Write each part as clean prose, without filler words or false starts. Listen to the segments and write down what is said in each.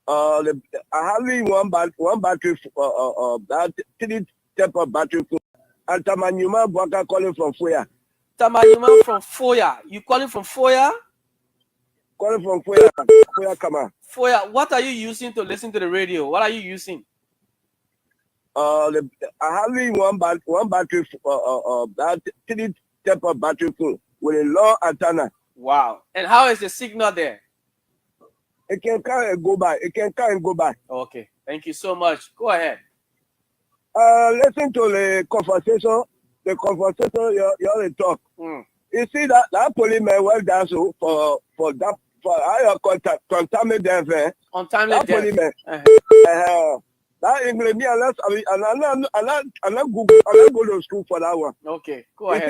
I have one battery, that 3 step of battery full. And Tamanyuma Bwaka calling from Foya. Tamanyuma from Foya. You calling from Foya? Calling from Foya. Foya, come on. Foya, what are you using to listen to the radio? What are you using? I have one battery, that 3 step of battery full with a low antenna. Wow. And how is the signal there? It can come and go by. It can come and go by. Okay. Thank you so much. Go ahead. Listen to the conversation. The conversation you talk. You see that policeman well done so for how you contaminate them. Untimely that death. Policeman. That English, I'm not go to school for that one. Okay, go ahead.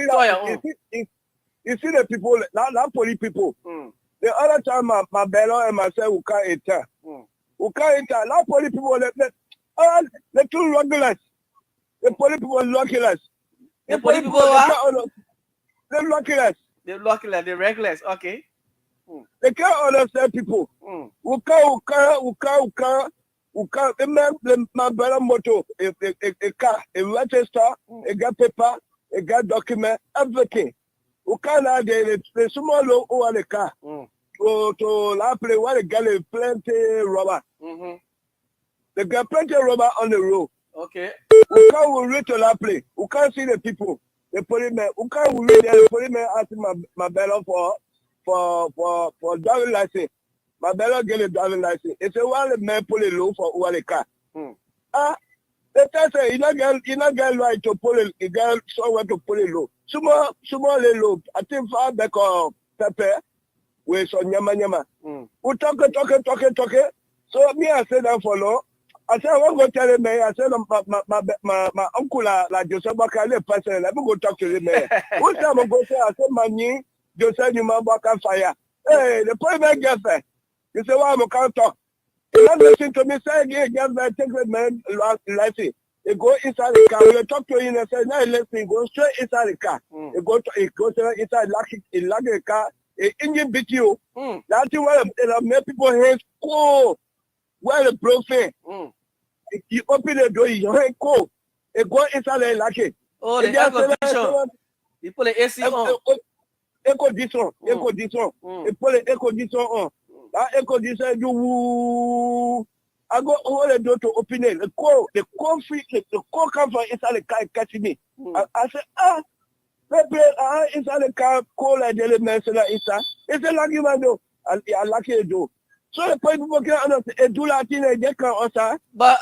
You see the people, that police people. The other time, my bello and myself will can't enter. We can't enter. That police people, the two regulars. The police people are luckless. The police people are? They're luckless. They're luckless, they're reckless. Okay. They can't understand people. We can't. My brother moto, a car, a register, a got paper, a got document, everything. We can't have the small low over the car. To la play what they got plenty rubber. They got plenty rubber on the road. Okay. We can't reach to la play. We can't see the people. The policeman. We can't read the policeman asking my brother for driving license. My brother get a driving license. It's a while the man pull a low for over the car. The tell say you not get right to pull it. You get somewhere to pull it low. Small low. I think far back of pepper with some nyama. We talking. So me I said that for law. I said I want to tell the mayor. I said my uncle like Joseph Bakale person. Let me go talk to the mayor. What time I go say I said my knee Joseph Baka fire. Hey, the policeman gets there. You say why I can't talk. You don't listen to me. Say again, get there, take the man license. You go inside the car. When you talk to him and say, now listen, go straight inside the car. You go inside, lock the car. The engine beat you. That's why make people hands cold. Where the broken. You open the door, your hand cold. You go inside and lock it. Oh, the air condition. You put the AC on. Air condition. You put the air condition on. That air condition, I go over the door to open it. The cold come from inside the car and catch me. I said, inside the car, cold like the element inside. It's a lucky man though. I lucky the door. So the people can understand. Do Latin, they can also. But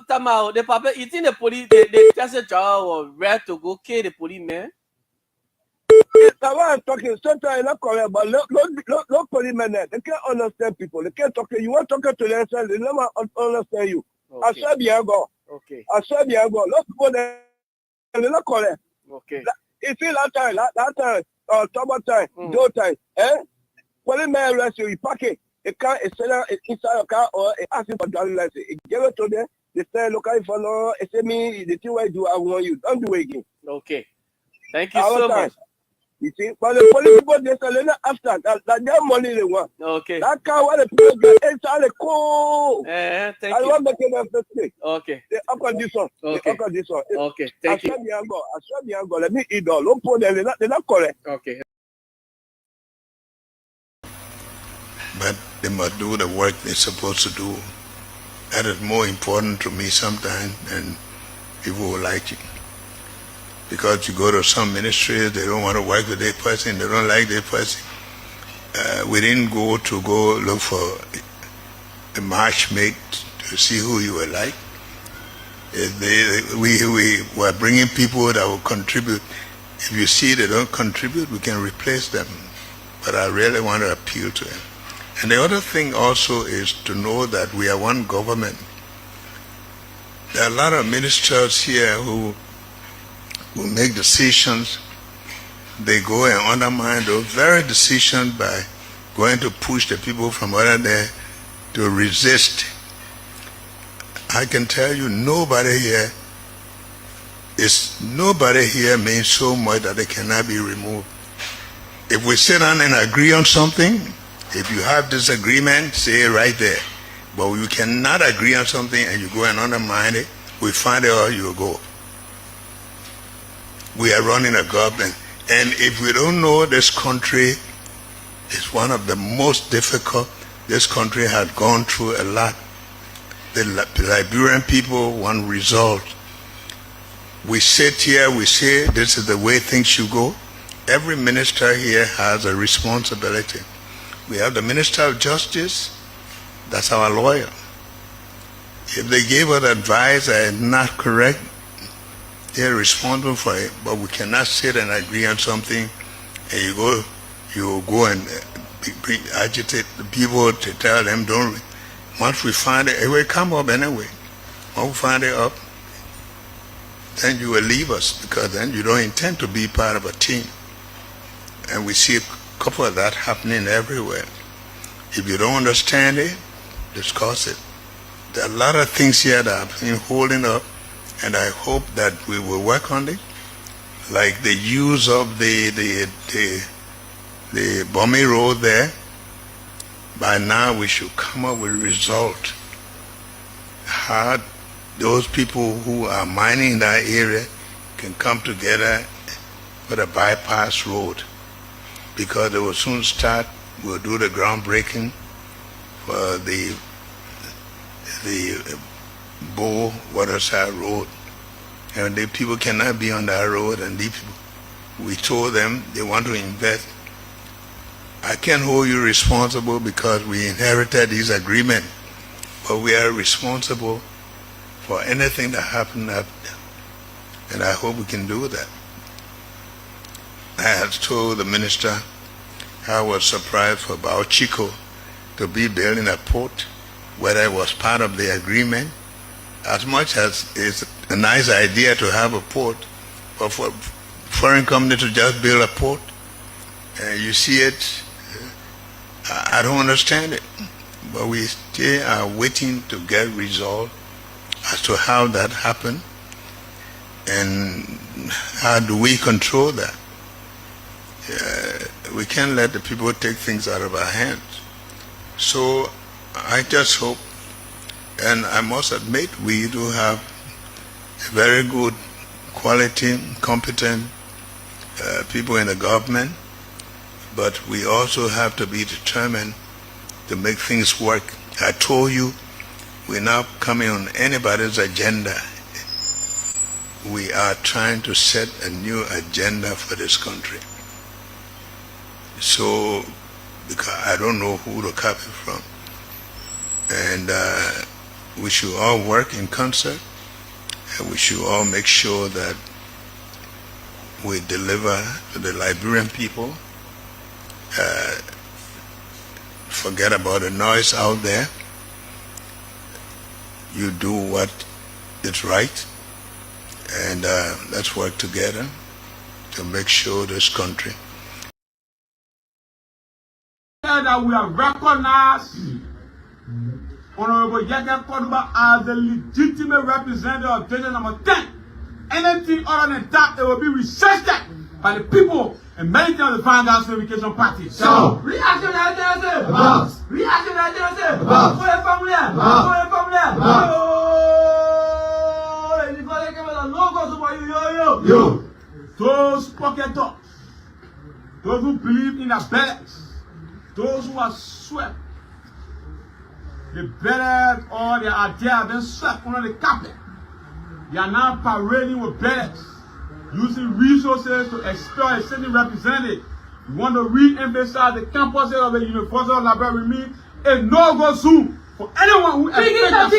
Tamao, the papa, you think the police, they test a job or where to go kill the policeman? That's why I'm talking. Sometimes not correct, but look policemen there. They can't understand people. They can't talk. You want to talk to them, they never understand you. I saw Biango. Okay. I saw Biango. Look people there, they're not correct. Okay. You see that time, summer time, door time, policemen arrest you, you pack it. A car is inside your car or asking for driving license. You give it to them. They say, look, if I know, they say me, the thing I do, I want you. Don't do it again. Okay. Thank you so much. You see, but the police people they say after that their money they want. Okay. That car what the people get inside the cold. Thank you. I want making them mistake. Okay. The condition. Okay. The condition. Okay. Thank you. I swear the angle. Let me eat all. Don't put them. They're not correct. Okay. But they must do the work they're supposed to do. That is more important to me sometimes than people would like it. Because you go to some ministries, they don't want to work with that person, they don't like that person. We didn't go look for a matchmate to see who you were like. We were bringing people that will contribute. If you see they don't contribute, we can replace them. But I really want to appeal to them. And the other thing also is to know that we are one government. There are a lot of ministers here who make decisions. They go and undermine those very decisions by going to push the people from over there to resist. I can tell you nobody here means so much that they cannot be removed. If we sit down and agree on something, If you have disagreement, say it right there. But you cannot agree on something and you go and undermine it. We find out you go. We are running a government. And if we don't know, this country is one of the most difficult. This country has gone through a lot. The Liberian people want results. We sit here, we say this is the way things should go. Every minister here has a responsibility. We have the Minister of Justice, that's our lawyer. If they gave us advice that is not correct, they're responsible for it. But we cannot sit and agree on something and you go and agitate the people to tell them don't. Once we find it will come up anyway. Once we find it up, then you will leave us because then you don't intend to be part of a team. And we see a couple of that happening everywhere. If you don't understand it, discuss it. There are a lot of things here that have been holding up, and I hope that we will work on it. Like the use of the Bummy Road there. By now we should come up with a result. How those people who are mining in that area can come together with a bypass road, because they will soon start. We'll do the groundbreaking for the Bow Waterside Road, and the people cannot be on that road. And these people, we told them they want to invest. I can't hold you responsible because we inherited this agreement, but we are responsible for anything that happened up there. And I hope we can do that. I had told the minister I was surprised for Chico to be building a port, whether it was part of the agreement. As much as it's a nice idea to have a port, but for foreign company to just build a port, you see it, I don't understand it. But we still are waiting to get resolved as to how that happened and how do we control that. We can't let the people take things out of our hands. So I just hope, and I must admit, we do have very good quality, competent people in the government, but we also have to be determined to make things work. I told you, we're not coming on anybody's agenda. We are trying to set a new agenda for this country. So, because I don't know who to copy from. And we should all work in concert, and we should all make sure that we deliver to the Liberian people. Forget about the noise out there. You do what is right, and let's work together to make sure this country. That we are recognized Honorable Yaka Koduba as the legitimate representative of District number 10. Anything other than that, it will be rejected by the people and many times the Finance Verification Party. So, reaction about reaction about for the family, for the family. Yo, those pocket dogs, those who believe in the ballot, those who are swept, the ballot or the idea have been swept under the carpet. They are now parading with ballots, using resources to expel a sitting representative. We want to re-emphasize the campus of the University of Liberia mean a no-go zone for anyone who expects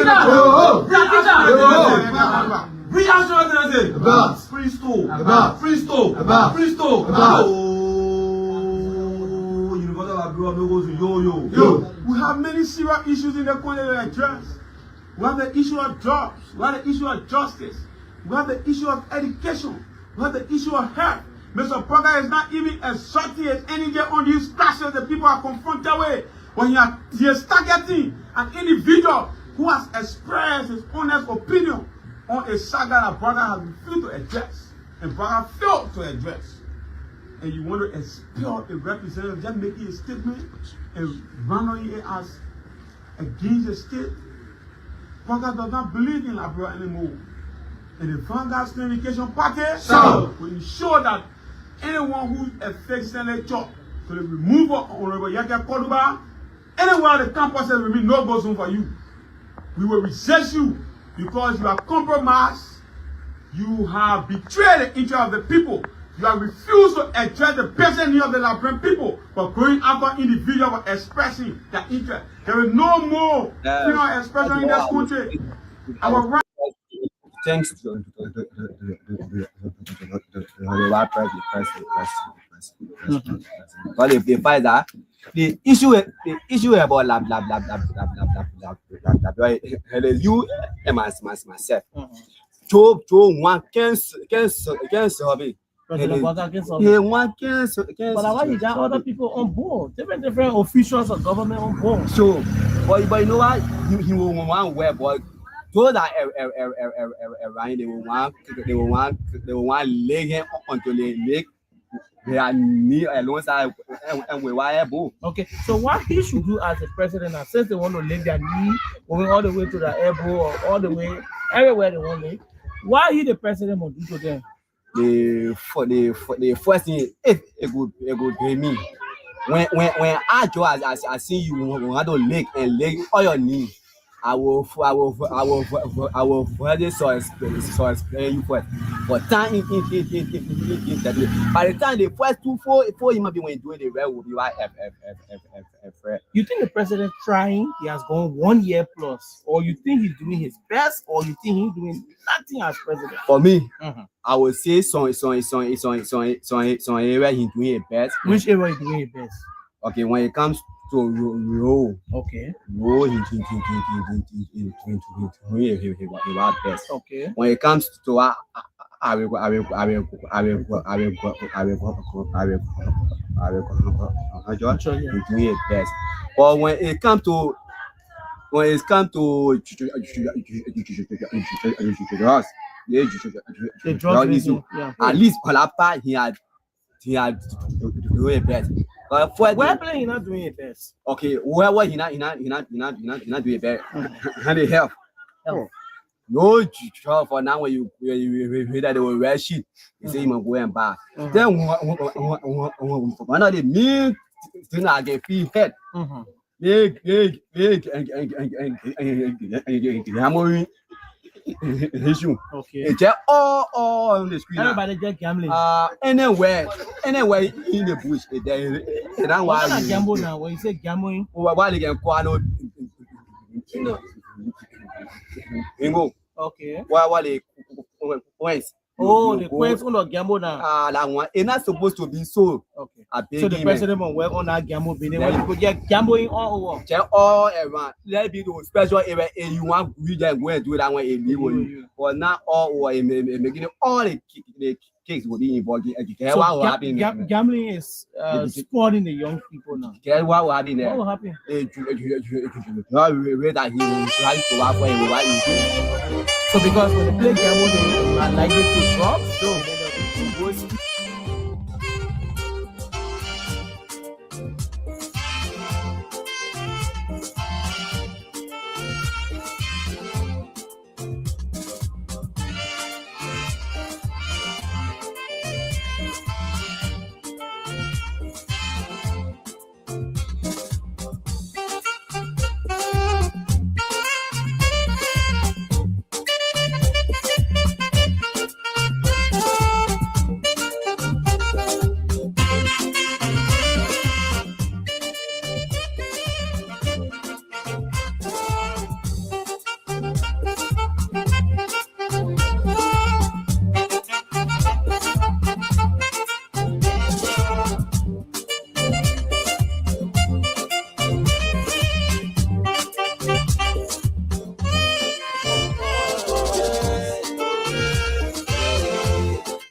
about free store, about free store, about free store, about Yo, we have many serious issues in the country to address. We have the issue of jobs, we have the issue of justice, we have the issue of education, we have the issue of health. Mr. Parker is not even exerting his energy on these clashes that people are confronted with. When he is targeting an individual who has expressed his honest opinion on a saga that Parker has refused to address, and Parker failed to address. and you want to expel a representative, just making a statement and running it as against the state. Vanguard does not believe in Liberia anymore. And the Vanguard Communication Party will ensure that anyone who affects senator to the removal of Honorable Yaka Koduba, anywhere the campuses will be no go zone for you. We will resist you because you have compromised, you have betrayed the interest of the people, you have refused to address the basic needs of the Liberian people, but going after individuals expressing their interest. There is no more freedom of expression in this country. Our right. Thanks to the but if they find that the issue about you and myself. Joe one can solve it. But why you got other people on board? Different officials of government on board. So, but you know what? He will want where, boy. Those that around they will want lay him until they make their knee alongside and we wire both. Okay, so what he should do as a president, and since they want to lay their knee going all the way to the elbow or all the way everywhere they want to, why he the president will do to them? The first thing it would pay me when I see you want to leg and leg on your knee. I will further so explain you first. But time in by the time the first 4 you might be when doing the rest will be like F. You think the president trying? He has gone 1 year plus, or you think he's doing his best, or you think he's doing nothing as president? For me, I would say some area he's doing his best. Which area is doing his best? Okay, when it comes to row, okay, row he best. Okay. When it comes to I will do it best. But when it comes to at least on that part he had do it best. But where playing not doing it best? Okay, where he not do it best. How they help? No job for now when you read that they will wear shit. You say you go and buy. Then one of the mean thing I get feel head. Big issue. Okay. It's just all on the screen. Everybody just gambling. Anywhere in the bush. That's why you gamble now. When you say gambling, why they can call no. Okay. Why they points? Oh, the points on the gamble now. That one. It's not supposed to be so. Okay. So the president will work on that gamble. When people get gambling all over. Just all around. Let be the special area and you want to read and go and do that one in you. But not all over. Making all the cakes will be involved in education. So gambling is supporting the young people now. What will happen there? What will happen? Not read that he will try to work for him. So because when they play gamble, they are likely to drop. So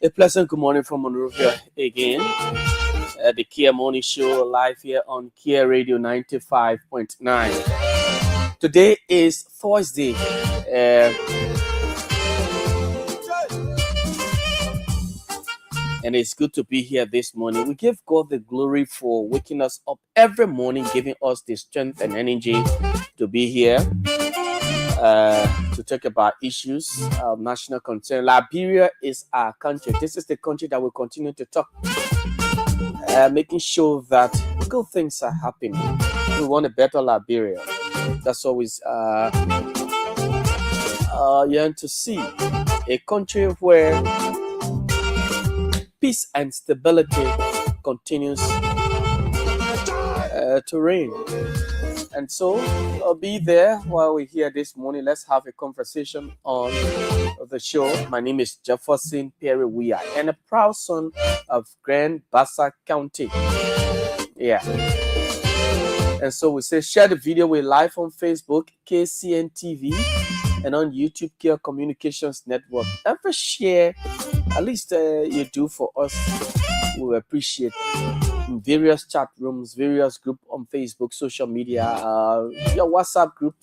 a pleasant good morning from Monrovia again. The Kear Morning Show live here on Kear Radio 95.9. Today is Thursday. and it's good to be here this morning. We give God the glory for waking us up every morning, giving us the strength and energy to be here to talk about issues of national concern. Liberia is our country. This is the country that will continue to talk, making sure that good things are happening. We want a better Liberia. That's always yearn to see a country where peace and stability continues to reign. And so I'll be there while we're here this morning. Let's have a conversation on the show. My name is Jefferson Perry Weir, and a proud son of Grand Bassa County. Yeah. And so we say share the video. We're live on Facebook, KCN TV, and on YouTube, Kear Communications Network. Ever share, at least you do for us, we appreciate. In various chat rooms, various groups on Facebook, social media, your WhatsApp group,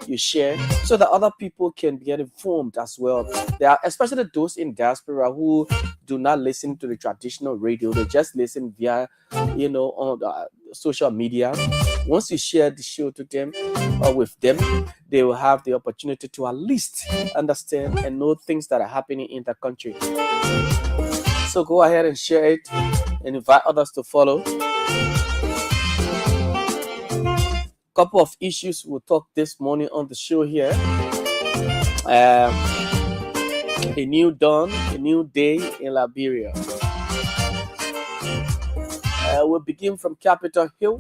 you share so that other people can get informed as well. There are especially those in diaspora who do not listen to the traditional radio; they just listen via, on social media. Once you share the show to them or with them, they will have the opportunity to at least understand and know things that are happening in the country. So go ahead and share it and invite others to follow. Couple of issues we'll talk this morning on the show here. A new dawn, a new day in Liberia. We'll begin from Capitol Hill,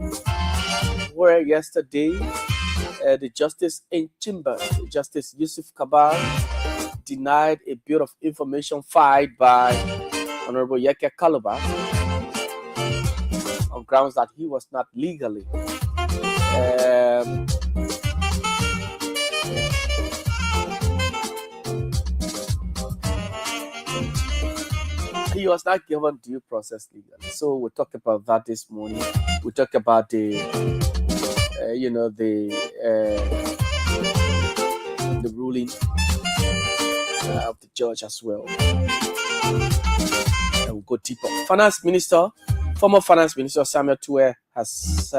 where yesterday the Justice in Chambers, Justice Yusuf Kabar, denied a bit of information filed by Honorable Yeke Kaluba on grounds that he was not legally he was not given due process legally. So we'll talk about that this morning. We'll talk about the ruling of the judge as well. And we'll go deeper. Former Finance Minister Samuel Tuwe has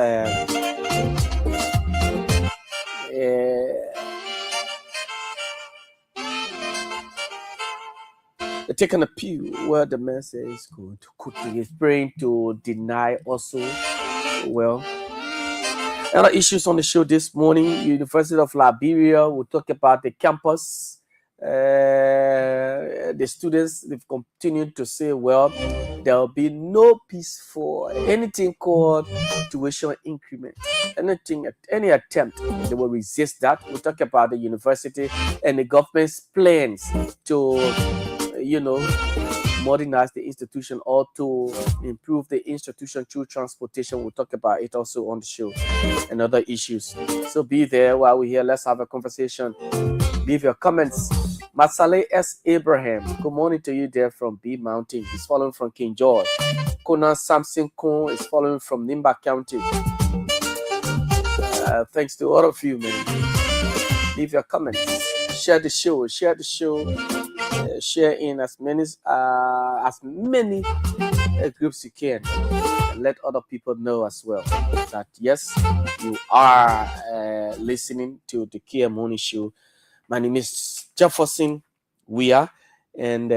taken a appeal where the man says he's praying to deny also. Well, other issues on the show this morning. University of Liberia will talk about the campus. The students, they've continued to say, well, there will be no peace for anything called tuition increment. Any attempt, they will resist that. We'll talk about the university and the government's plans to, modernize the institution or to improve the institution through transportation. We'll talk about it also on the show and other issues. So be there while we're here. Let's have a conversation. Leave your comments. Masale S. Abraham, good morning to you there from B Mountain. He's following from King George. Conan Samson Kun is following from Nimba County. Thanks to all of you, man. Leave your comments. Share the show. Share in as many groups you can. And let other people know as well that yes, you are listening to the Kear Morning Show. My name is Jefferson Weir, and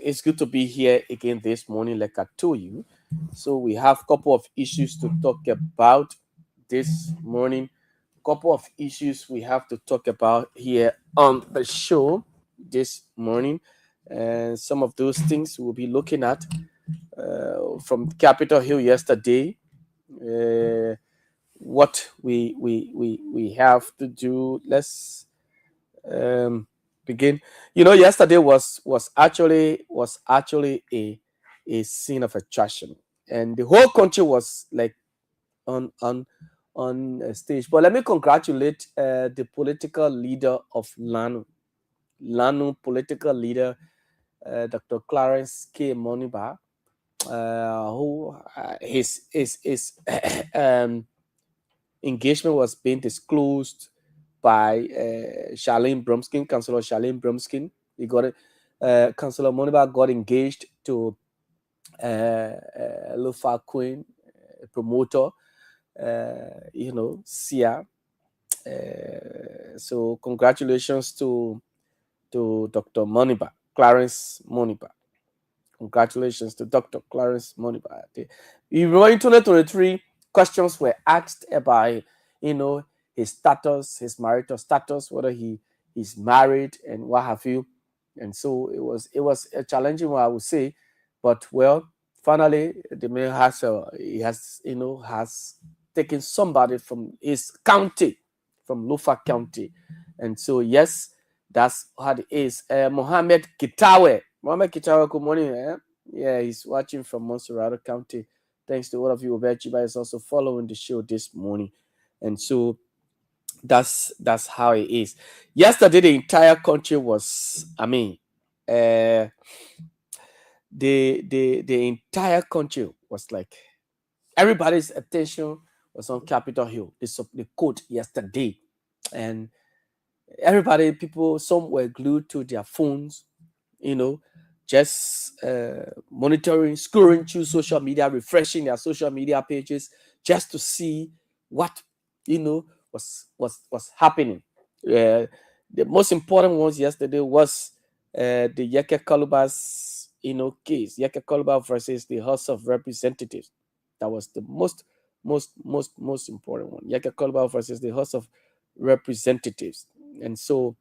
it's good to be here again this morning, like I told you. So we have a couple of issues to talk about this morning. Couple of issues we have to talk about here on the show this morning, and some of those things we'll be looking at from Capitol Hill yesterday. What we have to do. Let's begin. Yesterday was actually a scene of attraction, and the whole country was like on stage. But let me congratulate the political leader of Lanu political leader, Dr. Clarence K. Moniba, who his engagement was being disclosed by Charlene Bromskin, Councillor Charlene Bromskin. He got it. Councillor Moniba got engaged to Lufa Queen, promoter, Sia. So congratulations to Dr. Moniba, Clarence Moniba. Congratulations to Dr. Clarence Moniba. In 2023, questions were asked about, his status, his marital status, whether he is married and what have you. And so it was a challenging one, I would say. But well, finally, the man has taken somebody from his county, from Lufa County. And so yes, that's what it is. Mohammed Kitawe, good morning. Yeah, he's watching from Monserrado County. Thanks to all of you. Obechiba is also following the show this morning. And so that's how it is. Yesterday, the entire country was, the entire country was like, everybody's attention was on Capitol Hill. The court yesterday. And everybody, some were glued to their phones, just monitoring, scrolling through social media, refreshing their social media pages just to see what was happening. The most important ones yesterday was the Yeke Kaluba's case, Yeke Kaluba versus the House of Representatives. That was the most important one. Yeke Kaluba versus the House of Representatives. And so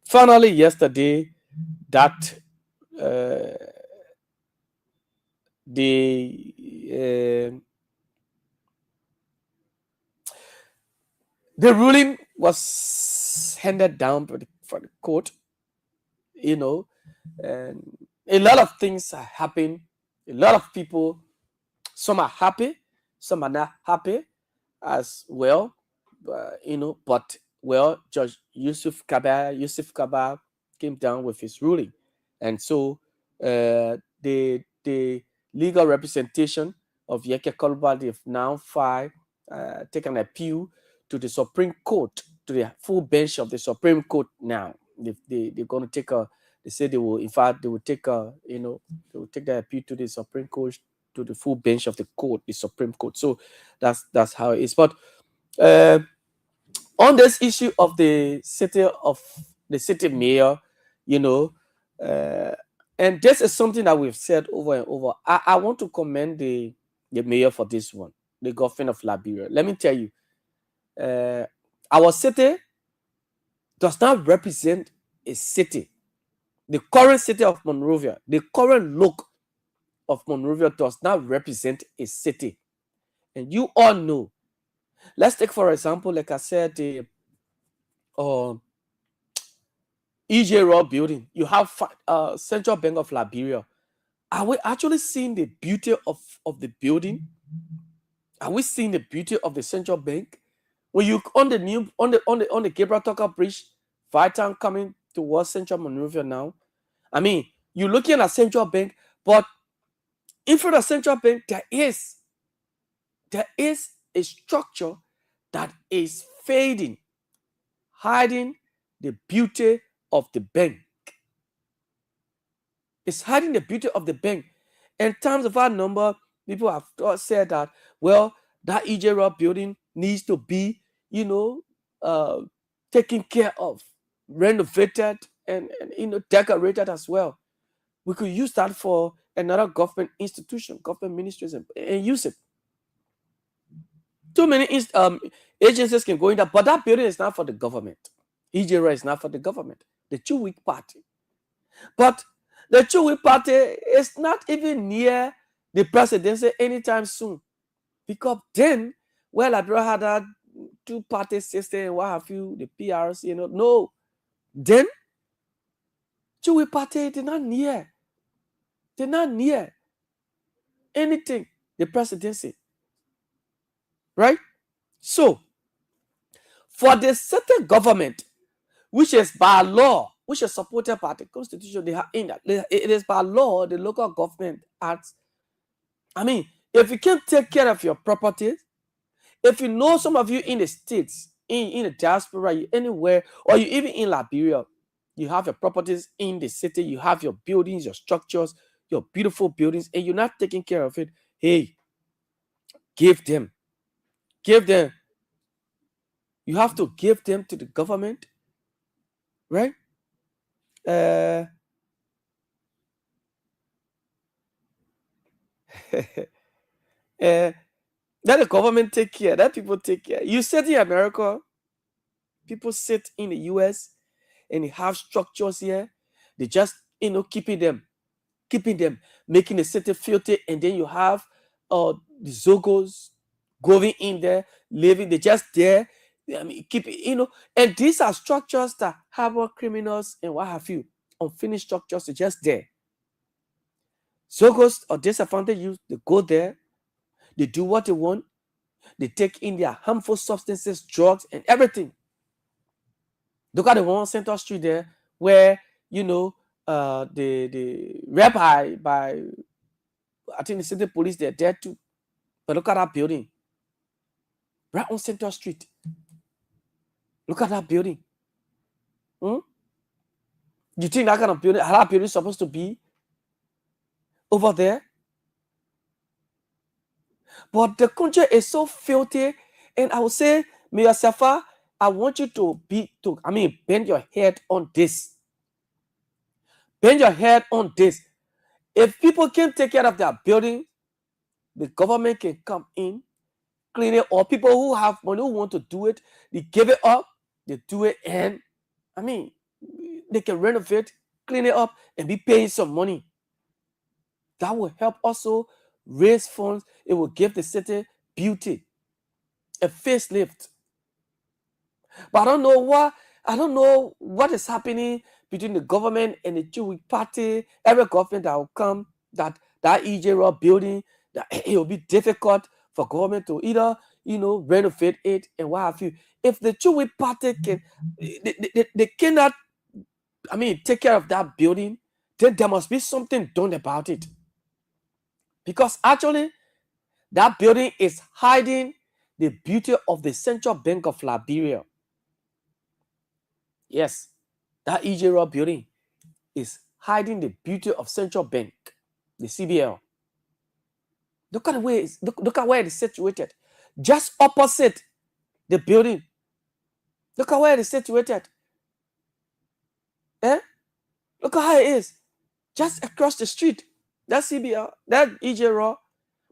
finally yesterday, that the ruling was handed down for the court, and a lot of things are happening. A lot of people, some are happy, some are not happy as well, but well, Judge Yusuf Kaba came down with his ruling. And so the legal representation of Yeke Kolba, they've now taken an appeal to the Supreme Court, to the full bench of the Supreme Court now. They're going to take they say they will, in fact, they will take they will take the appeal to the Supreme Court, to the full bench of the court, the Supreme Court. So that's how it is. But on this issue of the city mayor, and this is something that we've said over and over. I want to commend the mayor for this one, the governor of Liberia. Let me tell you, our city does not represent a city. The current city of Monrovia, the current look of Monrovia does not represent a city. And you all know. Let's take, for example, like I said, the EJ Raw building. You have Central Bank of Liberia. Are we actually seeing the beauty of the building? Are we seeing the beauty of the Central Bank? When you on the Gabriel Tucker Bridge, Vitan coming towards Central Monrovia now. You're looking at Central Bank, but in front of Central Bank, there is a structure that is fading, hiding the beauty of the bank. It's hiding the beauty of the bank. In terms of our number, people have said that, well, that EJ Rob building needs to be, taken care of, renovated, and decorated as well. We could use that for another government institution, government ministries, and use it. Too many agencies can go in there, but that building is not for the government. EJ is not for the government. The Two-Week Party. But the Two-Week Party is not even near the presidency anytime soon. Because then, well, Liberia had that two-party system and what have you, the PRC, no. Then, Two-Week Party, they're not near anything, the presidency. Right? So, for the certain government, which is by law, which is supported by the Constitution, they have in that. It is by law, the local government acts. If you can't take care of your properties, if you know some of you in the states, in the diaspora, anywhere, or you even in Liberia, You have your properties in the city. You have your buildings, your structures, your beautiful buildings, and you're not taking care of it. Hey, give them. Give them. You have to give them to the government, right? Let the government take care. Let people take care. You sit in America, people sit in the US and they have structures here. They just, keeping them, making the city filthy, and then you have the Zogos going in there, living, they're just there. I mean, and these are structures that harbor criminals and what have you. Unfinished structures, they're just there. Zogos or disadvantaged youth, they go there, they do what they want, they take in their harmful substances, drugs, and everything. Look at the one on Central Street there, where the rabbi by I think the city police, they're there too. But look at that building. Right on Central Street. Look at that building. You think that kind of building, how that building is supposed to be over there? But the country is so filthy. And I would say, Mayor Safa, I want you to bend your head on this. Bend your head on this. If people can't take care of their building, the government can come in, clean it, or people who have money who want to do it, they give it up, they do it, and they can renovate, clean it up, and be paying some money. That will help also raise funds. It will give the city beauty, a facelift. But I don't know what is happening between the government and the Jewish party. Every government that will come, that EJ Raw building, that it will be difficult for government to either renovate it and what have you. If the Jewish party can, they cannot, take care of that building, then there must be something done about it. Because actually, that building is hiding the beauty of the Central Bank of Liberia. Yes, that EJ Raw building is hiding the beauty of Central Bank, the CBL. Look at where it is situated. Just opposite the building. Look at where it is situated. Look at how it is. Just across the street. That CBL, that EJ Raw.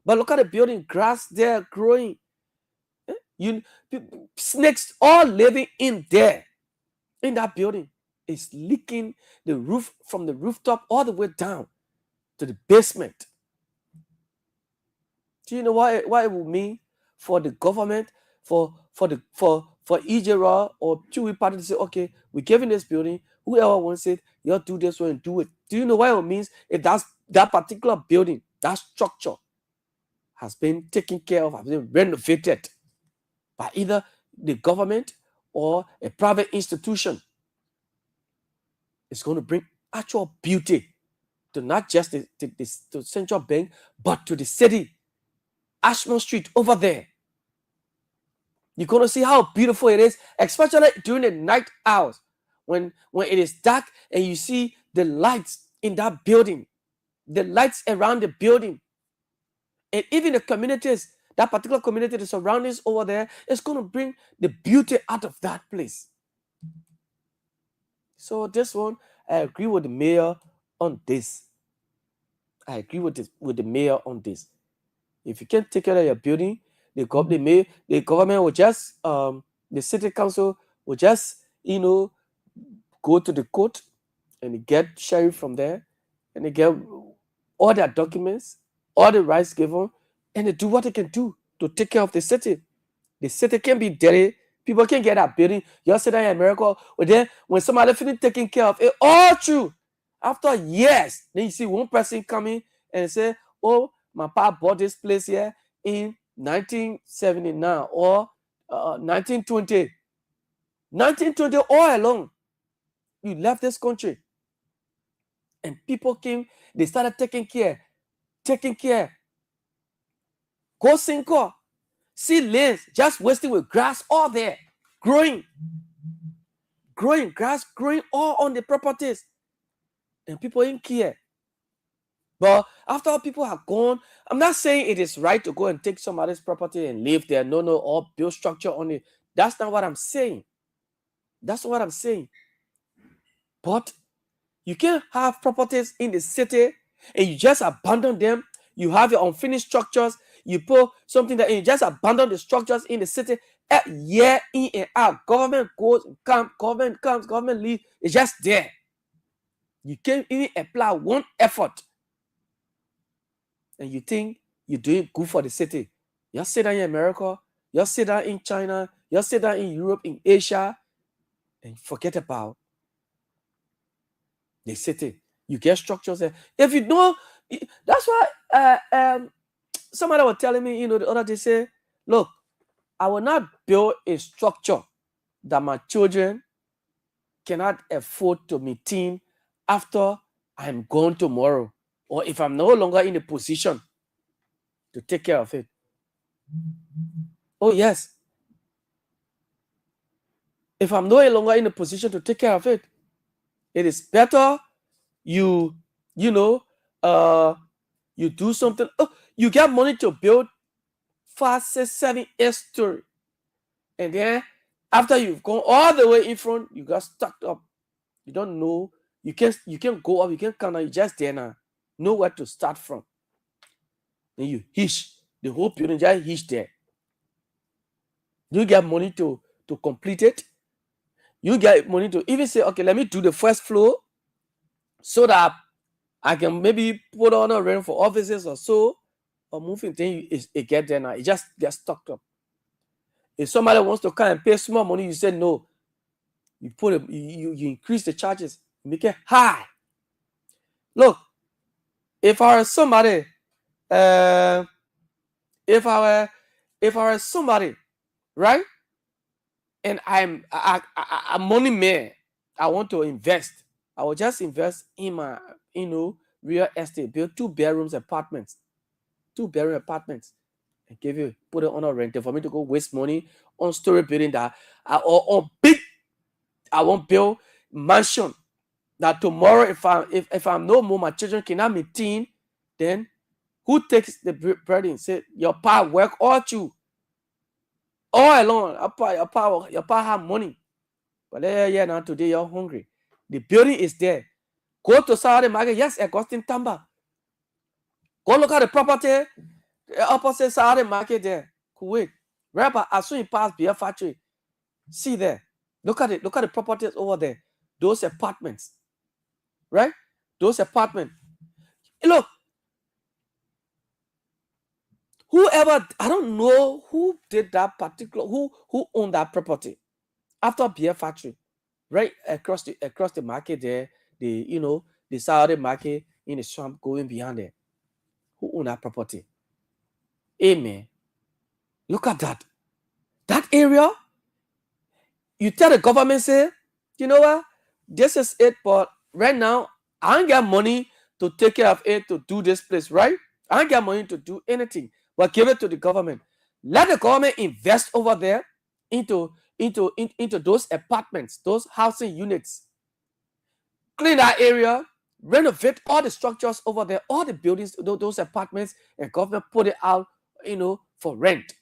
But look at the building, grass there growing. Snakes all living in there. In that building. It's leaking the roof from the rooftop all the way down to the basement. Do you know what it will mean for the government, for EJ Raw or Chewy Party to say, okay, we're giving this building, whoever wants it, you'll do this one and do it. Do you know what it means if that particular building, that structure has been taken care of, has been renovated by either the government or a private institution? It's going to bring actual beauty to not just the Central Bank, but to the city. Ashmore Street over there. You're going to see how beautiful it is, especially during the night hours when it is dark and you see the lights in that building, the lights around the building, and even the communities, that particular community, the surroundings over there, is going to bring the beauty out of that place. So this one, I agree with the mayor on this. With the mayor on this. If you can't take care of your building, the government will just, the city council will just, go to the court and get sheriff from there, and they get all their documents, all the rights given, and they do what they can do to take care of the city. The city can be dirty. People can get that building. You see that in America, but then when somebody finish taking care of it, all true. After years, then you see one person coming and say, oh, my papa bought this place here in 1979 or 1920. 1920 all along. You left this country. And people came, they started taking care. Go Sinko. See lanes just wasting with grass all there, growing. growing, grass growing all on the properties. And people didn't care. But after people are gone, I'm not saying it is right to go and take somebody's property and live there. No, or build structure on it. That's not what I'm saying. That's what I'm saying. But you can't have properties in the city and you just abandon them. You have your unfinished structures. You put something that you just abandon the structures in the city. Year in and out. Government goes and comes. Government comes. Government leaves. It's just there. You can't even apply one effort. And you think you're doing good for the city. You sit down in America. You sit down in China. You sit down in Europe, in Asia. And forget about the city. You get structures there. If you know, that's why somebody was telling me, the other day, say, look, I will not build a structure that my children cannot afford to maintain after I'm gone tomorrow, or if I'm no longer in a position to take care of it. Oh, yes. If I'm no longer in a position to take care of it, it is better you do something. Oh, you get money to build 5, 6, 7, 8 story. And then after you've gone all the way in front, you got stuck up. You don't know. You can't go up. You can't come down. You just there now. Know where to start from. Then you hitch. The whole building just hitch there. You get money to complete it. You get money to even say, okay, let me do the first floor so that I can maybe put on a rent for offices or so, or moving. Then it get there now. It just gets stuck up. If somebody wants to come and pay small money, you say no. You you increase the charges, make it high. Look, if I were somebody, if I were somebody, right, and I'm a money man, I want to invest. I will just invest in my, real estate, build 2-bedroom apartments, and put it on a rental for me to go waste money on story building that, or big. I won't build mansion that tomorrow, if I'm no more, my children cannot maintain, then who takes the burden? Say your pa work all you all alone. Your pa have money, but now today you're hungry. The building is there. Go to Saturday market. Yes, Augustine Tamba. Go look at the property opposite Saturday market there. Kuwait. Right, but as soon as you pass beer factory, see there. Look at it. Look at the properties over there. Those apartments. Right? Those apartments. Look, whoever, I don't know who did that particular, who owned that property after beer factory, right across the market there, the Saudi market in the swamp going beyond there. Who owned that property? Amen. Look at that. That area, you tell the government, say, you know what, this is it, but right now, I ain't got money to take care of it, to do this place, right? I ain't got money to do anything, but give it to the government. Let the government invest over there into those apartments, those housing units. Clean that area, renovate all the structures over there, all the buildings, those apartments, and government put it out, for rent.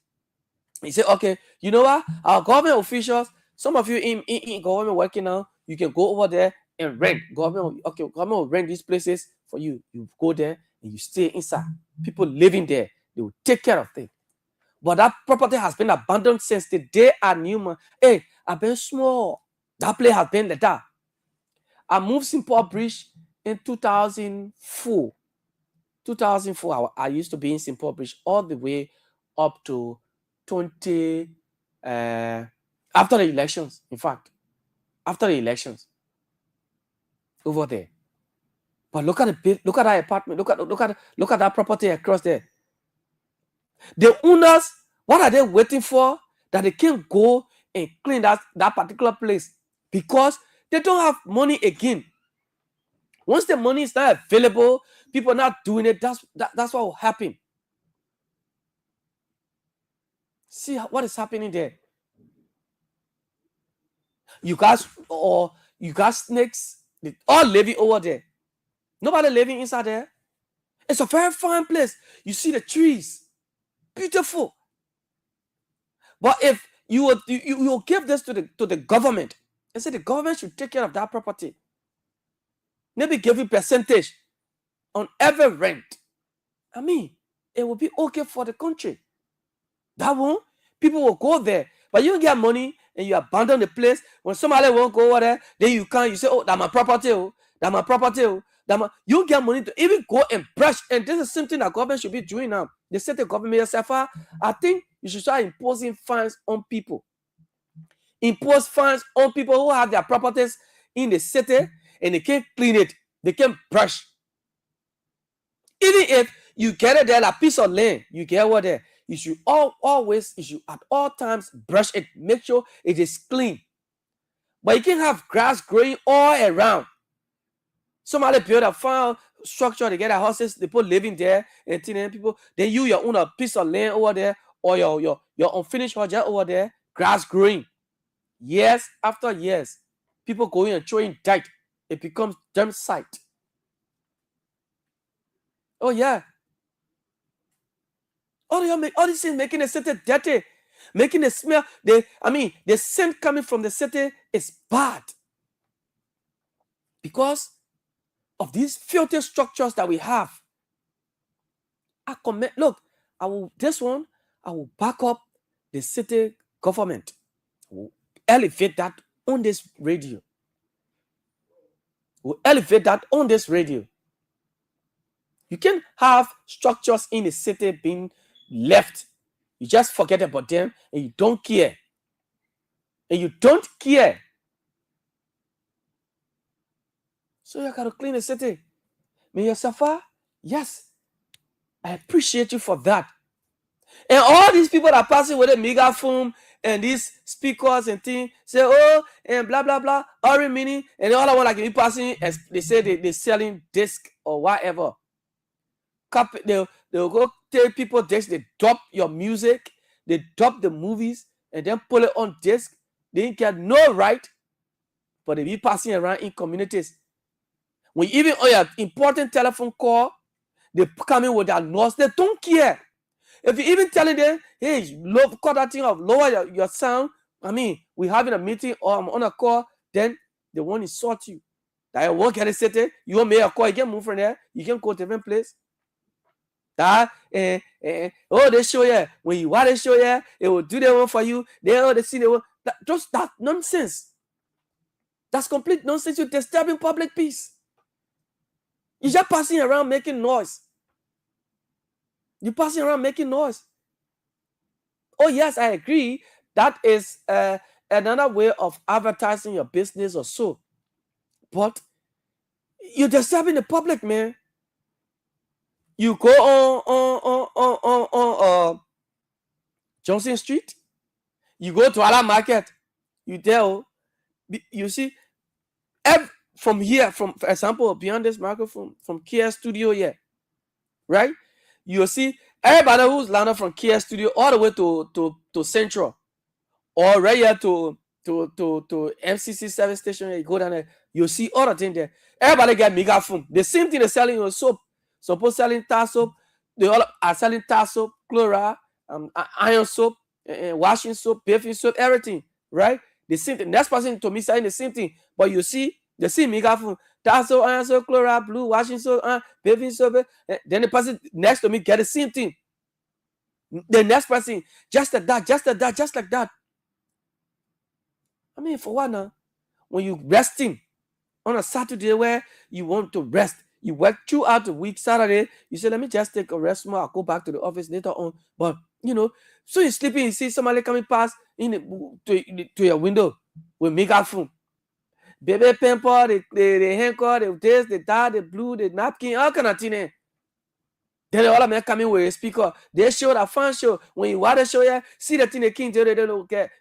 You say, okay, you know what? Our government officials, some of you in government working now, you can go over there and rent. Government will rent these places for you. You go there and you stay inside. People living there, they will take care of things. But that property has been abandoned since the day I knew my. Hey, I've been small. That place has been like that. I moved Simple Bridge in 2004. 2004, I used to be in Simple Bridge all the way up to 20 after the elections. In fact, after the elections, over there. But look at that apartment. Look at that property across there. The owners, what are they waiting for that they can't go and clean that particular place? Because they don't have money again. Once the money is not available, people are not doing it. That's what will happen. See what is happening there. You got snakes. They all living over there. Nobody living inside there. It's a very fine place. You see the trees, beautiful. But if you will give this to the government and say the government should take care of that property, maybe give you percentage on every rent. I mean, it will be okay for the country. That one, people will go there. But you get money and you abandon the place. When somebody won't go over there, then you can't. You say, oh, that's my property. Oh, that's my property. Oh, you get money to even go and brush. And this is something that government should be doing now. They say the government yourself, I think you should start imposing fines on people. Impose fines on people who have their properties in the city and they can't clean it. They can't brush. Even if you get it there, a piece of land, you get over there. You should always at all times brush it. Make sure it is clean. But you can have grass growing all around. Somebody build a farm structure, they get their houses, they put living there, and people. Then you own a piece of land over there, or your unfinished house over there, grass growing. Years after years, people going and throwing dirt. It becomes dump site. Oh yeah. All these things making the city dirty, making the smell. The scent coming from the city is bad because of these filthy structures that we have. I will back up the city government. I will elevate that on this radio. You can have structures in the city being left. You just forget about them and you don't care. So you got to clean the city. May you suffer? Yes. I appreciate you for that. And all these people that are passing with a megaphone and these speakers and things say, oh, and blah, blah, blah, Ori Mini, and all I want like be passing, as they say they're selling disc or whatever. They'll go take people disc, they drop your music, they drop the movies, and then pull it on disc. They didn't get no right, but they be passing around in communities. When even on your important telephone call, they come in with that noise, they don't care. If you even telling them, hey, cut that thing off, lower your sound. I mean, we're having a meeting or I'm on a call, then they want to insult you. That you won't get it settled. You won't make a call, you can move from there, you can go to a different place. They show you. When you want to show you, it will do their one for you. They see the one. That nonsense. That's complete nonsense. You're disturbing public peace. You're just passing around making noise. Oh, yes, I agree. That is another way of advertising your business or so. But you're disturbing the public, man. You go on Johnson Street. You go to Ala Market. You tell, you see, from here, for example, beyond this microphone, from Kear Studio here, right? You'll see everybody who's landed from Kear Studio all the way to Central, or right here to MCC service station. You go down there, you'll see all the things there. Everybody get megaphone. The same thing they're selling your soap. Suppose selling tar soap, they all are selling tar soap, chloride, iron soap, washing soap, bathing soap, everything, right? The same thing. Next person to me saying the same thing, but you see the same megaphone, tar soap, iron soap, chloride, blue, washing soap, bathing soap. Then the person next to me get the same thing. The next person just like that. I mean, for what now? When you resting on a Saturday where you want to rest. You work throughout the week, Saturday, you say, let me just take a rest more, I'll go back to the office later on. But, so you're sleeping, you see somebody coming past to your window with megaphone. Baby pamper, the handcuff, the this, the that, the blue, the napkin, all kind of thing. Then all of them coming with a speaker. They show that fun show. When you want to show you, see the thing the king do, they don't care.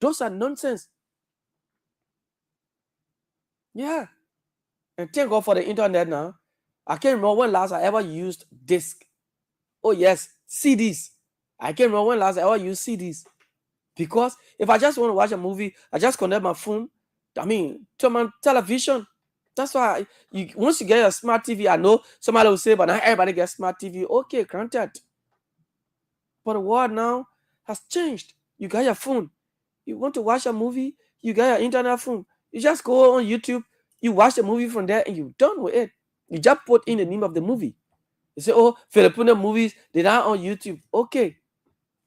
Those are nonsense. Yeah. And thank God for the internet now. I can't remember when last I ever used disc. Oh yes, CDs. I can't remember when last I ever used CDs. Because if I just want to watch a movie, I just connect my phone. I mean, to my television. That's why once you get a smart TV, I know somebody will say, but not everybody gets smart TV. Okay, granted. But the world now has changed. You got your phone. You want to watch a movie, you got your internet phone. You just go on YouTube, you watch the movie from there, and you're done with it. You just put in the name of the movie. You say, oh, Filipino movies, they're not on YouTube. Okay,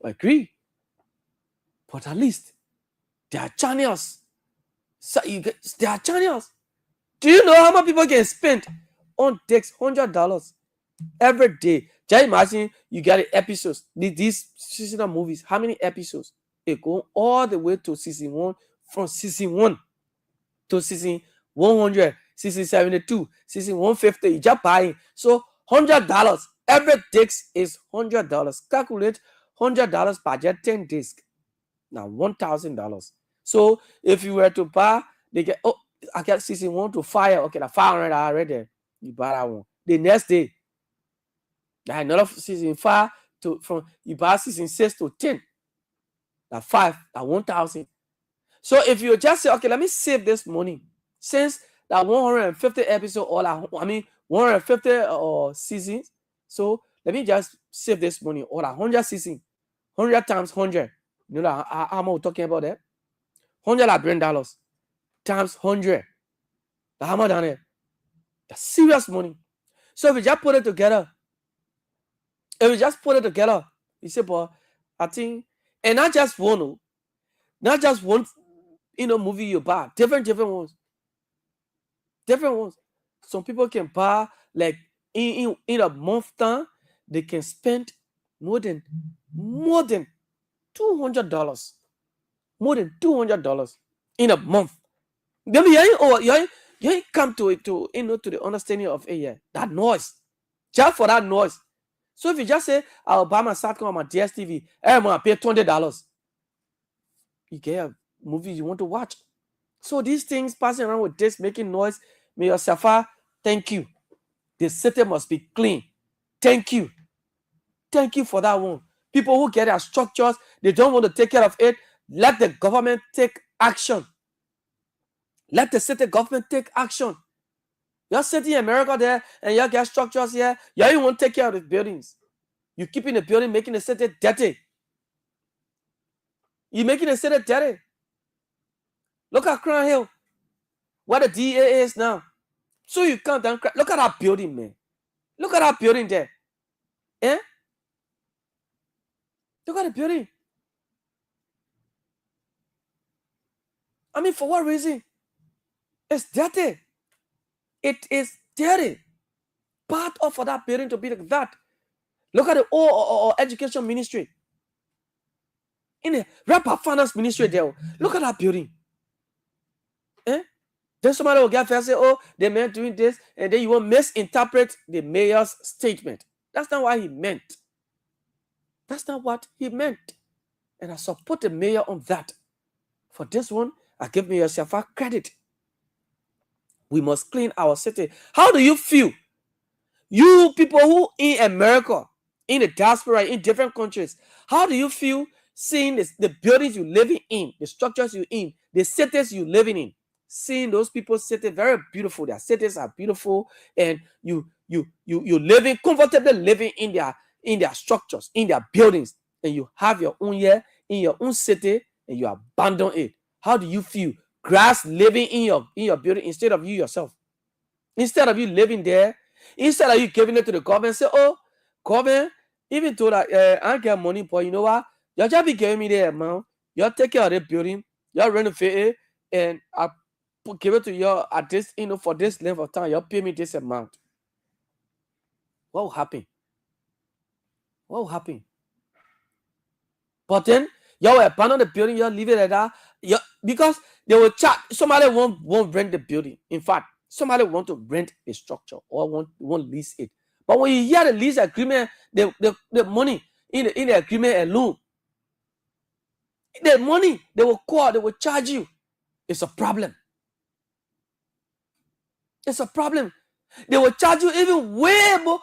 I agree. But at least there are channels. So there are channels. Do you know how much people can spend on takes $100 every day? Just imagine you get episodes. These seasonal movies, how many episodes? It go all the way to season 1, from season 1 to season 100, season 72, season 150. You just buying. So $100 every disc is $100. Calculate $100 per just 10 discs. Now $1,000. So if you were to buy, they get, oh, I get season 1 to 5. Okay, the $500 already. You buy that one. The next day, another season 5 to from you buy season 6 to 10. That 5, that 1,000. So if you just say, okay, let me save this money, since that 150 episode, or that, 150 seasons, so let me just save this money, or that 100 seasons, 100 times 100. You know how much we're talking about that? $100 times 100. How much on it? That's serious money. So if you just put it together, you say, boy, I think, and not just one movie you buy, different ones. Some people can buy, like, in a month time, they can spend more than $200. More than $200 in a month. Maybe you ain't come to the understanding of that noise. Just for that noise. So if you just say, I'll buy my Satcom on my DSTV, I'm gonna pay $20. You get a movie you want to watch. So these things passing around with this, making noise, may your suffer, thank you. The city must be clean. Thank you. Thank you for that one. People who get their structures, they don't want to take care of it. Let the government take action. Let the city government take action. You're sitting in America there, and you get structures here. You won't take care of the buildings. You keep in the building, making the city dirty. You're making the city dirty. Look at Crown Hill, where the DA is now. So you come down. Look at that building, man. Look at that building there. Eh? Look at the building. I mean, for what reason? It's dirty. It is dirty. Part of for that building to be like that. Look at the education ministry. In the rapper finance ministry there. Look at that building. Eh? Then somebody will get there and say, oh, the mayor doing this, and then you will misinterpret the mayor's statement. That's not what he meant. That's not what he meant. And I support the mayor on that. For this one, I give Mayor Safa credit. We must clean our city. How do you feel? You people who in America, in the diaspora, in different countries, how do you feel seeing the buildings you living in, the structures you in, the cities you living in? Seeing those people's cities very beautiful. Their cities are beautiful, and you living comfortably, living in their structures, in their buildings, and you have your own here in your own city, and you abandon it. How do you feel? Grass living in your building instead of you yourself. Instead of you living there, instead of you giving it to the government, say, oh, government, even though that I get money, but you know what? You just be giving me the amount. You take care of the building, you renovate it, and I give it to you at this, for this length of time. You pay me this amount. What will happen? What will happen? But then you will abandon the building, you leave it like that. Because they will charge. Somebody won't rent the building. In fact, somebody want to rent a structure or won't lease it. But when you hear the lease agreement, the money in the agreement alone, the money they will charge you. It's a problem. It's a problem. They will charge you even way more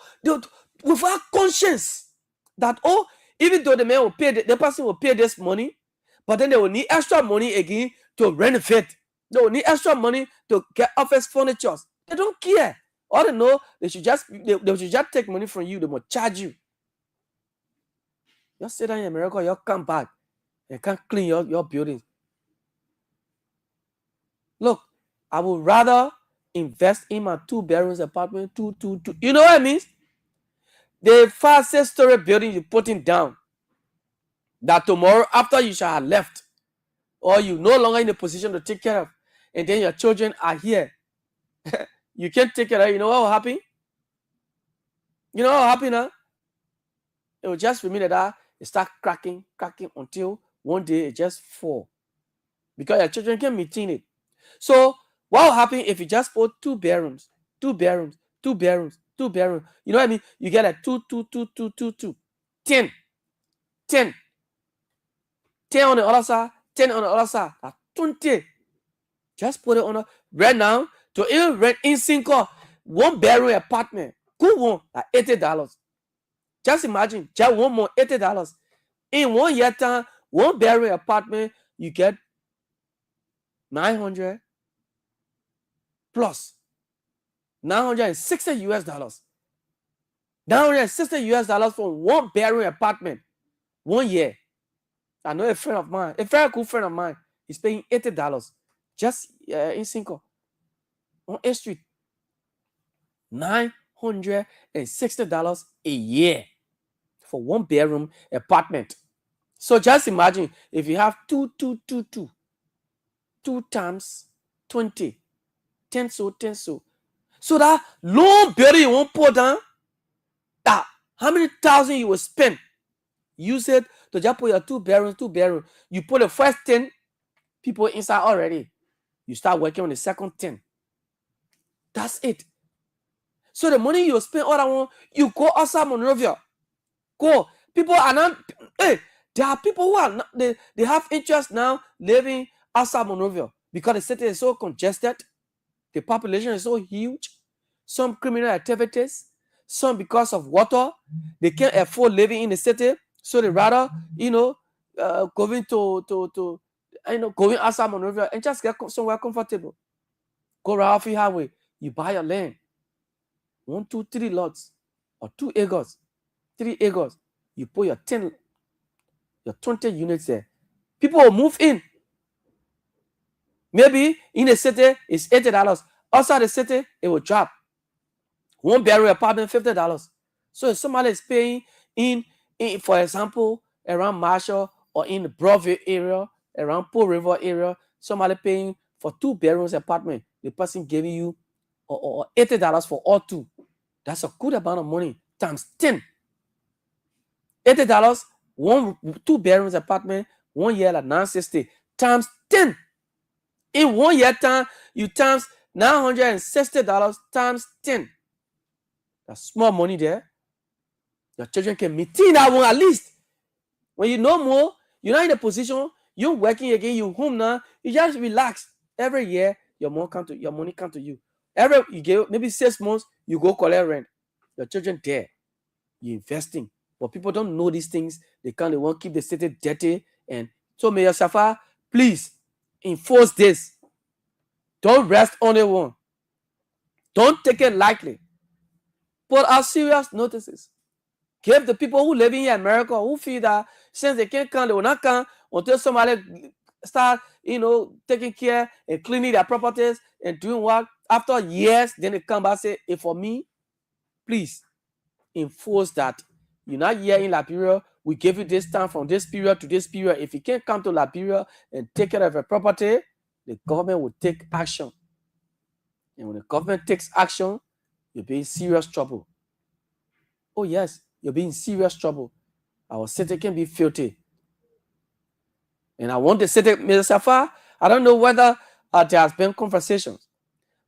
without conscience that, oh, even though the man will pay, the person will pay this money, But then they will need extra money again to renovate. They will need extra money to get office furniture. They don't care. All they know, they should just take money from you. They will charge you. You sit down in America, you come back and can't clean your buildings. Look, I would rather invest in my 2 bedrooms apartment, two. You know what it means? The 5-6-story building you're putting down, that tomorrow after you shall have left, or you no longer in a position to take care of, and then your children are here, you can't take care of it. You know what will happen? You know what will happen now? It will just remain that it start cracking until one day it just fall. Because your children can maintain it. So what will happen if you just put 2 bedrooms? You know what I mean? You get a 2, 10 on the other side, 10 on the other side. That's 20. Just put it on right now to even rent in Cinco 1 bedroom apartment. Good one at $80. Just imagine, just one more $80. In 1 year time, 1 bedroom apartment, you get 900 plus $960 US. $960 for 1 bedroom apartment 1 year. I know a friend of mine, a very good friend of mine, he's paying $80 just in Cinco on A Street. $960 a year for 1 bedroom apartment. So just imagine if you have 2 times 20, 10 so. So that low building you won't put down, that how many thousand you will spend? Use it to just put your 2 bedrooms. You put the first 10 people inside already. You start working on the second 10. That's it. So the money you spend all that one, you go outside Monrovia. Go. People are not. Hey, there are people who are not, they have interest now living outside Monrovia because the city is so congested. The population is so huge. Some criminal activities. Some because of water. They can't afford living in the city. So they rather, going going outside Monrovia and just get somewhere comfortable. Go Ralphie Highway. You buy your land. 1, 2, 3 lots or 2 acres, 3 acres. You put your 20 units there. People will move in. Maybe in the city it's $80. Outside the city, it will drop. 1 bedroom apartment, $50. So if somebody is paying in, for example, around Marshall or in the Broadview area, around Pool River area, somebody paying for 2 bedrooms apartment, the person giving you or $80 for all 2. That's a good amount of money times 10. $80, 2 bedrooms apartment, 1 year at $960 times 10. In 1 year time, you times $960 times 10. That's small money there. Your children can maintain that one at least. When you know more, you're not in a position, you're working again, you're home now, you just relax. Every year, your money come to you. You give maybe 6 months, you go collect rent. Your children there, you're investing. But people don't know these things. They won't keep the city dirty. And so Mayor Safa, please enforce this. Don't rest on it one. Don't take it lightly. Put out serious notices. Give the people who live in America who feel that since they can't come, they will not come until somebody start, taking care and cleaning their properties and doing what. After years, then they come back and say, hey, for me, please enforce that. You're not here in Liberia. We give you this time from this period to this period. If you can't come to Liberia and take care of your property, the government will take action. And when the government takes action, you'll be in serious trouble. Oh yes, you'll be in serious trouble. Our city can be filthy. And I want to say that, Mr. Safa, I don't know whether there has been conversations,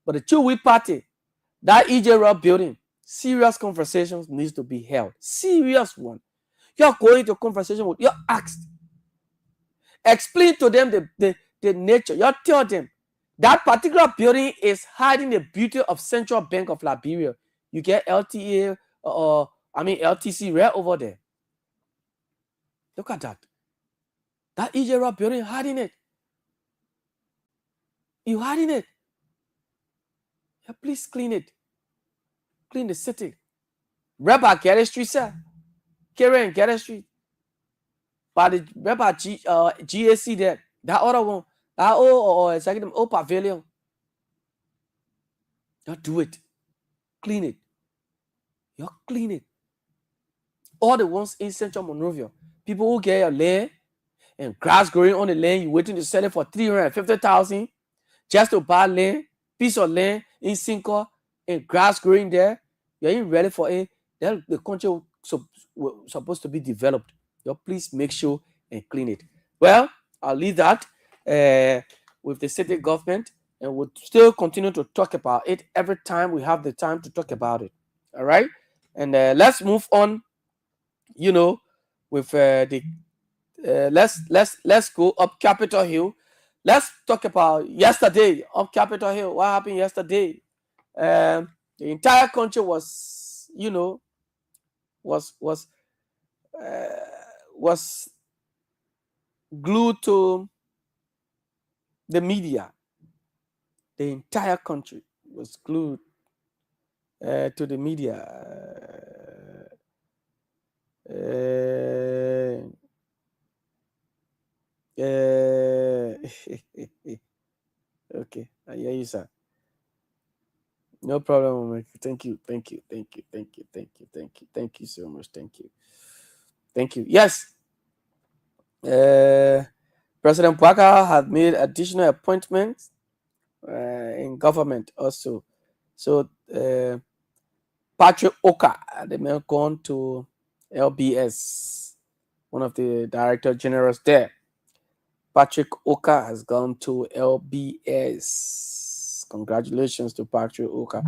but the 2-week party, that EJ Rock building, serious conversations needs to be held. Serious one. You're going to conversation with, you're asked. Explain to them the nature. You tell them that particular building is hiding the beauty of Central Bank of Liberia. You get LTC right over there. Look at that. That Ijera building, hiding it. You hiding it. Yeah, please clean it. Clean the city. Reba Gere Street, sir. Kear and Gere Street. But the Reba GAC there. That other one. That or executive pavilion. You do it. Clean it. You clean it. All the ones in Central Monrovia. People who get a land and grass growing on the land, you waiting to sell it for 350,000 just to buy land, piece of land in Cinco and grass growing there. You ain't ready for it. Then the country supposed to be developed. You please make sure and clean it. Well, I'll leave that with the city government, and we'll still continue to talk about it every time we have the time to talk about it. All right, and let's move on. You know, with the let's go up Capitol Hill. Let's talk about yesterday up Capitol Hill. What happened yesterday? The entire country was, you know, was glued to the media. The entire country was glued to the media. Okay, I hear you, sir. No problem. Thank you so much. Thank you. Yes. President Baka had made additional appointments in government also. So Patrick Oka, the man gone to LBS, one of the director generals there. Patrick Oka has gone to LBS. Congratulations to Patrick Oka.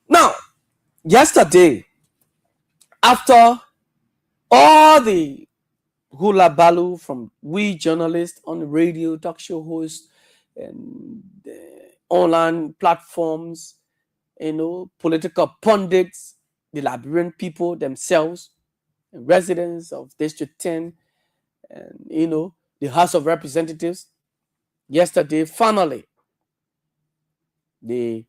Now, yesterday, after all the hula balu from we journalists on the radio, talk show hosts, and online platforms, you know, political pundits, the Liberian people themselves, and residents of District 10, and, you know, the House of Representatives. Yesterday, finally, the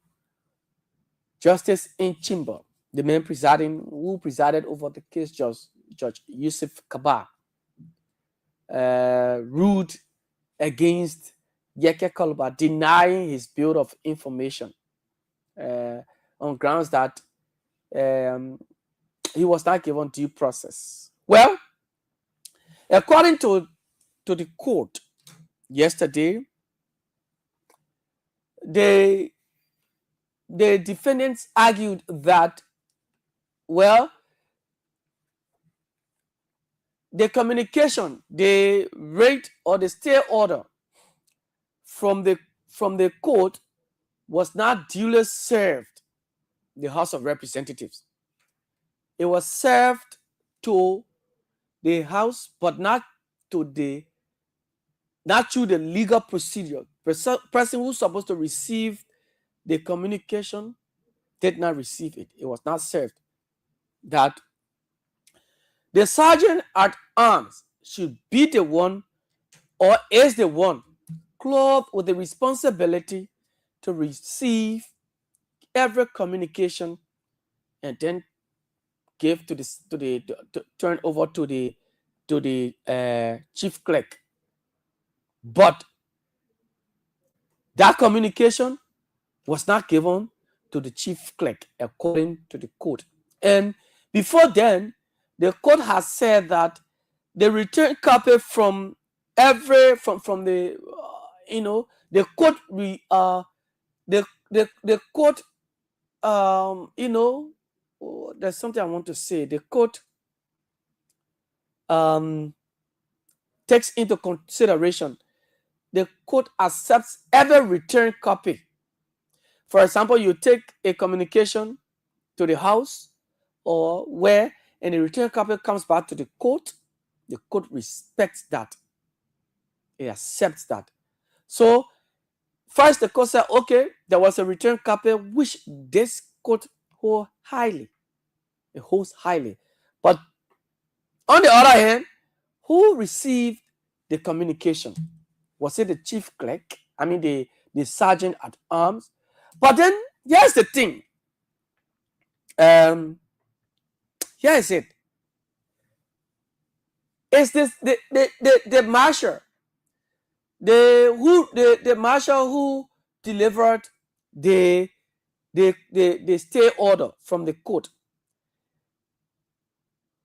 Justice in Chamber, the man who presided over the case, Judge Yusuf Kaba, ruled against Yeke Koluba, denying his bill of information on grounds that he was not given due process. Well, according to the court yesterday, the defendants argued that, well, the communication, the rate or the stay order from the court was not duly served the House of Representatives. It was served to the House, but not through the legal procedure. Person who's supposed to receive the communication did not receive it. It was not served. That the sergeant at arms should be the one, or is the one, clothed with the responsibility to receive every communication and then give to turn over to the chief clerk. But that communication was not given to the chief clerk according to the court. And before then, the court has said that the return copy from the the court the court there's something I want to say. The court takes into consideration, the court accepts every return copy. For example, you take a communication to the House or where, and the return copy comes back to the court respects that. It accepts that. So first the court said, okay, there was a return copy which this court holds highly. It holds highly. But On the other hand, who received the communication? Was it the chief clerk? I mean, the sergeant at arms? But then, here's the thing. Here is it. Is this the marshal, the marshal who delivered the stay order from the court?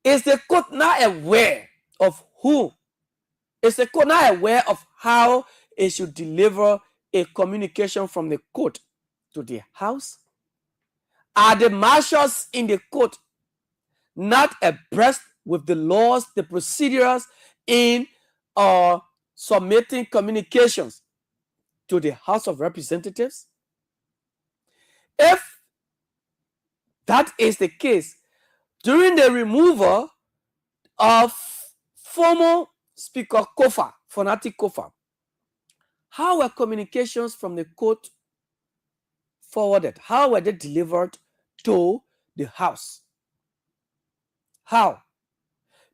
Is the court not aware of who? Is the court not aware of how it should deliver a communication from the court to the house? Are the marshals in the court not abreast with the laws, the procedures in submitting communications to the House of Representatives? If that is the case, during the removal of former Speaker Kofa, Fanatic Kofa, how were communications from the court forwarded? How were they delivered to the House? How?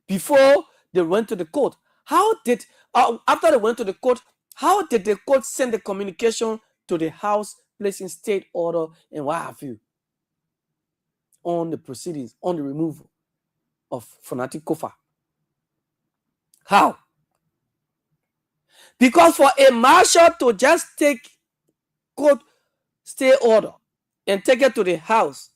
Before they went to the court. How did, after they went to the court, how did the court send the communication to the House, placing state order and what have you on the proceedings, on the removal of Fanatic Kofa? How? Because for a marshal to just take court stay order and take it to the House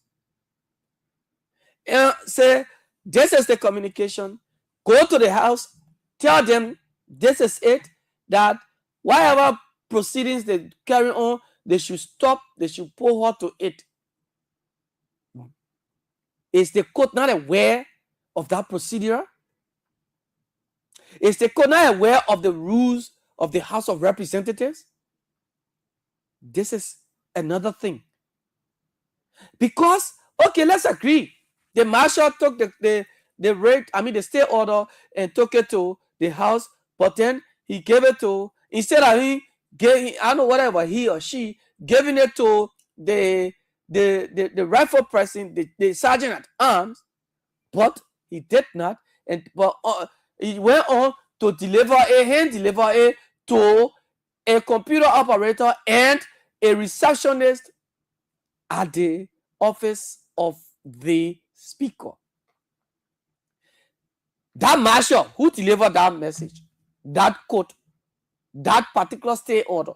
and say, this is the communication, go to the House, tell them this is it, that whatever proceedings they carry on, they should stop, they should put halt to it. Is the court not aware of that procedure? Is the court not aware of the rules of the House of Representatives? This is another thing. Because, okay, let's agree. The marshal took the stay order and took it to the House, but then he gave it to, instead of I don't know, whatever, he or she giving it to the rifle person, the sergeant at arms, but he did not, but he went on to hand deliver it to a computer operator and a receptionist at the office of the speaker. That marshal who delivered that message, that court, that particular stay order,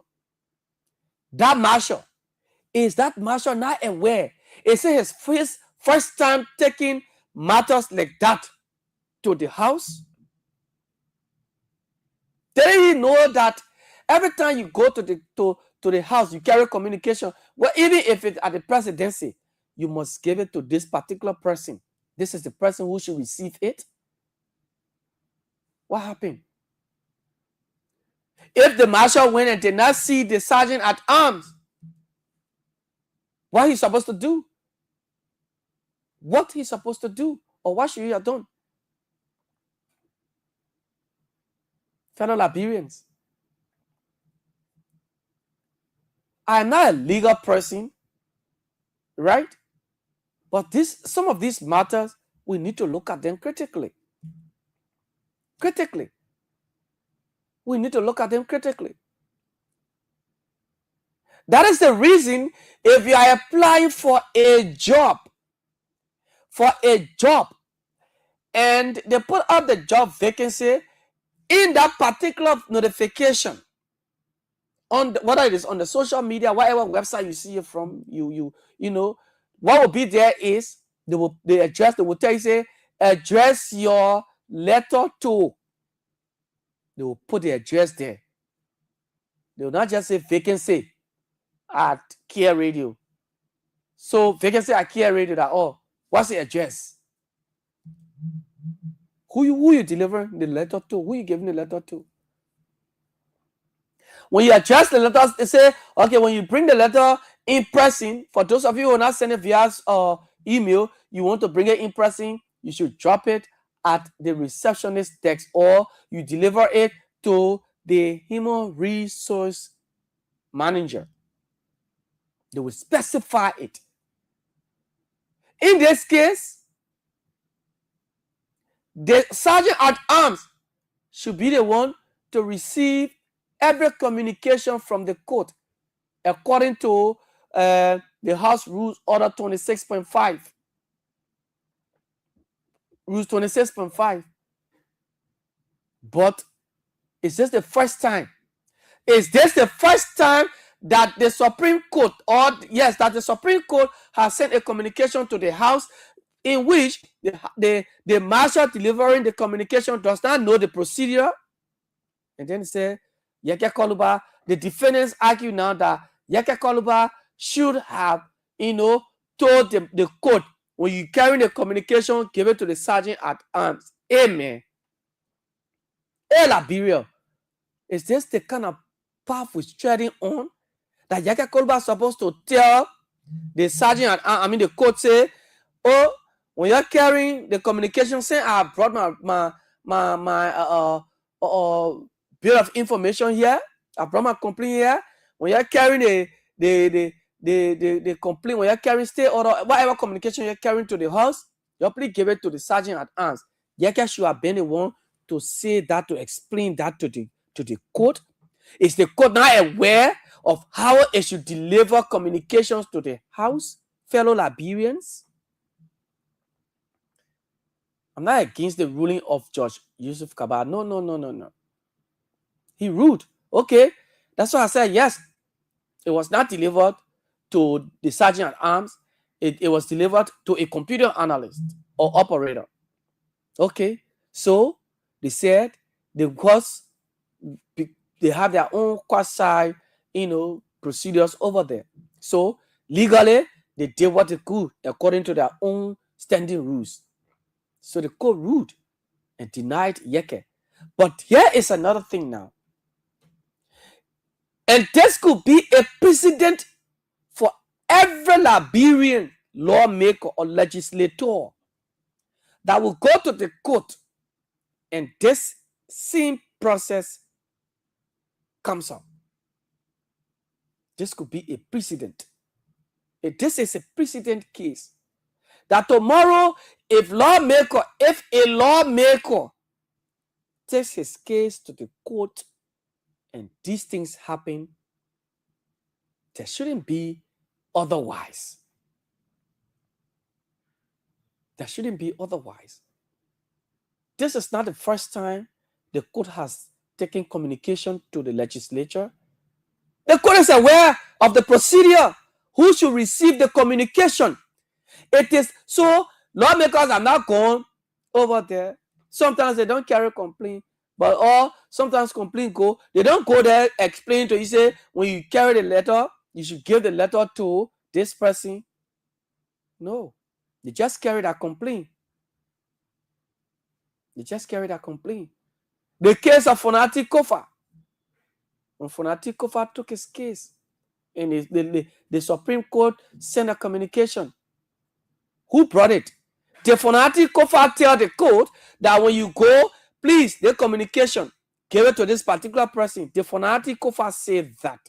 that marshal, is that marshal not aware? Is it his first time taking matters like that to the House? Didn't he know that every time you go to the House, you carry communication? Well, even if it's at the presidency, you must give it to this particular person. This is the person who should receive it. What happened? If the marshal went and did not see the sergeant at arms, what he's supposed to do? What he's supposed to do? Or what should he have done? Fellow Liberians, I am not a legal person, right? But some of these matters, we need to look at them critically. Critically. We need to look at them critically. That is the reason, if you are applying for a job, and they put up the job vacancy, in that particular notification, on whether it is on the social media, whatever website you see it from, you know, what will be there is they will tell you, say, address your letter to. They will put the address there. They will not just say vacancy at Kear Radio. So vacancy at Kear Radio, that, oh, what's the address? Who you delivering the letter to? Who you giving the letter to? When you address the letters, they say, okay, when you bring the letter in person, for those of you who are not sending via email, you want to bring it in person, you should drop it at the receptionist desk, or you deliver it to the human resource manager. They will specify it. In this case, The sergeant at arms should be the one to receive every communication from the court according to the House Rules Order 26.5. Rules 26.5. But is this the first time? Is this the first time that the Supreme Court, that the Supreme Court has sent a communication to the House in which the marshal delivering the communication does not know the procedure? And then say, Yeke Koluba, the defendants argue now that Yeke Koluba should have, told the court, when you carry the communication, give it to the sergeant at arms. Amen. Hey, Liberia, is this the kind of path we're treading on? That Yeke Koluba is supposed to tell the sergeant at arms, the court say, oh, when you're carrying the communication, say, I brought my bit of information here. I brought my complaint here. When you're carrying the complaint, when you're carrying state order, whatever communication you're carrying to the house, you please give it to the sergeant at arms. Yeke should have been the one to say that, to explain that to the court. Is the court now aware of how it should deliver communications to the house, fellow Liberians? I'm not against the ruling of Judge Yusuf Kabah. No. He ruled. Okay. That's why I said, yes, it was not delivered to the sergeant at arms. It was delivered to a computer analyst or operator. Okay. So they said they have their own quasi, procedures over there. So legally, they did what they could according to their own standing rules. So the court ruled and denied Yeke. But here is another thing now. And this could be a precedent for every Liberian lawmaker or legislator that will go to the court and this same process comes up. This could be a precedent. This is a precedent case. That tomorrow, if a lawmaker takes his case to the court and these things happen, there shouldn't be otherwise. There shouldn't be otherwise. This is not the first time the court has taken communication to the legislature. The court is aware of the procedure. Who should receive the communication? It is so lawmakers are not gone over there. Sometimes they don't carry complaint, but sometimes complaint go. They don't go there explain to you, say, when you carry the letter, you should give the letter to this person. No, they just carry that complaint. The case of Fonati Kofa. When Fonati Kofa took his case, and the Supreme Court sent a communication. Who brought it? The Fonati Kofa tell the court that when you go, please, the communication, give it to this particular person. The Fonati Kofa said that.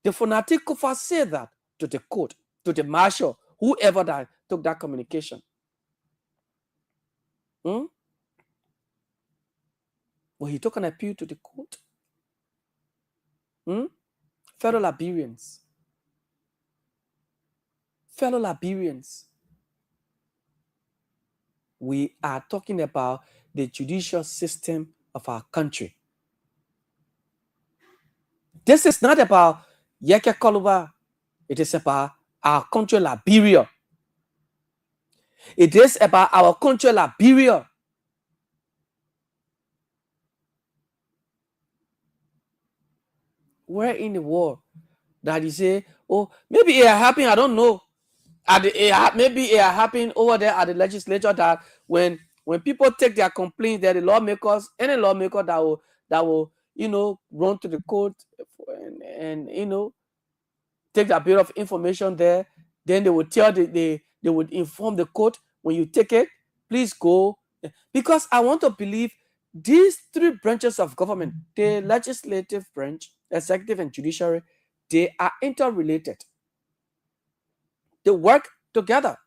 The Fonati Kofa said that to the court, to the marshal, whoever that took that communication. Well, he took an appeal to the court. Fellow Liberians, we are talking about the judicial system of our country. This is not about Yeke Koluba. It is about our country, Liberia. It is about our country, Liberia. Where in the world that you say, oh, maybe it happened, I don't know. Maybe it happened over there at the legislature that when people take their complaints, that the lawmakers, any lawmaker that will run to the court and take that bit of information there, then they would tell they would inform the court, when you take it, please go. Because I want to believe these three branches of government, the legislative branch, executive and judiciary, they are interrelated. They work together.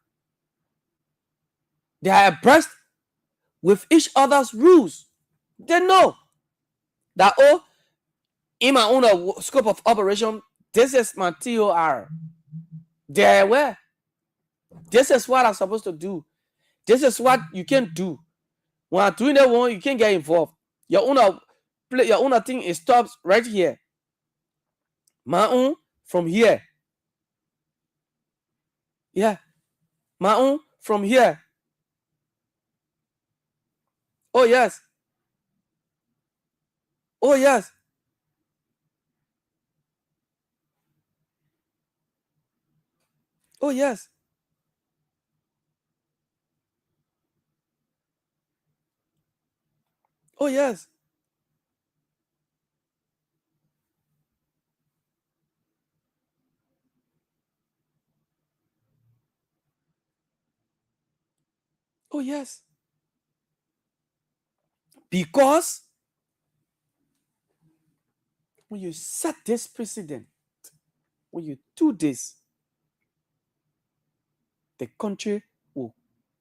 They are abreast with each other's rules. They know that, oh, in my own scope of operation, this is my TOR. They're aware. This is what I'm supposed to do. This is what you can do. When I'm doing that one, you can't get involved. Your own thing is stops right here. My own from here. Yeah. My own from here. Oh, yes. Oh, yes. Oh, yes. Oh, yes. Oh, yes. Because when you set this precedent, when you do this, the country will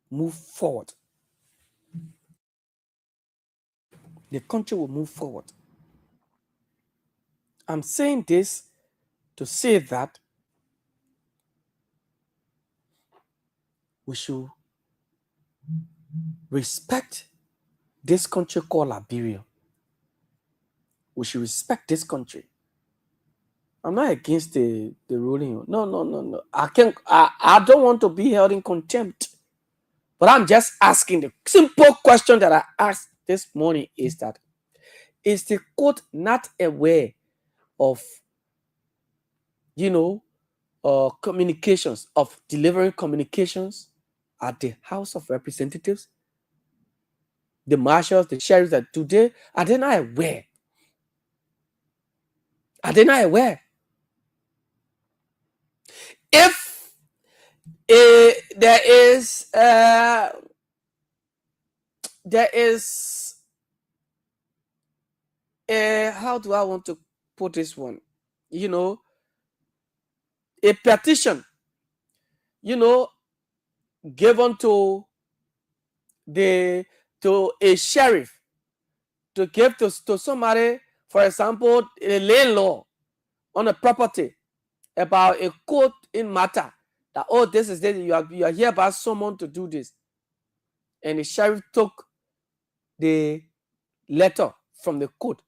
move forward. The country will move forward. I'm saying this to say that we should respect this country called Liberia. We should respect this country. I'm not against the ruling. No. I don't want to be held in contempt. But I'm just asking the simple question that I asked this morning is that, is the court not aware of, communications, of delivering communications at the House of Representatives? The marshals, the sheriffs that today, are they not aware? Are they not aware? If there is how do I want to put this one? A petition, given to a sheriff to give to somebody, for example, a landlord on a property about a court in matter that, oh, this is this, you are here about someone to do this, and the sheriff took the letter from the court.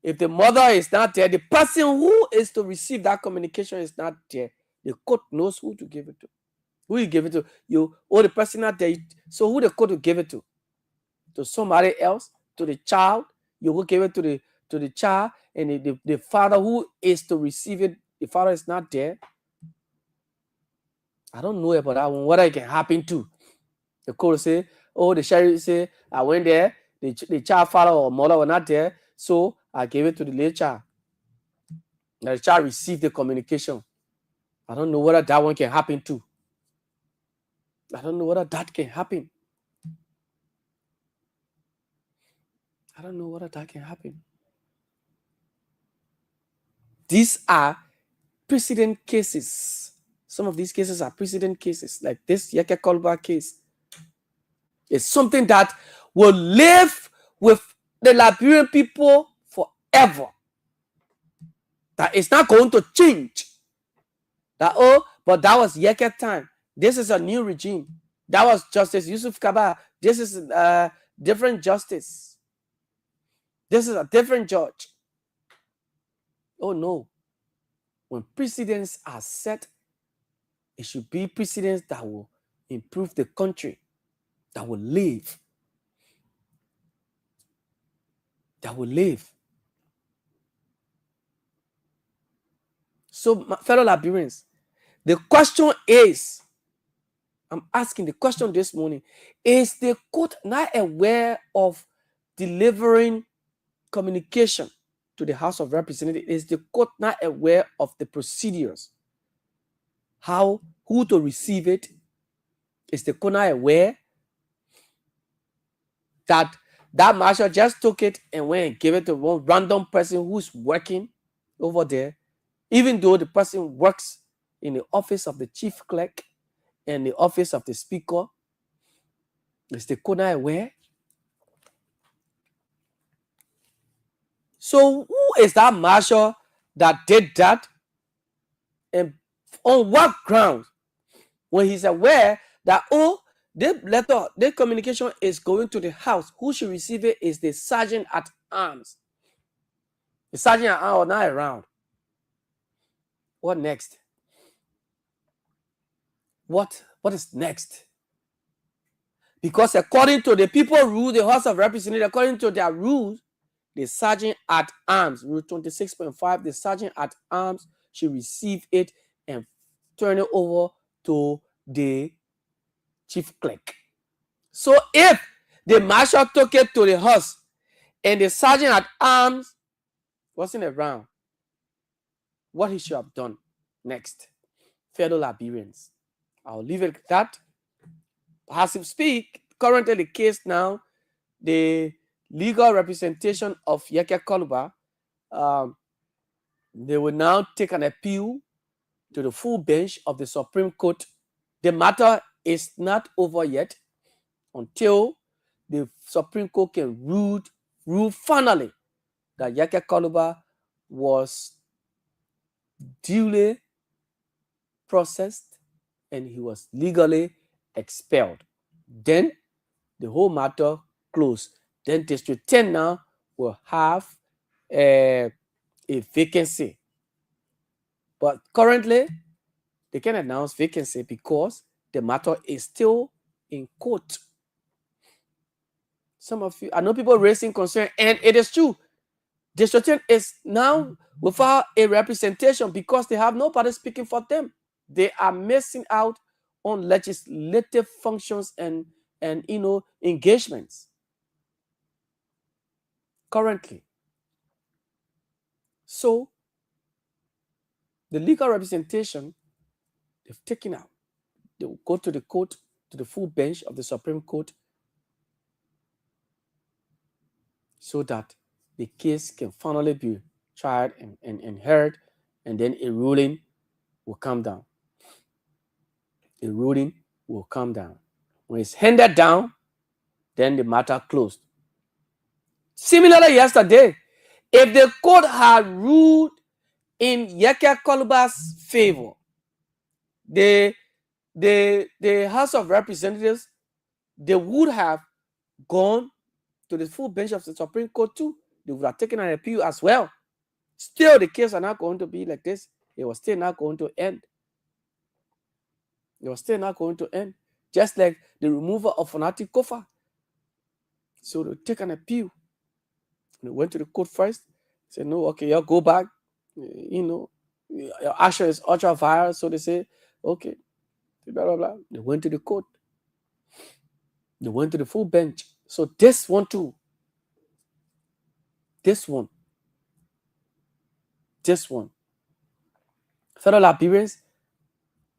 If the mother is not there, the person who is to receive that communication is not there, the court knows who to give it to. Who you give it to? You or the person not there. So who the court will give it to? To somebody else? To the child? You will give it to the child, and the father who is to receive it, the father is not there. I don't know about that one. What it can happen to? The court will say, oh, the sheriff say, I went there, the child father or mother were not there, so I gave it to the late child. Now the child received the communication. I don't know whether that one can happen too. I don't know whether that can happen. I don't know whether that can happen. These are precedent cases. Some of these cases are precedent cases, like this Yeke Kolba case. It's something that will live with the Liberian people forever. That it's not going to change. That, oh, but that was Yeke time. This is a new regime. That was Justice Yusuf Kaba. This is different justice. This is a different judge. Oh no. When precedents are set, it should be precedents that will improve the country, that will live. That will live. So, my fellow Liberians, the question is, I'm asking the question this morning, is the court not aware of delivering communication to the House of Representatives? Is the court not aware of the procedures? Who to receive it? Is the court not aware that marshal just took it and went and gave it to one random person who's working over there, even though the person works in the office of the chief clerk and the office of the speaker? Is the Kona aware? So who is that marshal that did that? And on what grounds? When he's aware that, oh, the letter, the communication is going to the house, who should receive it is the sergeant at arms. The sergeant at arms are not around. What next? What is next? Because according to the people rule, the House of Representatives, according to their rules, the sergeant at arms, Rule 26.5, the sergeant at arms should receive it and turn it over to the chief clerk. So if the marshal took it to the house and the sergeant at arms wasn't around, what he should have done next? Fellow Liberians, I'll leave it at that. As we speak, currently the case now, the legal representation of Yeke Koluba, they will now take an appeal to the full bench of the Supreme Court. The matter is not over yet until the Supreme Court can rule finally that Yeke Koluba was duly processed and he was legally expelled. Then the whole matter closed. Then District 10 now will have a vacancy. But currently, they can announce vacancy because the matter is still in court. Some of you, I know people raising concern, and it is true. District 10 is now without a representation because they have nobody speaking for them. They are missing out on legislative functions and engagements currently. So the legal representation they've taken out. They will go to the court, to the full bench of the Supreme Court, so that the case can finally be tried and heard, and then a ruling will come down. A ruling will come down. When it's handed down, then the matter closed. Similarly, yesterday, if the court had ruled in Yeke Koluba's favor, the House of Representatives, they would have gone to the full bench of the Supreme Court too. They would have taken an appeal as well. Still, the case are not going to be like this. It was still not going to end. It was still not going to end. Just like the removal of Fanati Kofa. So they take an appeal. They went to the court first. Said, no, okay, y'all go back. Your action is ultra vires. So they say, okay, blah, blah, blah. They went to the court. They went to the full bench. So this one too. This one. Fellow Liberians,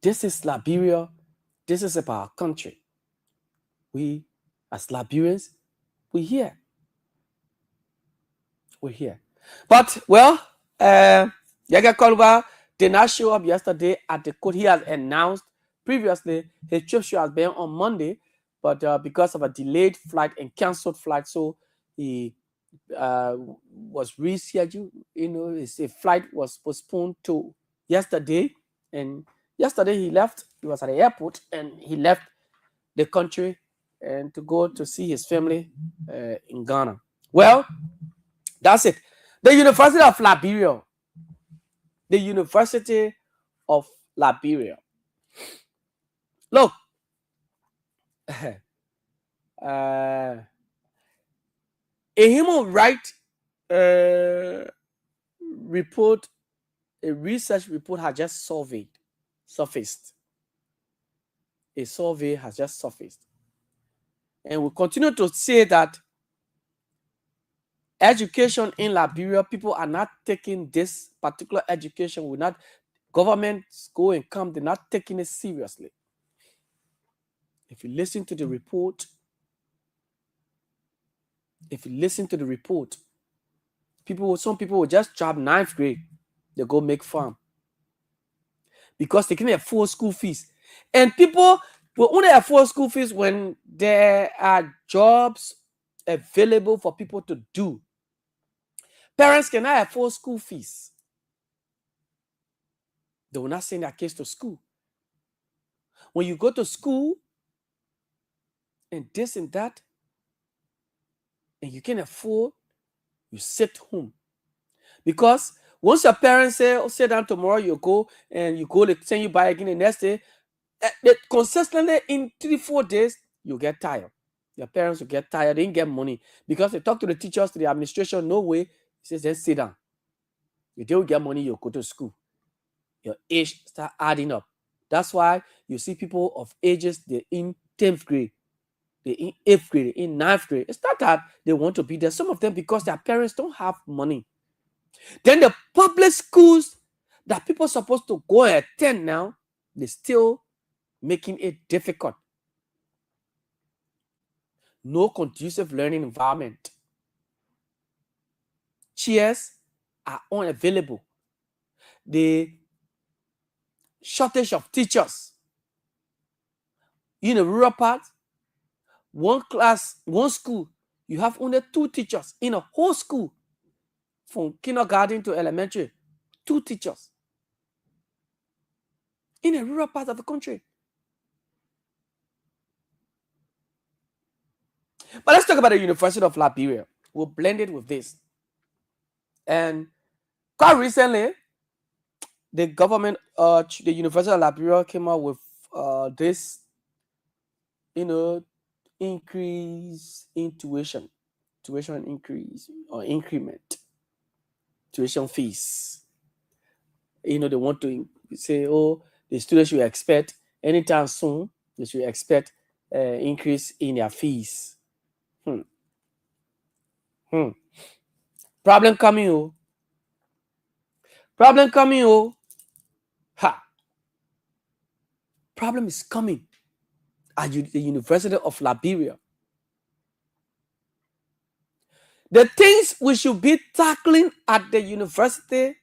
this is Liberia. This is about our country. We, as Liberians, we're here. But, well, Yeke Koluba did not show up yesterday at the court. He has announced previously his trip should have been on Monday, but because of a delayed flight and canceled flight, so he was rescheduled. His flight was postponed to yesterday, and yesterday he left. He was at the airport and he left the country and to go to see his family in Ghana. Well, that's it. The University of Liberia. The University of Liberia. Look, a human rights report, a research report has just surfaced. A survey has just surfaced. And we continue to say that education in Liberia, people are not taking this particular education. Governments go and come, they're not taking it seriously. If you listen to the report, some people will just drop 9th grade, they go make farm because they can afford school fees. And people We only afford school fees when there are jobs available for people to do. Parents cannot afford school fees. They will not send their kids to school. When you go to school and this and that, and you can afford, you sit home. Because once your parents say, oh, sit down tomorrow, you go, they send you by again the next day, consistently in 3-4 days, you get tired. Your parents will get tired, they didn't get money. Because they talk to the teachers, to the administration, no way. He says, then sit down. You don't get money, you go to school. Your age start adding up. That's why you see people of ages, they're in 10th grade, they're in 8th grade, in 9th grade. It's not that they want to be there. Some of them because their parents don't have money. Then the public schools that people are supposed to go and attend now, they're still making it difficult. No conducive learning environment. Chairs are unavailable. The shortage of teachers. In a rural part, one school, you have only 2 teachers in a whole school. From kindergarten to elementary, 2 teachers. In a rural part of the country. But let's talk about the University of Liberia. We'll blend it with this. And quite recently, the government, the University of Liberia came out with this, increase in tuition increase or increment, tuition fees. They want to say, oh, the students should expect anytime soon, they should expect increase in their fees. Problem coming, oh. Problem coming, oh. Ha. Problem is coming at the University of Liberia. The things we should be tackling at the university,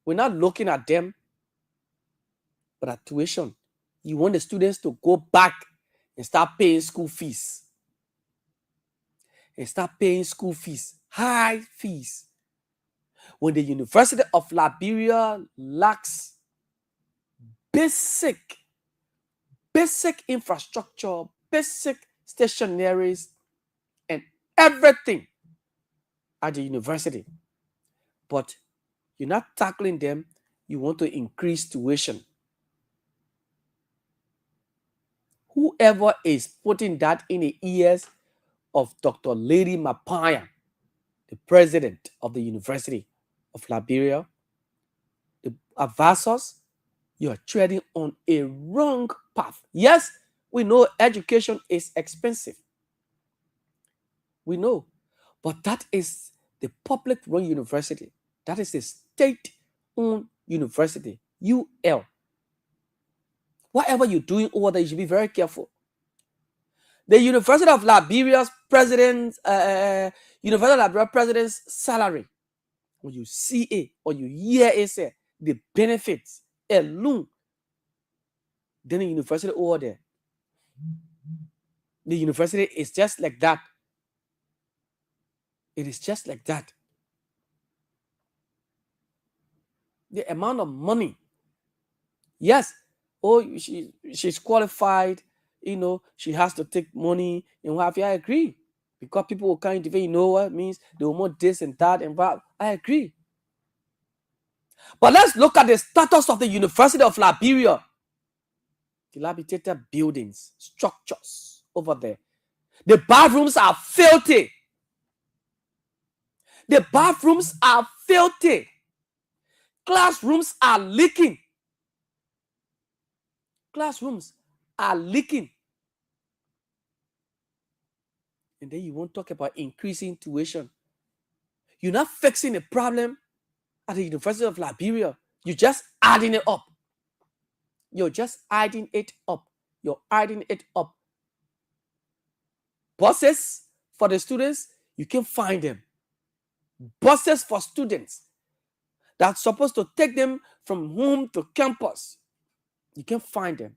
we're not looking at them, but at tuition. You want the students to go back and start paying school fees. High fees. When the University of Liberia lacks basic infrastructure, basic stationaries, and everything at the university. But you're not tackling them, you want to increase tuition. Whoever is putting that in the ears of Dr. Lady Mapaya, the president of the University of Liberia, the advisors, you are treading on a wrong path. Yes, we know education is expensive. We know. But that is the public-run university. That is a state-owned university, UL. Whatever you're doing over there, you should be very careful. The University of Liberia's president's salary, when you see it or you hear it say the benefits alone, then the university over there, the university is just like that. It is just like that. The amount of money, yes, she's qualified, she has to take money and what have you. I agree, because people will kind of, what it means, they will want this and that and that. I agree. But let's look at the status of the University of Liberia. Dilapidated buildings, structures over there. The bathrooms are filthy. Classrooms are leaking. And then you won't talk about increasing tuition. You're not fixing the problem at the University of Liberia. You're just adding it up. You're adding it up. Buses for the students, you can find them. Buses for students that's supposed to take them from home to campus, you can find them.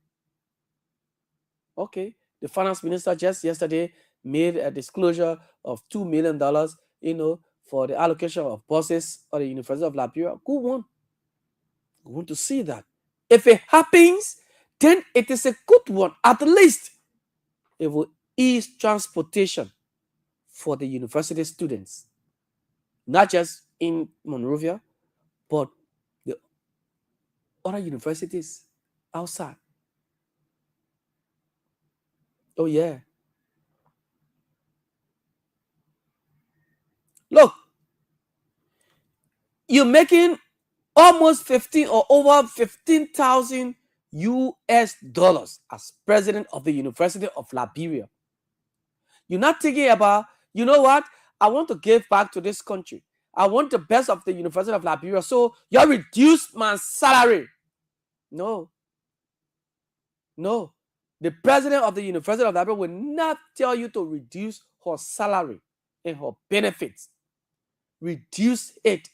Okay, the finance minister just yesterday made a disclosure of $2 million, for the allocation of buses at the University of Liberia. Good one. We want to see that. If it happens, then it is a good one. At least it will ease transportation for the university students, not just in Monrovia, but the other universities outside. Oh, yeah. Look, you're making almost 15 or over 15,000 US dollars as president of the University of Liberia. You're not thinking about, you know what? I want to give back to this country. I want the best of the University of Liberia. So you reduced my salary. No. No. The president of the University of Liberia will not tell you to reduce her salary and her benefits. Reduce it.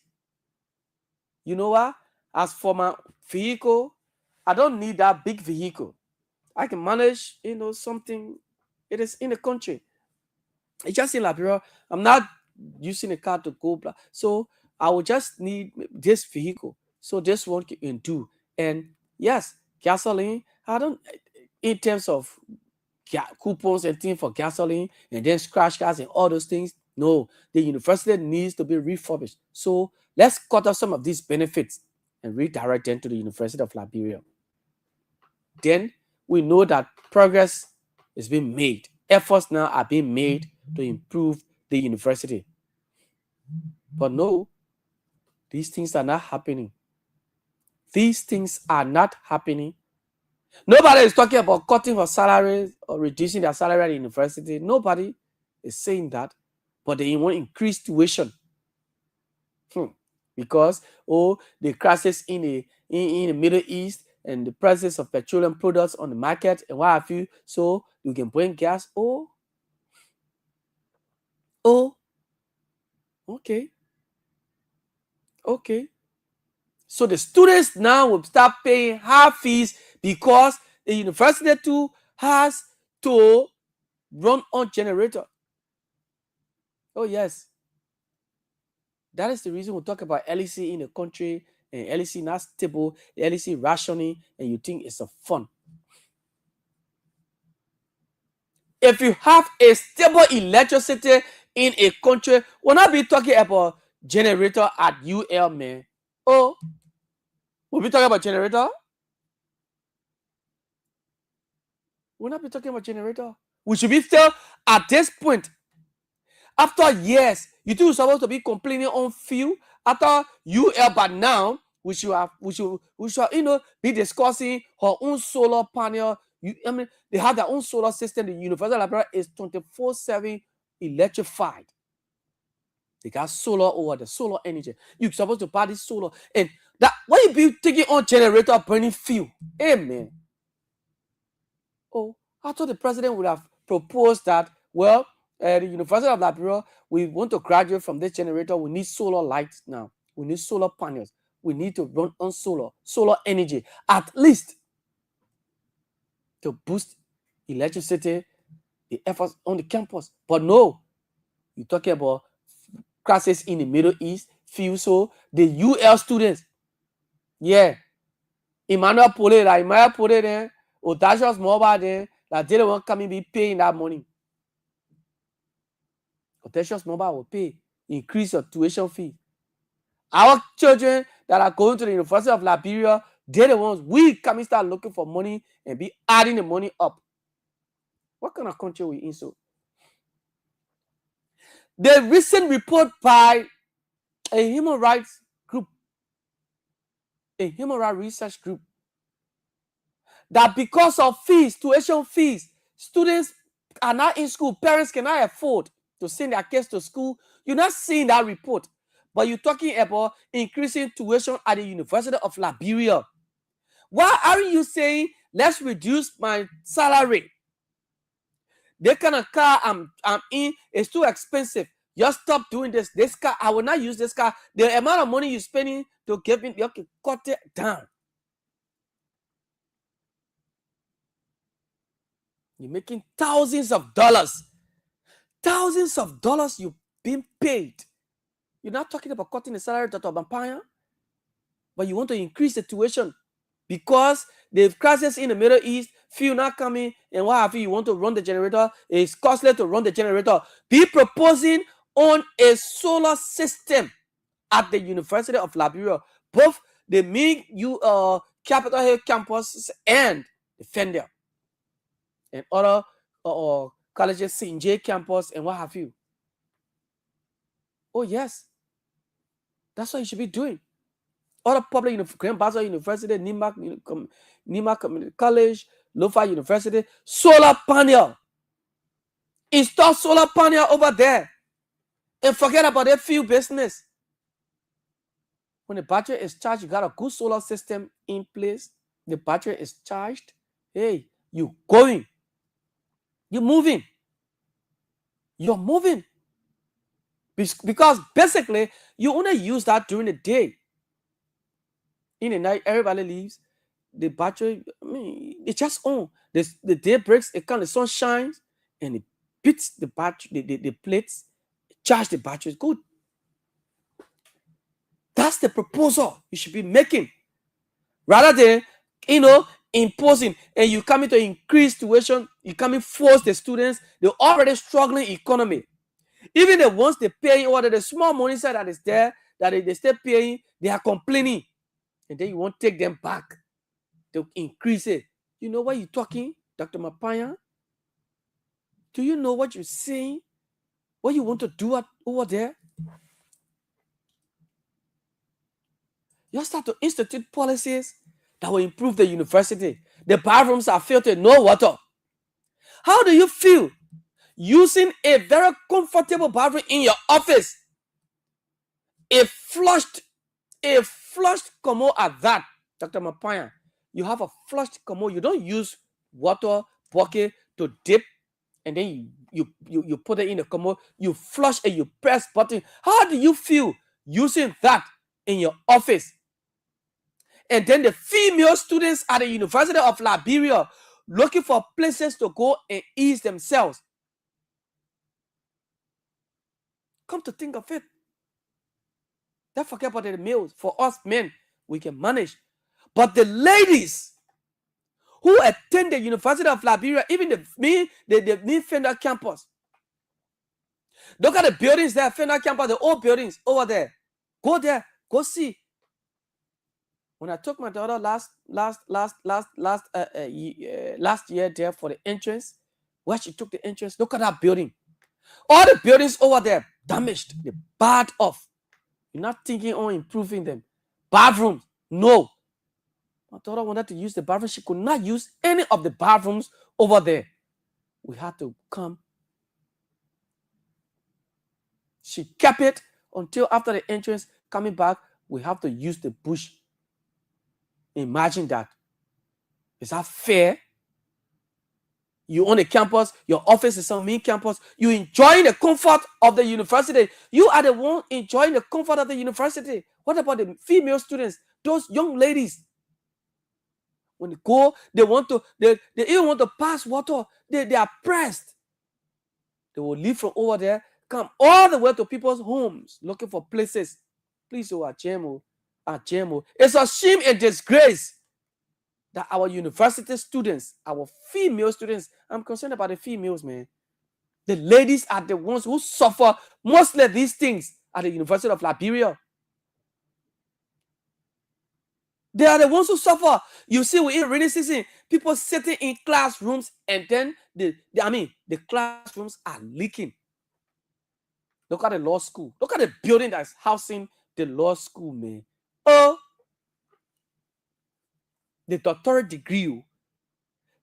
You know what? As for my vehicle, I don't need that big vehicle. I can manage, something. It is in the country. It's just in Liberia. I'm not using a car to go. So I will just need this vehicle. So this one can do. And yes, gasoline. I don't, in terms of coupons and things for gasoline and then scratch cards and all those things. No, the university needs to be refurbished. So let's cut off some of these benefits and redirect them to the University of Liberia. Then we know that progress is being made. Efforts now are being made to improve the university. But no, these things are not happening. These things are not happening. Nobody is talking about cutting her salary or reducing their salary at the university. Nobody is saying that. But they want increased tuition. Because, the crisis in the Middle East and the prices of petroleum products on the market and what have you, so you can bring gas. Okay. So the students now will start paying high fees because the university too has to run on generator. Oh, yes. That is the reason we talk about LEC in the country and LEC not stable, LEC rationing, and you think it's a fun. If you have a stable electricity in a country, we'll not be talking about generator at UL, man. Oh, we'll be talking about generator? We'll not be talking about generator. We should be still at this point. After years, you think you're supposed to be complaining on fuel after UL, but now we should be discussing her own solar panel. They have their own solar system. The University of Liberia is 24/7 electrified. They got solar over the solar energy. You're supposed to buy this solar, and that why you be taking on generator burning fuel? Amen. Oh, I thought the president would have proposed that. Well, the University of Liberia, we want to graduate from this generator. We need solar lights now. We need solar panels. We need to run on solar energy, at least to boost electricity, the efforts on the campus. But no, you're talking about crisis in the Middle East, fuel. So the UL students, Emmanuel Pole, there, Audacious Mobile there, that they don't want coming be paying that money. Audacious Mobile will pay, increase your tuition fee. Our children that are going to the University of Liberia, they're the ones we coming start looking for money and be adding the money up. What kind of country we in? So the recent report by a human rights group, a human rights research group, that because of fees, tuition fees, students are not in school, parents cannot afford to send their kids to school. You're not seeing that report, but you're talking about increasing tuition at the University of Liberia. Why are you saying, let's reduce my salary? The kind of car I'm in is too expensive. Just stop doing this. This car, I will not use this car. The amount of money you're spending to give me, you can cut it down. You're making thousands of dollars. Thousands of dollars you've been paid. You're not talking about cutting the salary to Dr. Bampaya, but you want to increase the tuition because the crisis in the Middle East, fuel not coming, and what have you, you want to run the generator. It's costly to run the generator. Be proposing on a solar system at the University of Liberia, both the main Capitol Hill campus and the Fender and other colleges, St. J campus, and what have you. Oh, yes. That's what you should be doing. Other public Grand Bassa University, Nima Community College, Lofa University, solar panel. Install solar panel over there. And forget about that field business. When the battery is charged, you got a good solar system in place. The battery is charged. Hey, you going. You're moving. You're moving. Because basically, you only use that during the day. In the night, everybody leaves. The battery, I mean, it's just on. The day breaks, it comes, the sun shines, and it beats the battery, the plates, charge the batteries. Good. That's the proposal you should be making. Rather than, imposing, and you coming to increase tuition, you coming force the students, they're already struggling economy. Even the ones they paying, or the small money side that is there, that they still paying, they are complaining. And then you won't take them back to increase it. You know what you're talking, Dr. Mapaya? Do you know what you're saying? What you want to do over there? You start to institute policies that will improve the university. The bathrooms are filtered, no water. How do you feel using a very comfortable bathroom in your office? A flushed commode at that, Dr. Mapaya. You have a flushed commode. You don't use water bucket to dip, and then you put it in the commode. You flush and you press button. How do you feel using that in your office? And then the female students at the University of Liberia looking for places to go and ease themselves. Come to think of it, don't forget about the males. For us men, we can manage. But the ladies who attend the University of Liberia, even the main Fender campus, look at the buildings there, Fender campus, the old buildings over there. Go there, go see. When I took my daughter last year there for the entrance, where she took the entrance, look at that building. All the buildings over there damaged, they bad off. You're not thinking on improving them. Bathrooms, no. My daughter wanted to use the bathroom. She could not use any of the bathrooms over there. We had to come. She kept it until after the entrance. Coming back, we have to use the bush. Imagine that. Is that fair? You own a campus, your office is on main campus, you enjoying the comfort of the university. You are the one enjoying the comfort of the university. What about the female students, those young ladies? When they go, they even want to pass water. They are pressed. They will leave from over there, come all the way to people's homes, looking for places. Please, Ajemo. It's a shame and disgrace that our university students, our female students, I'm concerned about the females, man. The ladies are the ones who suffer mostly these things at the University of Liberia. They are the ones who suffer. You see, in rainy season, people sitting in classrooms, and then the classrooms are leaking. Look at the law school. Look at the building that's housing the law school, man. Oh, the doctorate degree,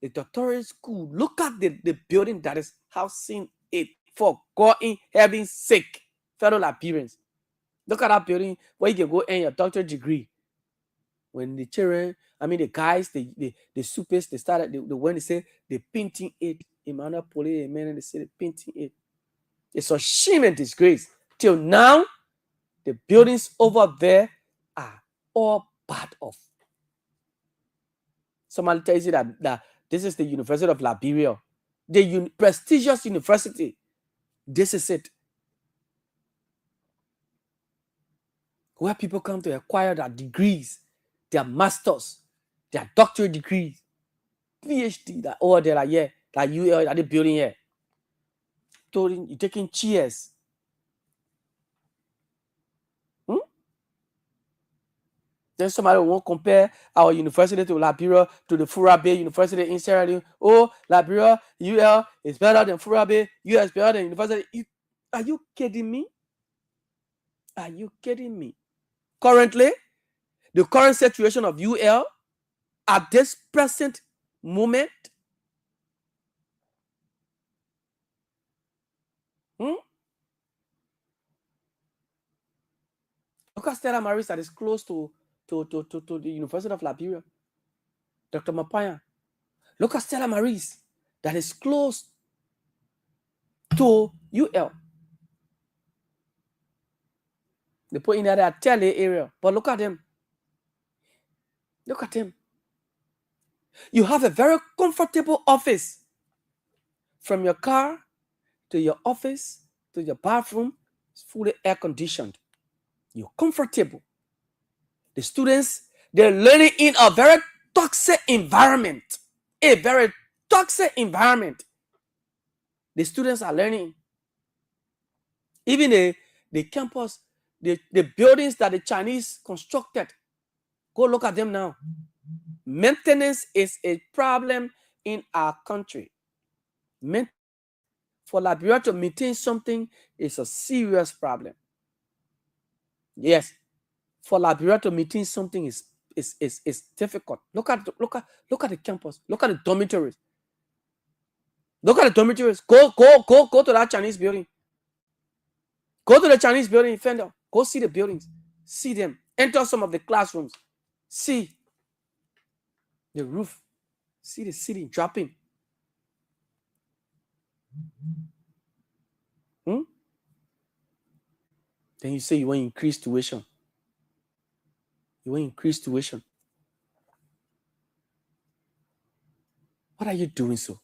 the doctorate school. Look at the building that is housing it, for God in heaven's sake, fellow Liberians. Look at that building where you can go earn your doctorate degree. When the children, the guys, the supers, they started, when they say they're painting it, Emmanuel Poli, amen, and they say they're painting it. It's a shame and disgrace. Till now, the buildings over there are all bad off. Somebody tells you that this is the University of Liberia. the prestigious university. This is it. Where people come to acquire their degrees, their masters, their doctorate degrees, PhD, that all they're like, yeah, like you are the building here. You're taking chairs. Then somebody won't compare our university to Liberia, to the Furabe University in Sierra Leone. Oh, Liberia, UL is better than Furabe, UL is better than university. Are you kidding me? Are you kidding me? Currently, the current situation of UL at this present moment, look at Stella Maris that is close to the University of Liberia. Dr. Mapaya. Look at Stella Maris that is close to UL. They put in that Tele area. But look at them. Look at him. You have a very comfortable office. From your car to your office to your bathroom, it's fully air conditioned. You're comfortable. The students, they're learning in a very toxic environment. A very toxic environment. The students are learning. Even the campus, the buildings that the Chinese constructed, go look at them now. Maintenance is a problem in our country. For Liberia to maintain something is a serious problem. Yes, for Liberia to maintain something is difficult. Look at the campus. Look at the dormitories. Look at the dormitories. Go to that Chinese building. Go to the Chinese building in Fendel. Go see the buildings. See them. Enter some of the classrooms. See the roof. See the ceiling dropping. Then you say you want to increase tuition. You want to increase tuition. What are you doing so?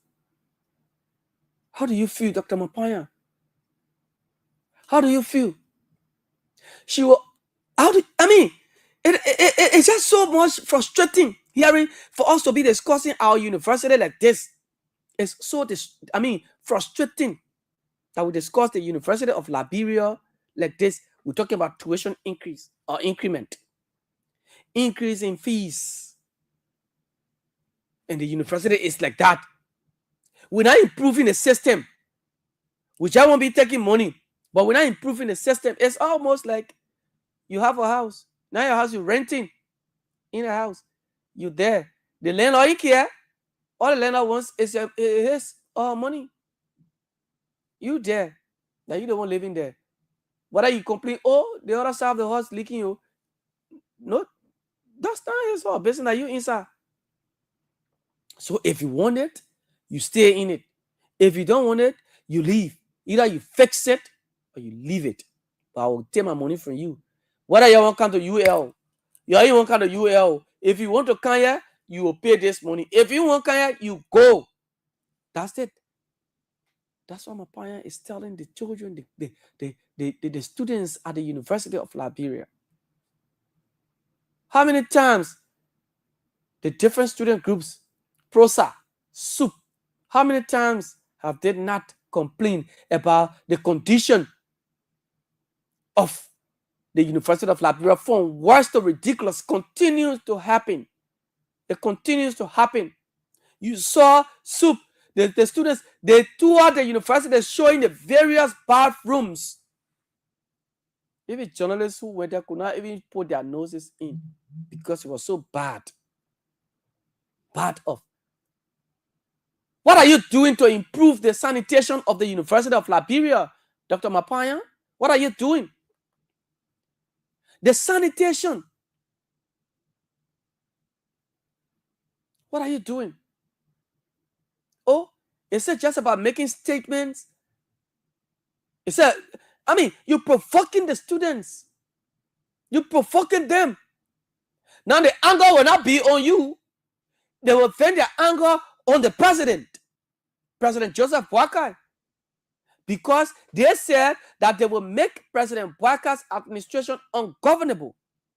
How do you feel, Dr. Mapaya? How do you feel? It's just so much frustrating hearing for us to be discussing our university like this. It's so frustrating that we discuss the University of Liberia like this. We're talking about tuition increase or increment. Increase in fees. And the university is like that. We're not improving the system. We just won't be taking money, but we're not improving the system. It's almost like you have a house. Now your house, you're renting in a house. You're there. The landlord, he care. All the landlord wants is his money. You there. Now you the one living there. Whether you complain, oh, the other side of the house leaking you. No, that's not his fault. Basically, that you inside. So if you want it, you stay in it. If you don't want it, you leave. Either you fix it or you leave it. But I will take my money from you. Whether you want to come to UL, you want to come to UL. If you want to come here, you will pay this money. If you want to come here, you go. That's it. That's what my parent is telling the children, the students at the University of Liberia. How many times the different student groups, PROSA, SUP, how many times have they not complained about the condition of the University of Liberia? From worse to ridiculous, continues to happen. It continues to happen. You saw SUP, the students, they toured the university showing the various bathrooms. Even journalists who were there could not even put their noses in because it was so bad. Bad off. What are you doing to improve the sanitation of the University of Liberia, Dr. Mapaya? What are you doing? The sanitation. What are you doing? Oh, is it just about making statements? You're provoking the students. You're provoking them. Now the anger will not be on you. They will vent their anger on the president. President Joseph Boakai, because they said that they will make President Boakai's administration ungovernable.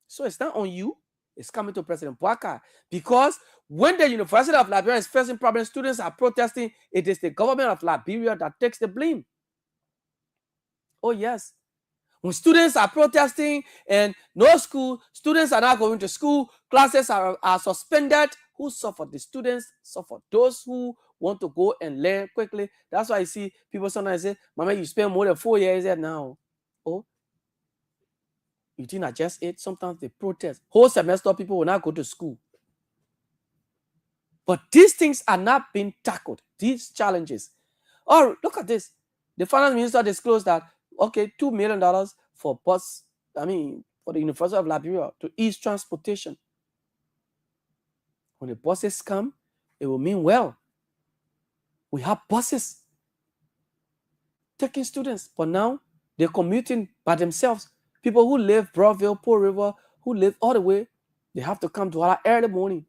So it's not on you. It's coming to President Boakai. Because when the University of Liberia is facing problems, students are protesting, it is the government of Liberia that takes the blame. Oh, yes. When students are protesting and no school, students are not going to school, classes are suspended, who suffer? The students suffer. Those who want to go and learn quickly. That's why I see people sometimes say, Mama, you spend more than 4 years there now. Oh, you didn't adjust it. Sometimes they protest. Whole semester, people will not go to school. But these things are not being tackled. These challenges. Oh, look at this. The finance minister disclosed that, okay, $2 million for for the University of Liberia to ease transportation. When the buses come, it will mean, well, we have buses taking students, but now they're commuting by themselves. People who live Broadville, Poor River, who live all the way, they have to come to our early morning.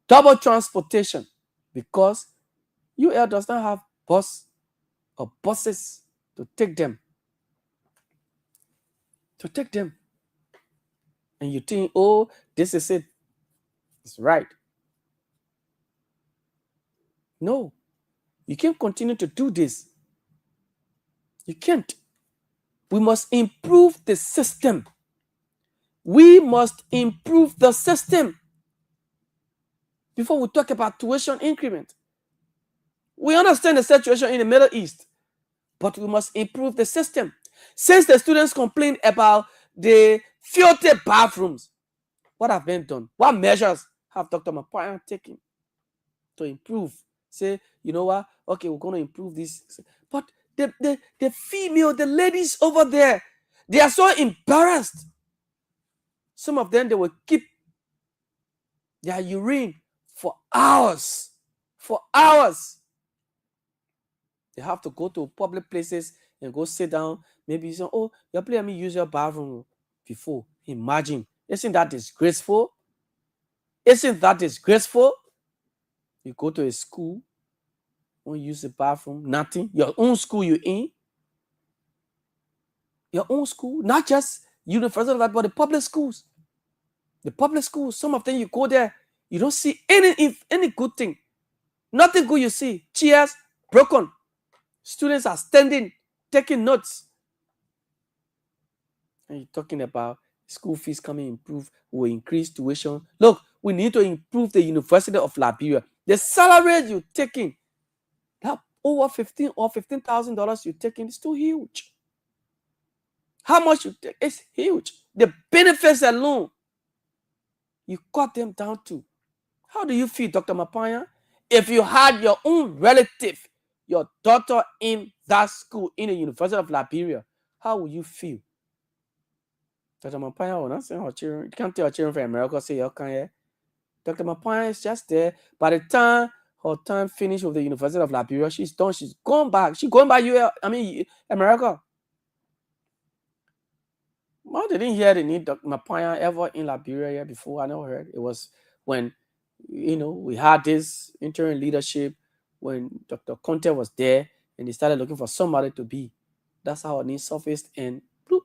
Double transportation, because UL does not have bus or buses to take them. And you think, oh, this is it. It's right. No, you can't continue to do this. You can't. We must improve the system. We must improve the system before we talk about tuition increment. We understand the situation in the Middle East, but we must improve the system. Since the students complain about the filthy bathrooms, what have been done? What measures have Dr. Mapoya taken to improve? Say, you know what? Okay, we're going to improve this. But the female, the ladies over there, they are so embarrassed. Some of them, they will keep their urine for hours. For hours. They have to go to public places and go sit down. Maybe you say, oh, you're letting me use your bathroom before. Imagine. Isn't that disgraceful? Isn't that disgraceful? You go to a school, won't use the bathroom, nothing. Your own school you in. Your own school, not just university, but the public schools. The public schools, some of them you go there, you don't see any good thing. Nothing good you see. Chairs broken. Students are standing, taking notes. And you're talking about school fees coming improve, will increase tuition. Look, we need to improve the University of Liberia. The salary you're taking, that over $15,000 you're taking is too huge. How much you take? It's huge. The benefits alone, you cut them down to. How do you feel, Dr. Mapaya? If you had your own relative, your daughter in that school in the University of Liberia, how would you feel? Dr. Mapaya will not send her children. You can't tell her children from America, say, okay, Dr. Mapaya is just there. By the time her time finished with the University of Liberia, she's done. She's gone back. She's going back America. I didn't hear the need Dr. Mapaya ever in Liberia before. I never heard. It was when, we had this interim leadership when Dr. Conte was there and they started looking for somebody to be. That's how her need surfaced and bloop,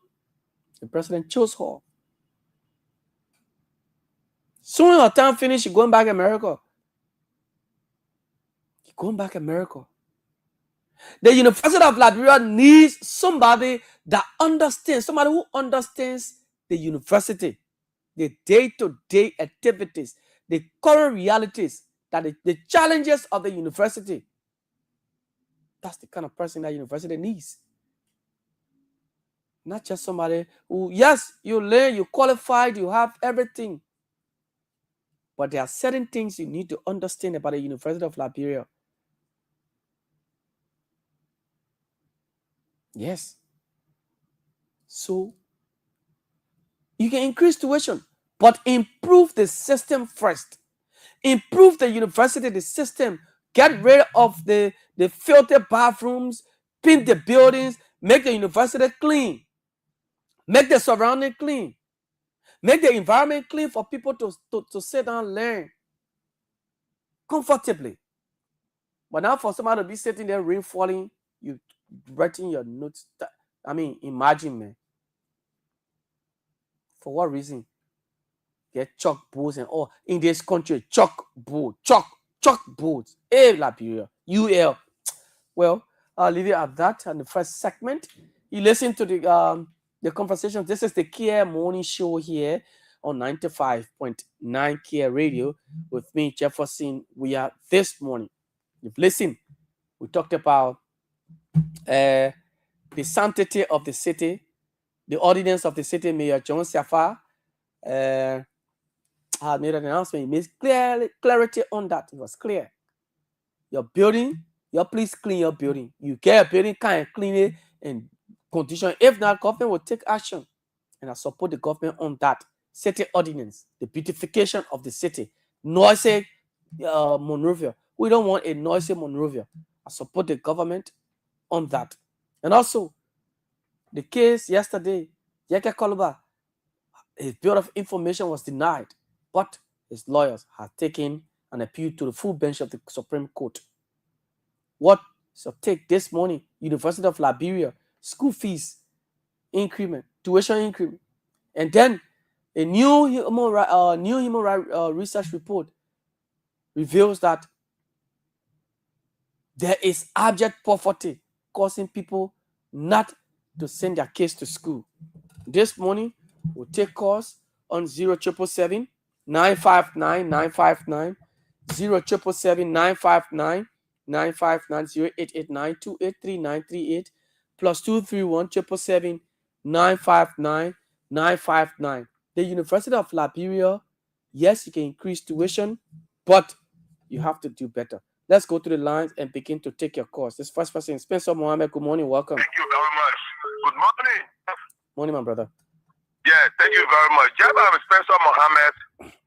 the president chose her. Soon her time finished, she's going back to America. The University of Liberia needs somebody that understands, somebody who understands the university, the day-to-day activities, the current realities, the challenges of the university. That's the kind of person that university needs. Not just somebody who, yes, you learn, you qualified, you have everything. But there are certain things you need to understand about the University of Liberia. Yes. So, you can increase tuition, but improve the system first. Improve the university, the system. Get rid of the filthy bathrooms, paint the buildings, make the university clean. Make the surrounding clean. Make the environment clean for people to sit down and learn comfortably. But now for somebody to be sitting there, rain falling, you writing your notes. I mean, imagine, man. For what reason? Get chalkboards and all in this country, chalkboards. Hey, Liberia, UL. Well, I'll leave it at that. And the first segment, you listen to the conversation. This is the Kear Morning Show here on 95.9 Kear Radio with me, Jefferson. We are this morning. You've listened. We talked about the sanctity of the city, the ordinance of the city. Mayor John Safa had made an announcement. He made clarity on that. It was clear. Your building, please clean your building. You get a building, can't clean it in condition. If not, government will take action. And I support the government on that. City ordinance, the beautification of the city. Noisy Monrovia. We don't want a noisy Monrovia. I support the government on that. And also, the case yesterday, Yeke Koluba, his bill of information was denied, but his lawyers have taken an appeal to the full bench of the Supreme Court. What so take this morning? University of Liberia, school fees increment, tuition increment, and then a new human rights research report reveals that there is abject poverty causing people not to send their kids to school. This morning, we'll take calls on 0777 959 959, 0777 959 959, 0889 283 938, plus 231 777 959 959. The University of Liberia, yes, you can increase tuition, but you have to do better. Let's go to the lines and begin to take your calls. This first person, Spencer Mohammed. Good morning. Welcome. Thank you very much. Good morning. Morning, my brother. Yeah, thank you very much. I'm Spencer Mohammed,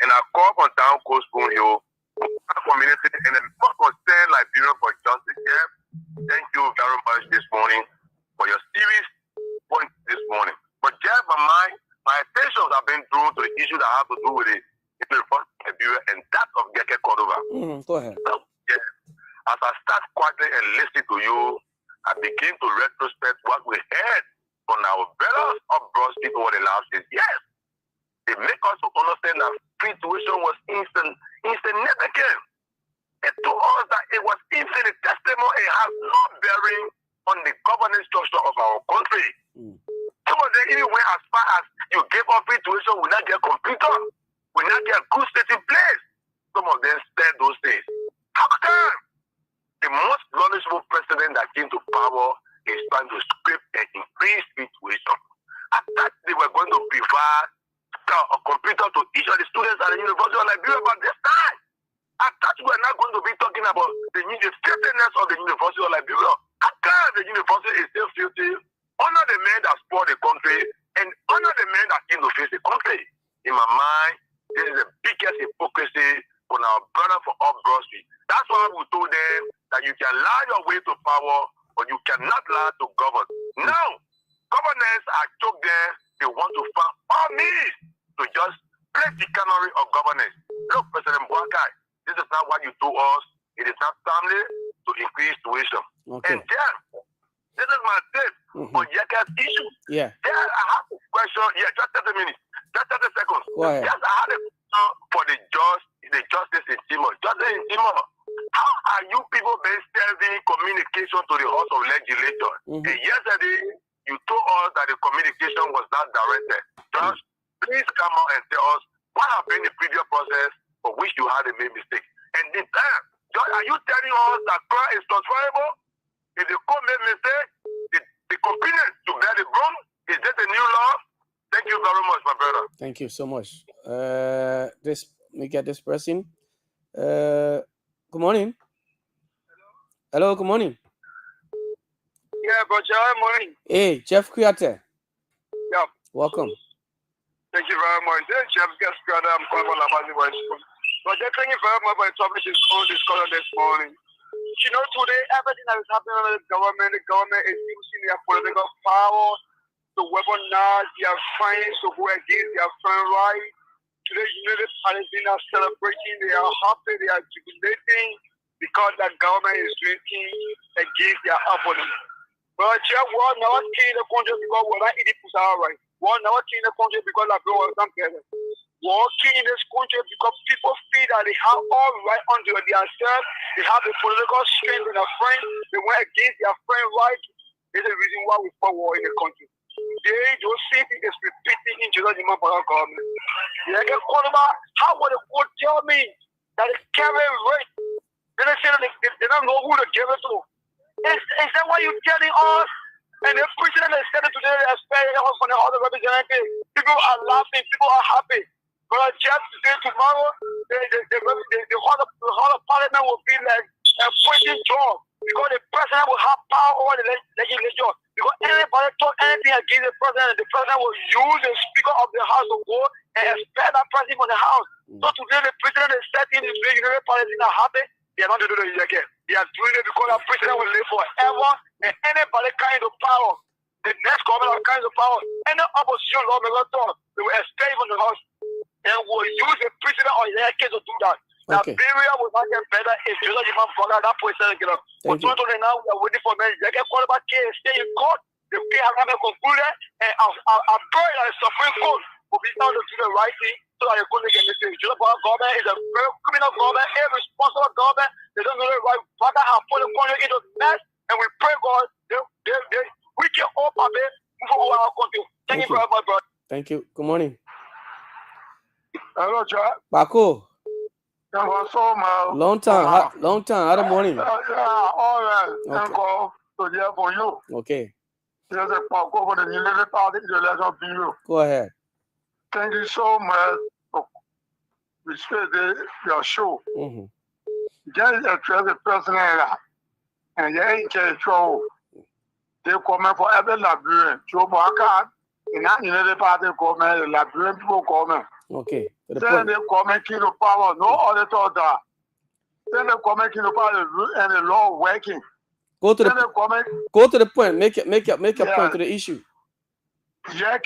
and I call from Down Coast Spoon Hill community and the most concerned Liberia for justice. Yeah, thank you very much this morning for your serious point this morning. But Jeff, my attentions have been drawn to the issue that have to do with the Liberia and that of Geke Cordova. Go ahead. So, yeah, as I start quietly and listen to you, I begin to retrospect what we heard from our brothers of Broad Street over the last 6 years. They make us to understand that free tuition was insignificant. And to us that it was infinitesimal, it has no bearing on the governance structure of our country. Some of them even went as far as you gave up free tuition, we not get computer, we not get good state in place. Some of them said those things. How come the most knowledgeable president that came to power is trying to scrape and increase free tuition? I thought they were going to provide a computer to each of the students at the University of Liberia, but this time, I thought we were not going to be talking about the filthiness of the University of Liberia. How come the university is still filthy? Honor the men that spoiled the country and honor the men that came to face the country. In my mind, this is the biggest hypocrisy on our brother for all Broad Street. That's why we told them that you can lie your way to power, but you cannot lie to govern. Now, governors are choked there. They want to find all means to just play the canary of governance. Look, President Boakai, this is not what you told us. It is not timely to increase tuition. Okay. And then, this is my tip on Yeka's issue. Yeah. Then I have a question. Yeah, just 30 minutes. Just 30 seconds. Go ahead. Yes, I had a question for the justice in Timor. Justice in Timor, how are you people been serving communication to the House of Legislature? And yesterday, you told us that the communication was not directed. Just please come out and tell us what have been the previous process for which you had a made mistake. And this time, are you telling us that crime is transferable? If the court made mistake, the complainant to bear the brunt? Is that a new law? Thank you very much, my brother. Thank you so much. Let me get this person. Good morning. Hello, good morning. Yeah, but good morning. Hey, Jeff Creator. Yeah. Welcome. Thank you very much. Hey, Jeff Creator, I'm calling from Labazi West. But thank you very much for establishing this call this morning. You know, today, everything that is happening in the government is using their political power to weaponize their friends to go against their friend right. Today, United Palestine are celebrating, they are happy, they are jubilating. because the government is doing things against their opponent. But war never kill the country because we're not eating pussy right. War never kill the country because the people are together. War kill in this country because people feel that they have all right under themselves. They have the political strength and a friend. They went against their friend right. This is the reason why we fought war in the country. Those same thing is repeating in Jerusalem for our government. How would the court tell me that it's carrying rate? Then they say they don't know who to give it to. Is that why you're telling us? And the president is said it today, they expect from the other representatives. People are laughing, people are happy. But just today, tomorrow, the whole of parliament will be like a pointing drum because the president will have power over the legislature. Because anybody talk anything against the president will use the speaker of the house to go and expel that president from the house. So today, the president is setting this way, Palestine are happy. They are not doing it again. They are doing it because the president will live forever and anybody kind of power, the next government kind of power, any opposition lawmaker they will escape from the house and will use the president or their case to do that. Now, Liberia will not get better if you don't even forget that president get up. For 2020 now, we are waiting for men. They get called about case, stay in court, the case has not been concluded, and I pray that the Supreme Court will be able to do the right thing so that you couldn't get mistake. The government is a very criminal government, irresponsible government. They don't know the right father and put the country into mess. And we pray God, we can all move over our country. Thank you very much, brother. Thank you. Good morning. Hello, Jack. Baku. Long time. Long time. How the morning? All right. Thank you for you. Okay. There's a park over the United Party in the letter of you. Go ahead. Thank you so much for respecting your show. Just address the president and you ain't control. They come for every Liberian. Joe Baka in that United Party government, the Liberian people come. Okay. Then they come and kill the power. No other thought that. Then they come and kill the power and the law working. Go to the point. Make a point to the issue. Yeah,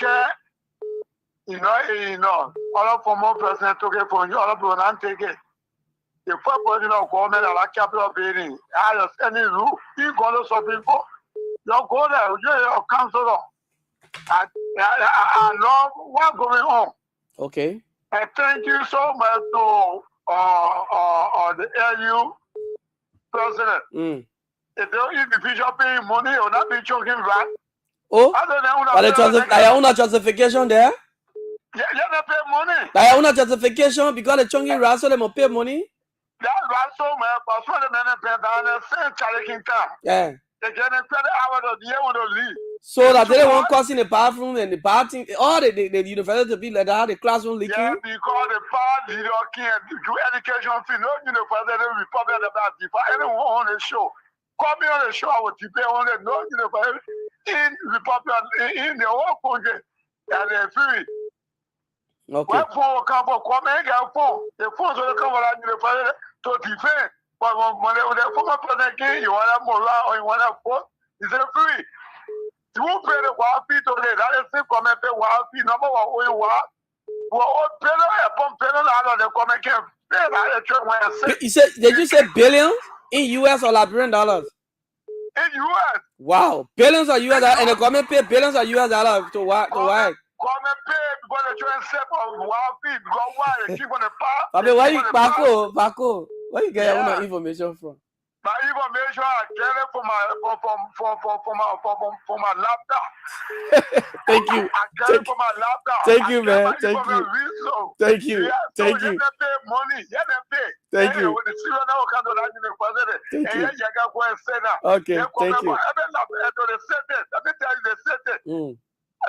you know, all of former president took it from you, all of people not take it. The first president of government at a capital building, I just any rule, you go to some people, you go there, you're a counselor. I know what's going on. Okay. And thank you so much to the LU president. If the individual paying money or not be choking right. Oh, I own a justification there. Yeah, they pay money. I own a justification because the chunky rat so they must pay money. That rat so much, but for the men pay down the same challenging time. Yeah. They get a credit hour of the year when they leave. So that they won't cost in the bathroom and the bathing, or the university to be like that, the classroom leaking. Yeah, because the power leader can't do education fee. No university republic about it. For anyone on the show, call me on the show. I will prepare on the no university in republic in the whole country. And they're free. Okay. When phone come for come and get phone, the phones will come around university to defend. But when the former president came, you want to morale or you want to phone, it's free. You won't pay the wild fee today. That is still come and pay wild fee. Number one, we want. Well, pay out of the comment can pay that when you said, did you say billions in US or Liberian dollars? In US. Wow, billions of US dollars, and the government pay billions of US dollars to why? Government pay because they try to set up wild fee because why they keep on the power. I mean, why you Paco? Where you get your own information from? My information I get it from my laptop. Thank you. I get it from my laptop. Thank you, man. Thank you. Thank you. Yeah, thank you. Pay money. Yeah, they pay. Thank you. With the children now come to that university. Thank you. And you got go and say that. Okay, thank you. They said it. Let me tell you, they said it.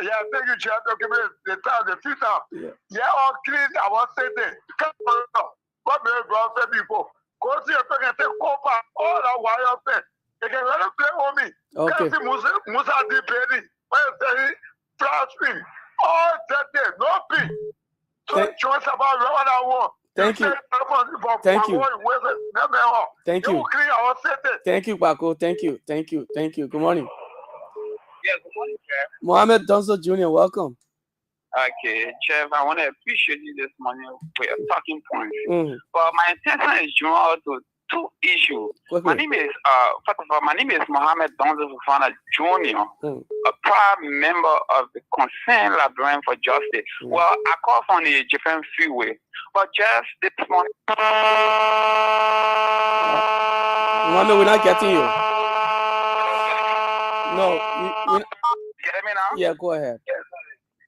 Yeah, thank you, Chair. To give me the time, the future. Yeah, all clean. I was saying it. Come on. What may you go say before? Go see a person take over all that wire thing. They can really play on me. Okay. Can't see Musa Di Penny. When you say flash screen, all that day, no fee. So choice about what I want. Thank you. Thank you. Thank you. Thank you, Paco. Thank you. Thank you. Thank you. Good morning. Yeah, good morning, Chef. Mohammed Donso Jr., welcome. Okay, Chef, I want to appreciate you this morning for your talking points. But my intention is to two issues. Quickly. My name is first of all, my name is Mohammed Donzo Fofana Jr., a proud member of the Concerned Librarian for Justice. Well, I call from the different freeway, but just this morning. Mohammed, we're not getting you. No, You hear me now? yeah, go ahead.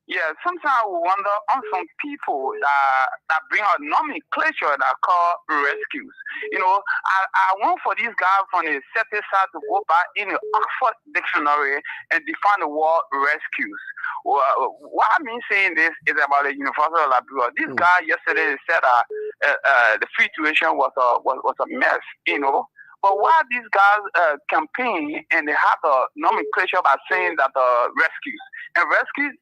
Yeah, sometimes I wonder on some people that bring out nomenclature that call rescues. You know, I want for these guys from the certain side to go back in the Oxford Dictionary and define the word rescues. Well, what I mean saying this is about the Universal Library. This guy yesterday said the situation was a mess, you know. But why these guys campaign and they have the nomenclature by saying that rescues. And rescues,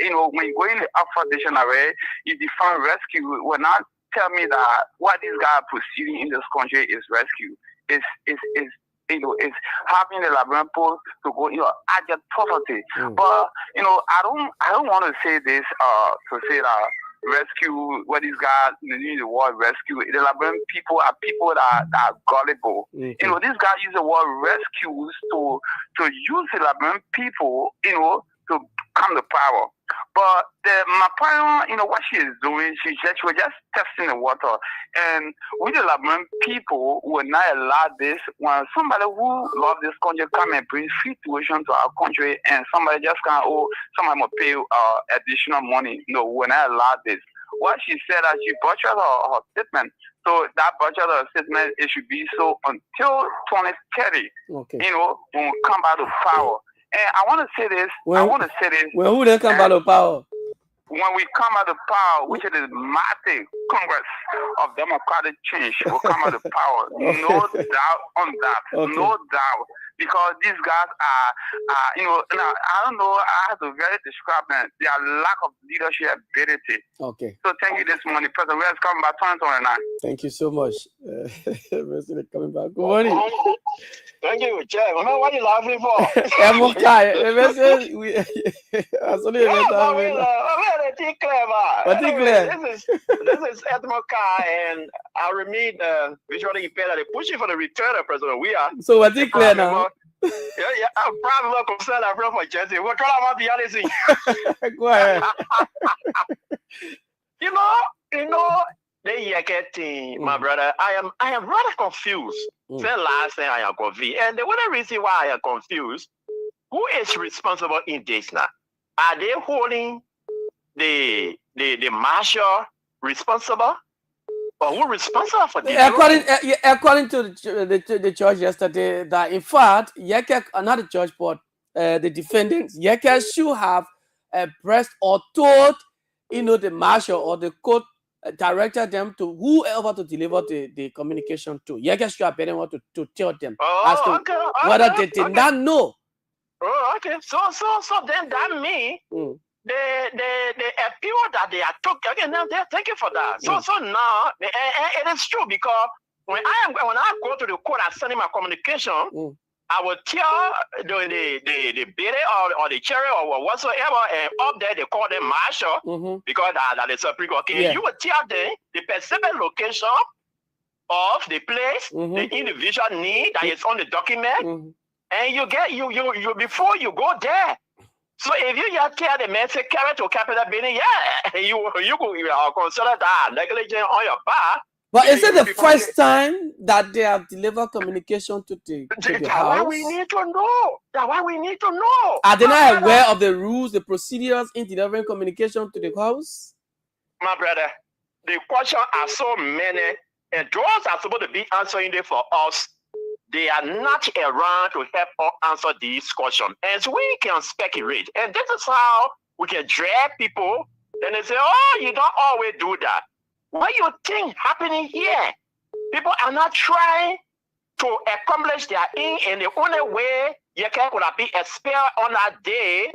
you know, when you go in the Oxford Dictionary, you define rescue, will not tell me that what these guys are proceeding in this country is rescue. Is you know, it's having the librarian post to go, you know, adjust property. But, you know, I don't want to say this to say that rescue, what these guys use the word rescue. The librarian people are people that are gullible. You know, these guys use the word rescues to use the librarian people, you know, to come to power. But my partner, you know, what she is doing, she was just testing the water. And we the librarian people will not allow this when somebody who loves this country come and bring free tuition to our country and somebody just can't, somebody must pay additional money. No, we will not allow this. What she said, that she butchered her statement. So that butchered her statement, it should be so until 2030, you know, when we come back to power. And I want to say this. When who then come back to power? When we come out of power, which is the massive Congress of Democratic Change will come out of power. No doubt on that. No doubt. Because these guys are, you know, now, I don't know, I have to very describe them. Their lack of leadership ability. Okay. So thank you this morning. President West coming back 2029. Thank you so much. President coming back. Good morning. Thank you, Chair. What are you laughing for? I'm okay. This is Edmond Kai, and I remit visually impaired that they're pushing for the return of President We are. So what's it clear now? Yeah, I'm probably not concerned. I'm from for Jesse. We're trying about the other thing. Go ahead. You know, they are getting, my brother. I am rather confused. Say last thing I am confused, and the only reason why I am confused, who is responsible in this now? Are they holding the marshal responsible, or who responsible for this? According to the judge yesterday, that in fact, another judge, but the defendants, should have pressed or told, you know, the marshal or the court directed them to whoever to deliver the communication to. Should have been able to tell them as to whether they did not know. Oh, okay. So then that means the appeal that they are talking. Okay, now thank you for that. So now it is true, because when I go to the court and send in my communication, I will tell the bidder or the chair or whatsoever, and up there they call them marshal, because that is a Supreme Court. Okay, you will tell them the specific location of the place, the individual need that is on the document, and you get you before you go there. So if you just tell the man, say carry to capital building, you are considered that negligent on your part. But is it the first time that they have delivered communication to the house? Why we need to know. That's why we need to know. Are they not aware of the rules, the procedures in delivering communication to the house? My brother, the questions are so many, and those are supposed to be answering it for us. They are not around to help us answer these questions. And so we can speculate. And this is how we can drag people. Then they say, oh, you don't always do that. What you think happening here? People are not trying to accomplish their aim, and the only way you can be expelled on that day,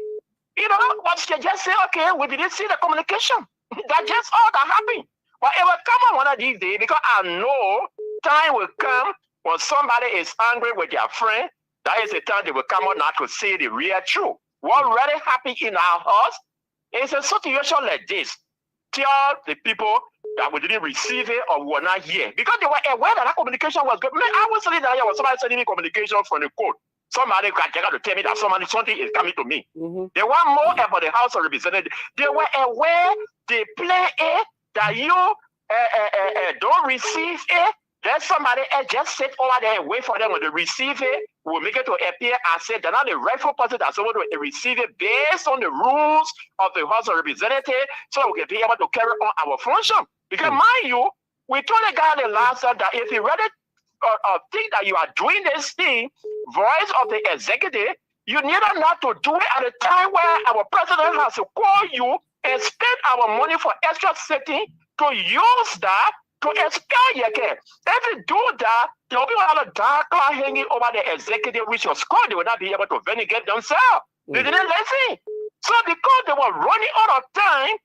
you know, but you just say, okay, we didn't see the communication. That's just all that happened. But it will come on one of these days, because I know time will come when somebody is angry with their friend. That is the time they will come out not to say the real truth. What really happened in our house is a situation like this. Tell the people that we didn't receive it or we were not here. Because they were aware that communication was good. Man, I was saying that there was somebody sending me communication from the court. Somebody got to tell me that something is coming to me. They want more about the House of Representatives. They were aware they play it, that you don't receive it. Then somebody else just sit over there and wait for them when they receive it. We'll make it to appear and say they're not the rightful person that's supposed to receive it based on the rules of the House of Representatives, so we can be able to carry on our function. Because mind you, we told the guy the last time that if he really think that you are doing this thing, voice of the executive, you need not to do it at a time where our president has to call you and spend our money for extra sitting to use that to expel your case. If you do that, there will be a lot of dark cloud hanging over the executive, which was called. They will not be able to vindicate themselves. They didn't listen. So because they were running out of time,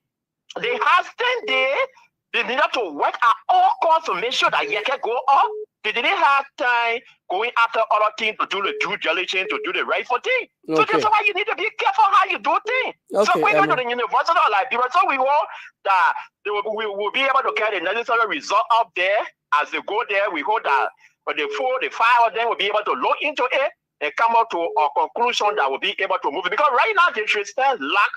they had 10 days. They needed to work at all costs to make sure that you can go up. They didn't have time going after other things to do the due diligence, to do the rightful thing. So that's why you need to be careful how you do things. So we go to the University of Liberia, so we hope that we will be able to get the necessary result up there. As they go there, we hope that the 5 of them will be able to look into it and come up to a conclusion that will be able to move it. Because right now, they should stand lack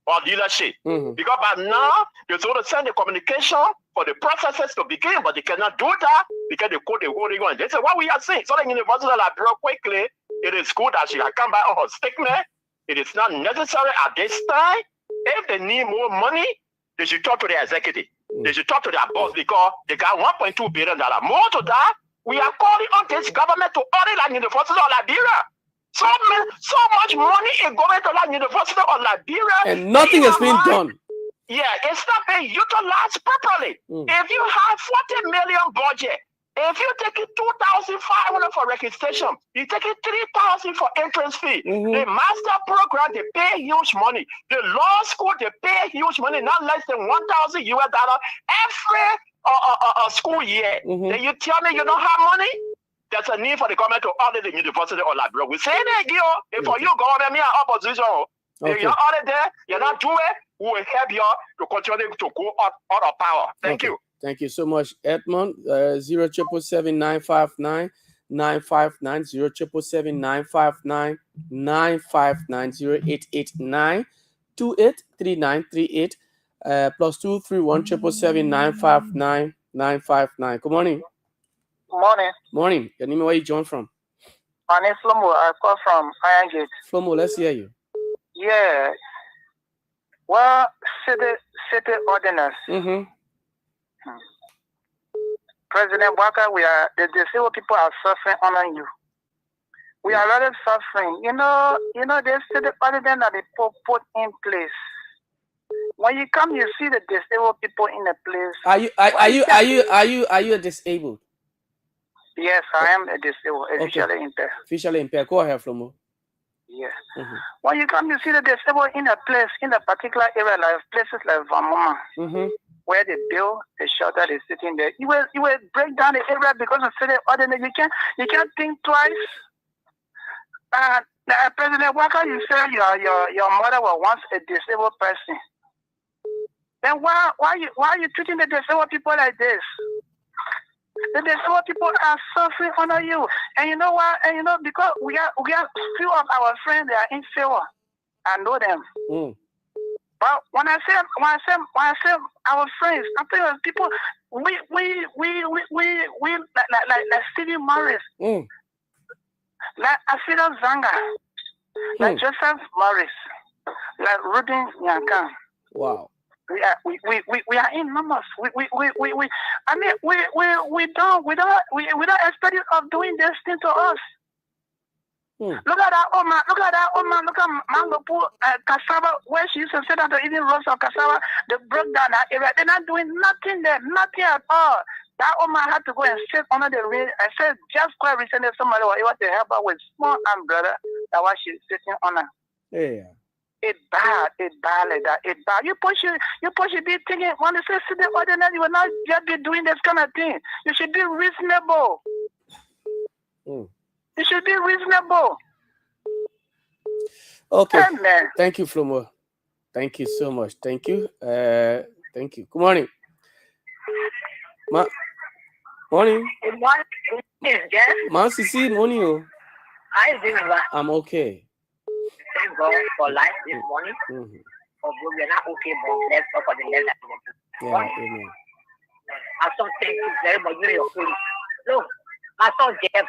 of leadership. Because by now, they're supposed to send the communication for the processes to begin, but they cannot do that because they code the holding on. They say, what we are saying, so the University of Liberia quickly, it is good that she has come back on her statement. It is not necessary at this time. If they need more money, they should talk to the executive. They should talk to their boss because they got $1.2 billion. More to that, we are calling on this government to audit the University of Liberia. So much money is going to the University of Liberia. And nothing has been done. Yeah, it's not being utilized properly. If you have 40 million budget, if you take it 2,500 for registration, you take it 3,000 for entrance fee. The master program, they pay huge money. The law school, they pay huge money, not less than $1,000 every school year. Then you tell me you don't have money? There's a need for the government to audit the University of Liberia. We say that, if for you, government, me and opposition, if you're audit there, you're not doing it, we will help you to continue to go out of power. Thank you. Thank you so much, Edmund. 0777959 959 0777959 959 0889 283938 +231 777 959 959. Good morning. Morning. Morning. Your name, where you join from? My name is Flomo. I call from Iron Gate. Flomo, let's hear you. Yeah. Well, city ordinance. President Walker, the disabled people are suffering under you. We are already suffering. You know, the city ordinance that they put in place. When you come, you see the disabled people in the place. Are you disabled? Yes, I am a disabled, officially impaired. Officially impaired. Go ahead, Flomo. Yes. When you come, you see the disabled in a place, in a particular area, like places like Vamoma, where they build the shelter, they're sitting there. You will break down the area because of city ordinance. You can't think twice. President Walker, you said your mother was once a disabled person. Then why are you treating the disabled people like this? The disabled people are suffering under you, and you know why? And you know, because we got few of our friends, they are in favor. I know them. But when I say our friends, I'm telling people, we like Stevie Morris, like Afida Zanga, like Joseph Morris, like Rudin Yankan. Wow. We are in numbers. We don't expect you of doing this thing to us. Look at that woman. Look at Mangopu cassava, where she used to sit down to eating roast of cassava. They broke down that area. They're not doing nothing there, nothing at all. That woman had to go and sit under the rain. I said just quite recently somebody was able to help her with small umbrella. That was she's sitting on her. Yeah. It's bad like that. It's bad. You push be thinking, when you say city ordinance, you will not just be doing this kind of thing. You should be reasonable. You should be reasonable. Okay. Amen. Thank you, Flomo. Thank you so much. Thank you. Thank you. Good morning. Morning. Good morning. Yes. Sisi, morning. How is it, Baba? I'm okay. Thank God for life this morning. Mm-hmm. For good, we're not okay, but let's go for the next. Yeah, amen. My son, thank you very much. You're your holy. Look, my son, Jeff,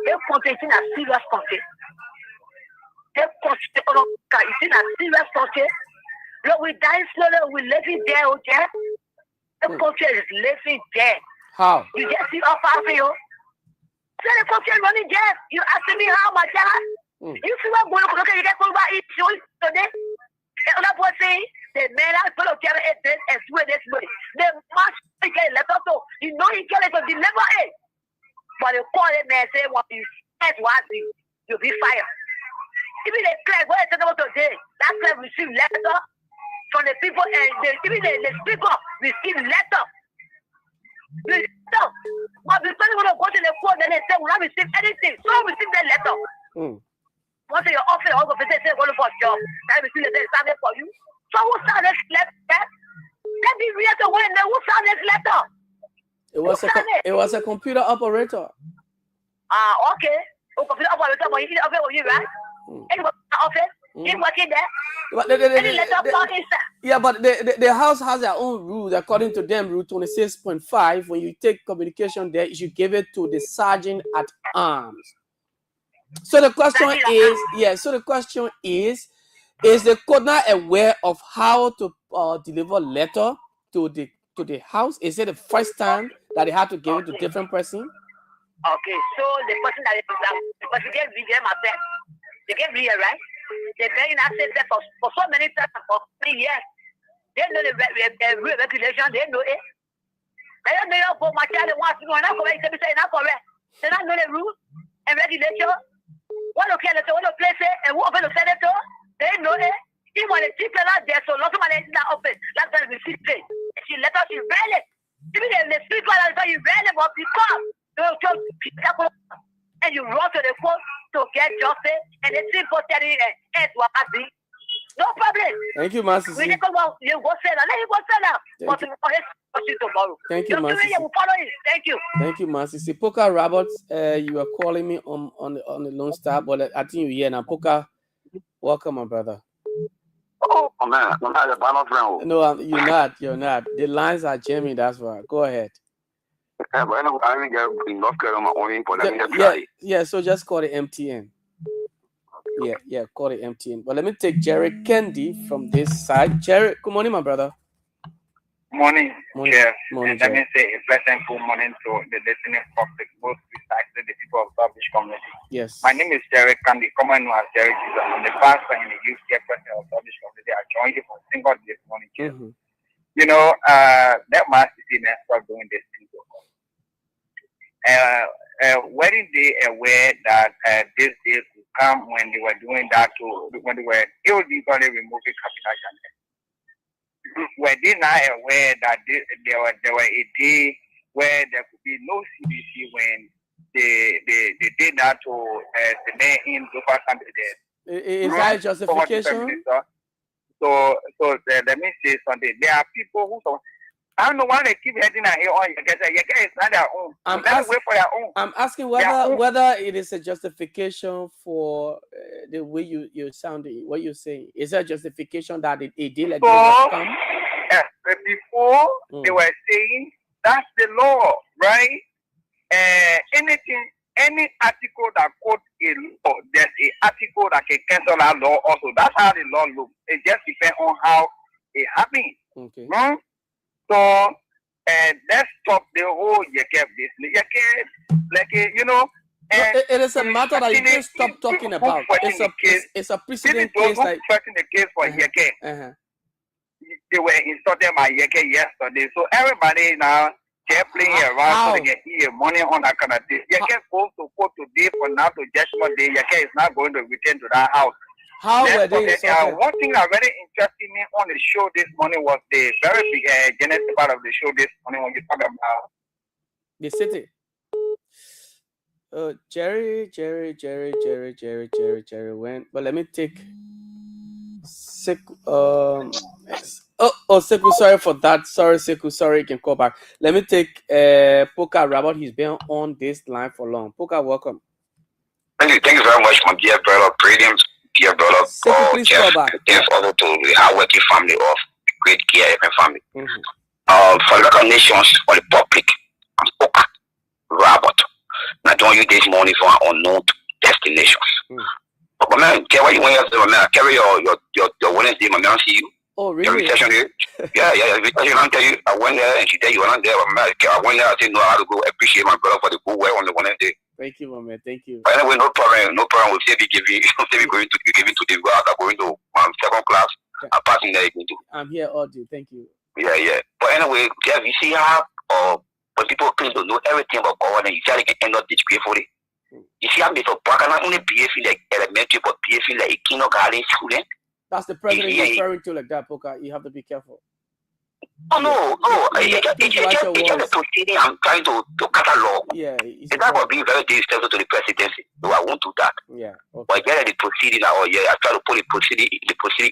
they're contenting a serious content. They're contenting a serious content. Look, we die slowly, we living there, okay? The country is living there. How? You just see how far for you. So the country is running there. You asking me how much that? You see what going on, you get called by it today. And other boy saying, the men are going to carry it and swear this way. They must get a letter to, you know, he get it to deliver it. But the call it man say, what you said was you'll be fired. Even the clerk, what I said about today, that clerk received letter from the people, and even the speaker received letter. But because you want to go to the court, then they say, we don't receive anything. So receive the letter. Once your office, all of it, they say, go for a job. Then receive the letter for you. So who signed this letter? Let me read the way, who signed this letter? It was a computer operator. Okay. A computer operator, but you need to offer you, right? And what office? He's working there. But the house has their own rules. According to them, rule 26.5, when you take communication there, you should give it to the sergeant at arms. So the question is the court not aware of how to deliver letter to the house? Is it the first time that they had to give it to different person? Okay, so the person that because you get them myself, they get real, right? They've been in that system for so many times, for 3 years. They know the regulation, they know it. They don't know for my child wants to go and not correct, they say not correct. They don't know the rules and regulation. What okay, let's want to place it and who open the senator, they know it. Even when the people out there, so lots of money is not open. That's why we see it. She let us, she read it. Even the speaker, you read it, but because and you run to the court to get justice, and the simple telling it was happy. No problem. Thank you, Master. We go you go sell now. Let you go sell now. But tomorrow. Thank you, Master. Thank you. Thank you, Master. See, Poker Roberts, you are calling me on the Lone Star, but I think you're here now. Poker, welcome, my brother. Oh man, I'm not a friend. No, you're not. You're not. The lines are jamming. That's why. Go ahead. Yeah, so just call it MTN. Yeah, call it MTN. But let me take Jerry Candy from this side. Jerry, good morning, my brother. Morning, Chair. Morning, let me say a pleasant good morning to the listening public, most precisely the people of Publish community. Yes. My name is Jerry Candy, commonly known as Jerry Jesus. I'm the pastor in the youth care president of Publish community. I joined you for a single this morning, Chair. You know, that must be start doing this thing. Weren't they aware that this day could come when they were doing that when they were illegally removing capital? Were they not aware that there were a day where there could be no CBC when they did that to cement in local candidates? Is that a justification? So let me say something. There are people who I don't know why they keep heading out here on your guys. Your guys is not their own. I'm asking whether it is a justification for the way you're sounding, what you're saying. Is that justification that a deal like this come? Before they were saying that's the law, right? Any article that quotes a law, there's an article that can cancel that law also. That's how the law looks. It just depends on how it happens. Okay. So, let's stop the whole Yeke business. It is a matter that you can't stop talking about. It's a precedent case. Like the case for Yeke. They were insulted by Yeke yesterday. So everybody now they're playing around so they can eat money on that kind of thing. Yeke goes to court today for now to judgment day. Yeke is not going to return to that house. How were they insulted? One thing that really interested me on the show this morning was the very big genetic part of the show this morning when you talk about the city. Jerry went. But let me take Oh, Seku, sorry for that. Sorry, Seku, sorry, you can call back. Let me take Poka Rabbit. He's been on this line for long. Poka, welcome. Thank you very much, my dear brother, Premium, dear brother, Seku, please Jeff. call back. Thanks also to the hardworking family of Great Kear family. Mm-hmm. For local nations or the public, I'm Poka Rabbit. Not doing you this morning for unknown destinations. But man, carry when you carry your Wednesday, my man, see you. Oh, really? Session here. Yeah. I'll tell you, I went there and she tell you, I went there, I said, no, I have to go appreciate my brother for the good work on the Wednesday. Thank you, my man. Thank you. But anyway, no problem. We'll still be giving, going to be giving today. After going to second class, I'm passing there again too. I'm here all day. Thank you. Yeah. But anyway, Jeff, you see how when people claim to know everything about God, and you say they can end up disgracefully. You see how Mr. Parker not only behaving like elementary, but behaving like a kindergarten student. That's the president you're referring to like that, Poka. You have to be careful. Oh, no. It's just the proceeding I'm trying to catalog. Yeah. It's not about being very disrespectful to the presidency. No, I won't do that. Yeah. Okay. But yeah, the proceeding, I try to put the proceeding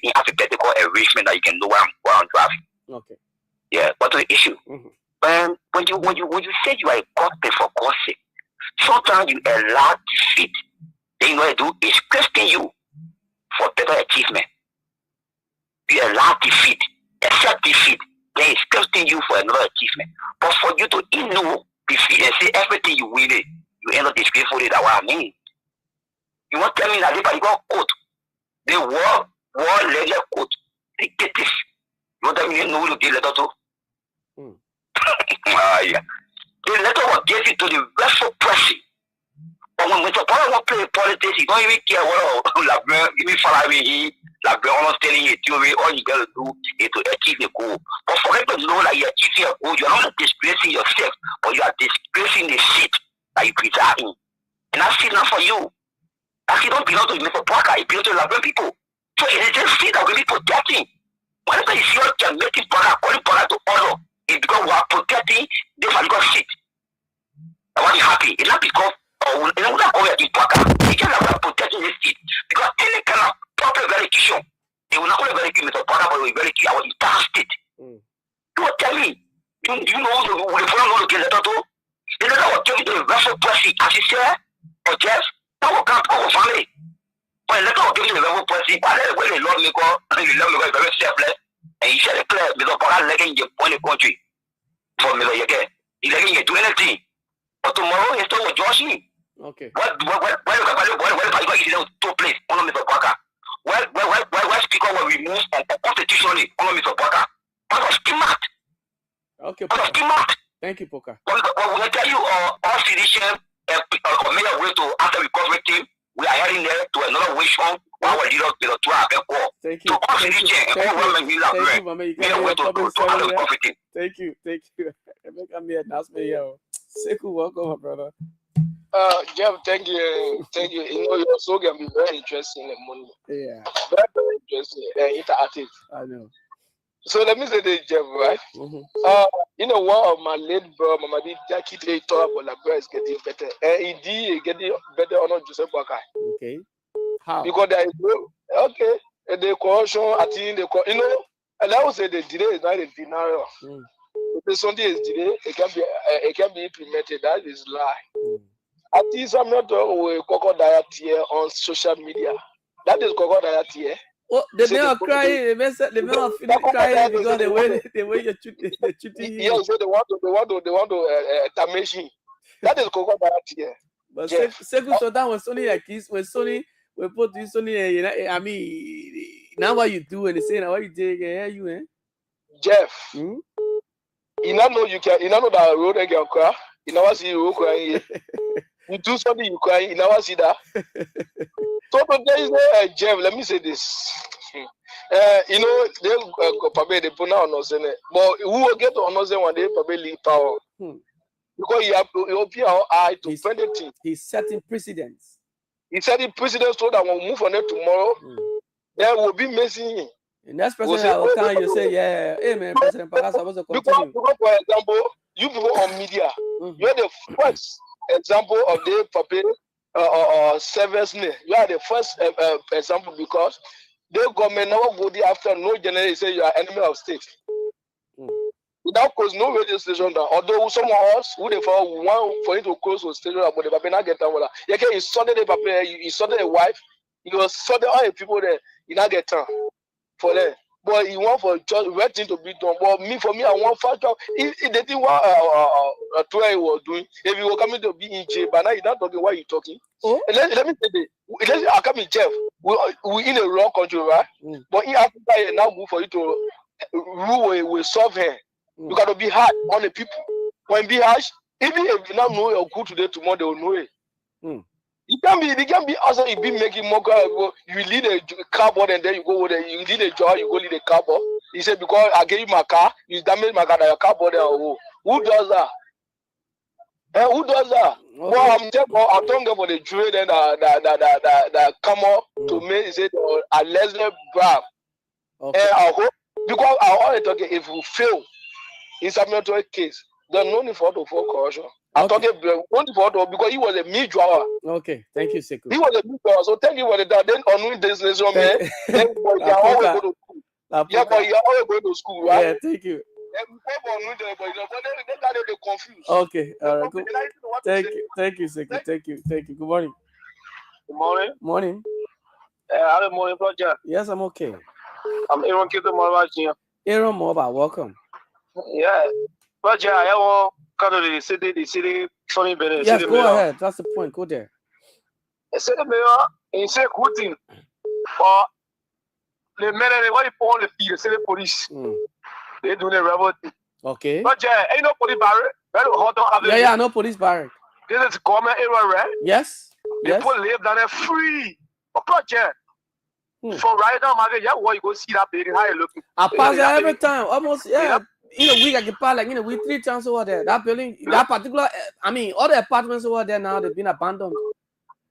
in alphabetical arrangement that you can know where I'm driving. Okay. Yeah, but the issue, when you say you are a godman for God's sake, sometimes you allow defeat. Then you know what to do is question you for better achievement. You allow defeat, accept defeat, then it's question you for another achievement. But for you to ignore defeat and say everything you win it, you end up disgracefully. That's what I mean. You want to tell me that if I got quote, the war letter quote, they get this. You want to tell me you know who to give letter to? Yeah. The letter was given to the vessel pressing. But when Mr. Paul want to play politics, he don't even care what even following him, like we're almost telling you theory, all you gotta do is to achieve a goal. But for him to know that you're achieving a goal, you're not disgracing yourself, but you are disgracing the seat that you preside in. And that seat not for you. That seat don't belong to Mr. Parker, it belongs to Labrador people. So it is just seat that we be protecting. Whenever you see what you're making Parker, calling Parker to honor, it's because we are protecting this particular seat. I want you happy. It's not because it's not going to Parker. It's just that we are protecting this seat. Because any kind of proper verification, they will not only verify Mr. Parker, but they will verify our entire state. Don't tell me. Do you know the phone to get letter to? The letter was given to the vessel pressing, as he said, or just, that will come to our family. When the letter was given to the vessel pressing, when the Lord make up, the Lord make up very selfless, and he said, Mr. Parker, letting you point the country for Mr. Yeke. He's letting you do anything. But tomorrow, he's still with Joshua. Okay. Where the took place on Mr. Parker? Where speaker were removed constitutionally on Mr. Parker? That was smart. Okay. That was smart. Thank you, Poka. When I tell you all citizens made a way to after recovery team, we are heading there to another wish home. Our leader to our Thank you. Thank you. Thank you. Make me announcement here. Seku, welcome, my brother. Jeff, thank you. You know, your show can be very interesting in the morning. Yeah. Very, very interesting and interactive. I know. So let me say this, Jeff, right? You know, one of my late brother, Mamadi Jackie, they talk about the is getting better. And indeed, getting better on Joseph Baka. Okay. How? Because there is the corruption, I think you know, and I would say the delay is not a denial. If the Sunday is delayed, it can be implemented. That is lie. I think some not talking crocodile tear on social media. That is crocodile tear. Oh, the men are crying. The men are feeling crying because the way you're shooting. Yeah, so they want to damage him. That is crocodile tear. But Seku Sodan was only like this. When Sony we put this Sony, I mean, now what you do and they say now what you did, yeah, you Jeff. You know that road and can cry. You never see you crying. You do something, you cry. You never see that. So today, Jeff, let me say this. You know, they probably they put on us, but who will get on us when they probably leave power? Because you have to open our eye to anything. He's setting precedents. He's setting precedents so that when we move on it tomorrow, there will be missing. And that's president will come, you say, yeah, hey man, President Parker supposed to continue. Because, for example, you people on media, you're the first example of the public service. You are the first example because the government never go there after no general say you are enemy of state. Without cause no radio station down. Although someone else who they for one for you to close the station but the paper not get down. You can you saw the paper, you saw the wife, you saw the other people there, you not get down for them. But you want for just right thing to be done. But for me, I want factor. If they think what Troy was doing, if you were coming to be in jail, but now you're not talking. Why are you talking? Oh? Let me say this. I come in jail. We in a wrong country, right? But in Africa, it's now good for you to rule with soft hand. You got to be hard on the people. When be harsh, even if you not know you're good today, tomorrow they will know it. They can be also it be making more. You lead a cardboard and then you go there. You lead a job, you go lead a cardboard. He said because I gave you my car, you damaged my car, that your cardboard there. Who does that? Who does that? Okay. Well, I'm talking for the jury then that come up to me. Say allegedly brave. Okay. And I hope because I already talking if we fail in supplementary case, there's no need for corruption. I'm talking because he was a mid-drawer. Okay, thank you, Sekou. He was a mid-drawer, so thank you for that. Then on this nation, man, you're always going to school. Yeah, but you're always going to school, right? Yeah, thank you. They're confused. Okay, all right, cool. Thank you, Sekou. Thank you. Good morning. Good morning. Morning. Good morning, Roger. Yes, I'm okay. I'm Aaron Kito Morba. Aaron Morba, welcome. Yeah, Roger, I want the city, Sonny Bennett. Yes, go ahead. That's the point. Go there. The city mayor, he said good thing. But the mayor, what he put on the city police, they do the rebel thing. Okay. Roger, ain't no police barrier. Yeah, no police barrier. This is government area, right? Yes. They put live down there free. But Roger, for right now, what you go see that building, how you looking? I pass there every time, almost, yeah. In a week, I can pass like in a week 3 times over there. That building, that particular, I mean, all the apartments over there now, they've been abandoned.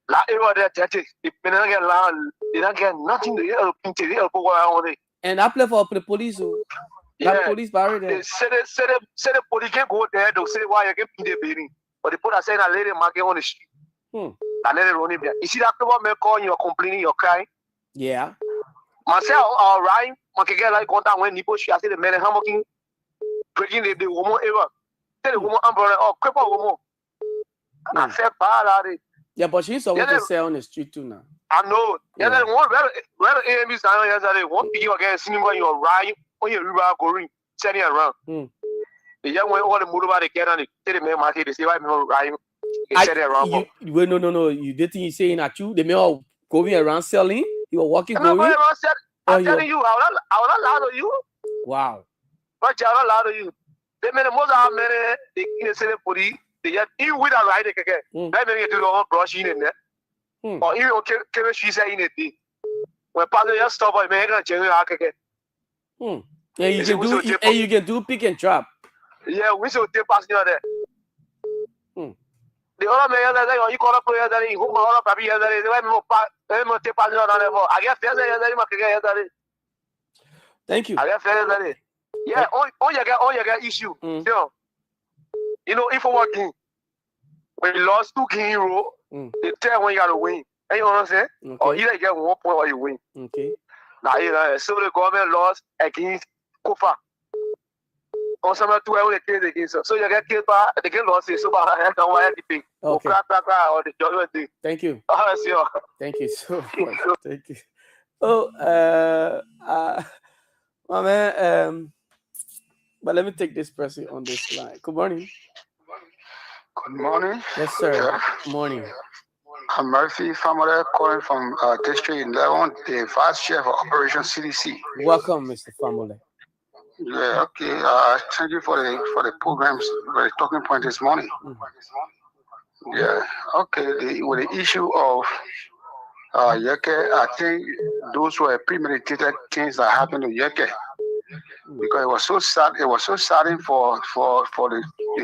That area there, they don't get land, they don't get nothing to help around it. And I play for the police, so that police barrier there. They say the police can't go there, they'll say why you can be the building. But they put a sign a lady market on the street. And let it run there. You see that people may call you, complaining, you're crying? Yeah. Myself, all right, I can get like contact when Nipo, she has the man hammocking. Breaking the woman ever. Tell the woman umbrella or cripple woman. I said, yeah, but she's always to sell on the street too now. I know. Yeah, then one where AMB is down yesterday, one people again seeing when you're riding on your river going, turning around. The young one all the motor by the get on it, tell the man market, they say, why I'm riding. No. You did think he's saying that you, the man going around selling, you were walking going. I'm telling you, I will not lie to you. Wow. But you're not allowed to you. They made the most of many, they in the police, they get even with a ride, they can get. They may do the whole brush in there. Or even chemistry say in it. When part of your stop, I may not generally get. And you can do pick and trap. Yeah, we should take passing there. The other mayor that you call up player that he who my other papi that is why no take passing on the level. I guess there's a thank you. I guess there's yeah, all you get issue. You know, if we're working, when you lost 2 king euro, they tell when you gotta win. And you know what I'm saying? Okay. Or either you get 1 point or you win. Okay. Now, so the government lost against Kofa. On some 2 hours they case against us. So you get killed by the game lost, so I don't want anything. Okay. Or the judgment thing. Thank you. Thank you so much. Thank you. Oh, my man, but let me take this person on this line. Good morning. Good morning. Yes, sir. Good morning. I'm Murphy Famole calling from District 11, the Vice Chair for Operation CDC. Welcome, Mr. Famole. Yeah, okay. Thank you for the programs, for the talking point this morning. Yeah, okay. With the issue of Yeke, I think those were premeditated things that happened to Yeke. Because it was so sad. It was so saddening for the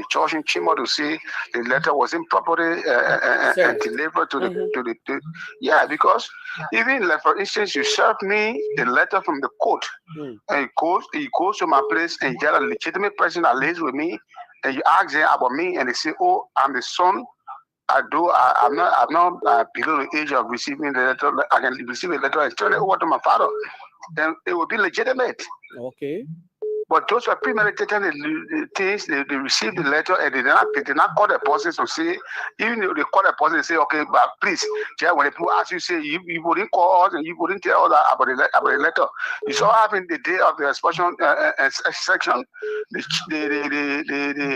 church in Chimo to see the letter was improperly and delivered to the yeah. Because even like for instance, you served me the letter from the court, and he goes to my place and get a legitimate person that lives with me, and you ask them about me, and they say, "Oh, I'm the son I'm not below the age of receiving the letter. I can receive a letter and turn it over to my father. Then it will be legitimate. Okay. But those were premeditated things. They received the letter and they did not call the person to say, even if they call the person and say, okay, but please, when people ask you, say, you wouldn't call us and you wouldn't tell us about the letter. You saw what happened the day of the expulsion section. The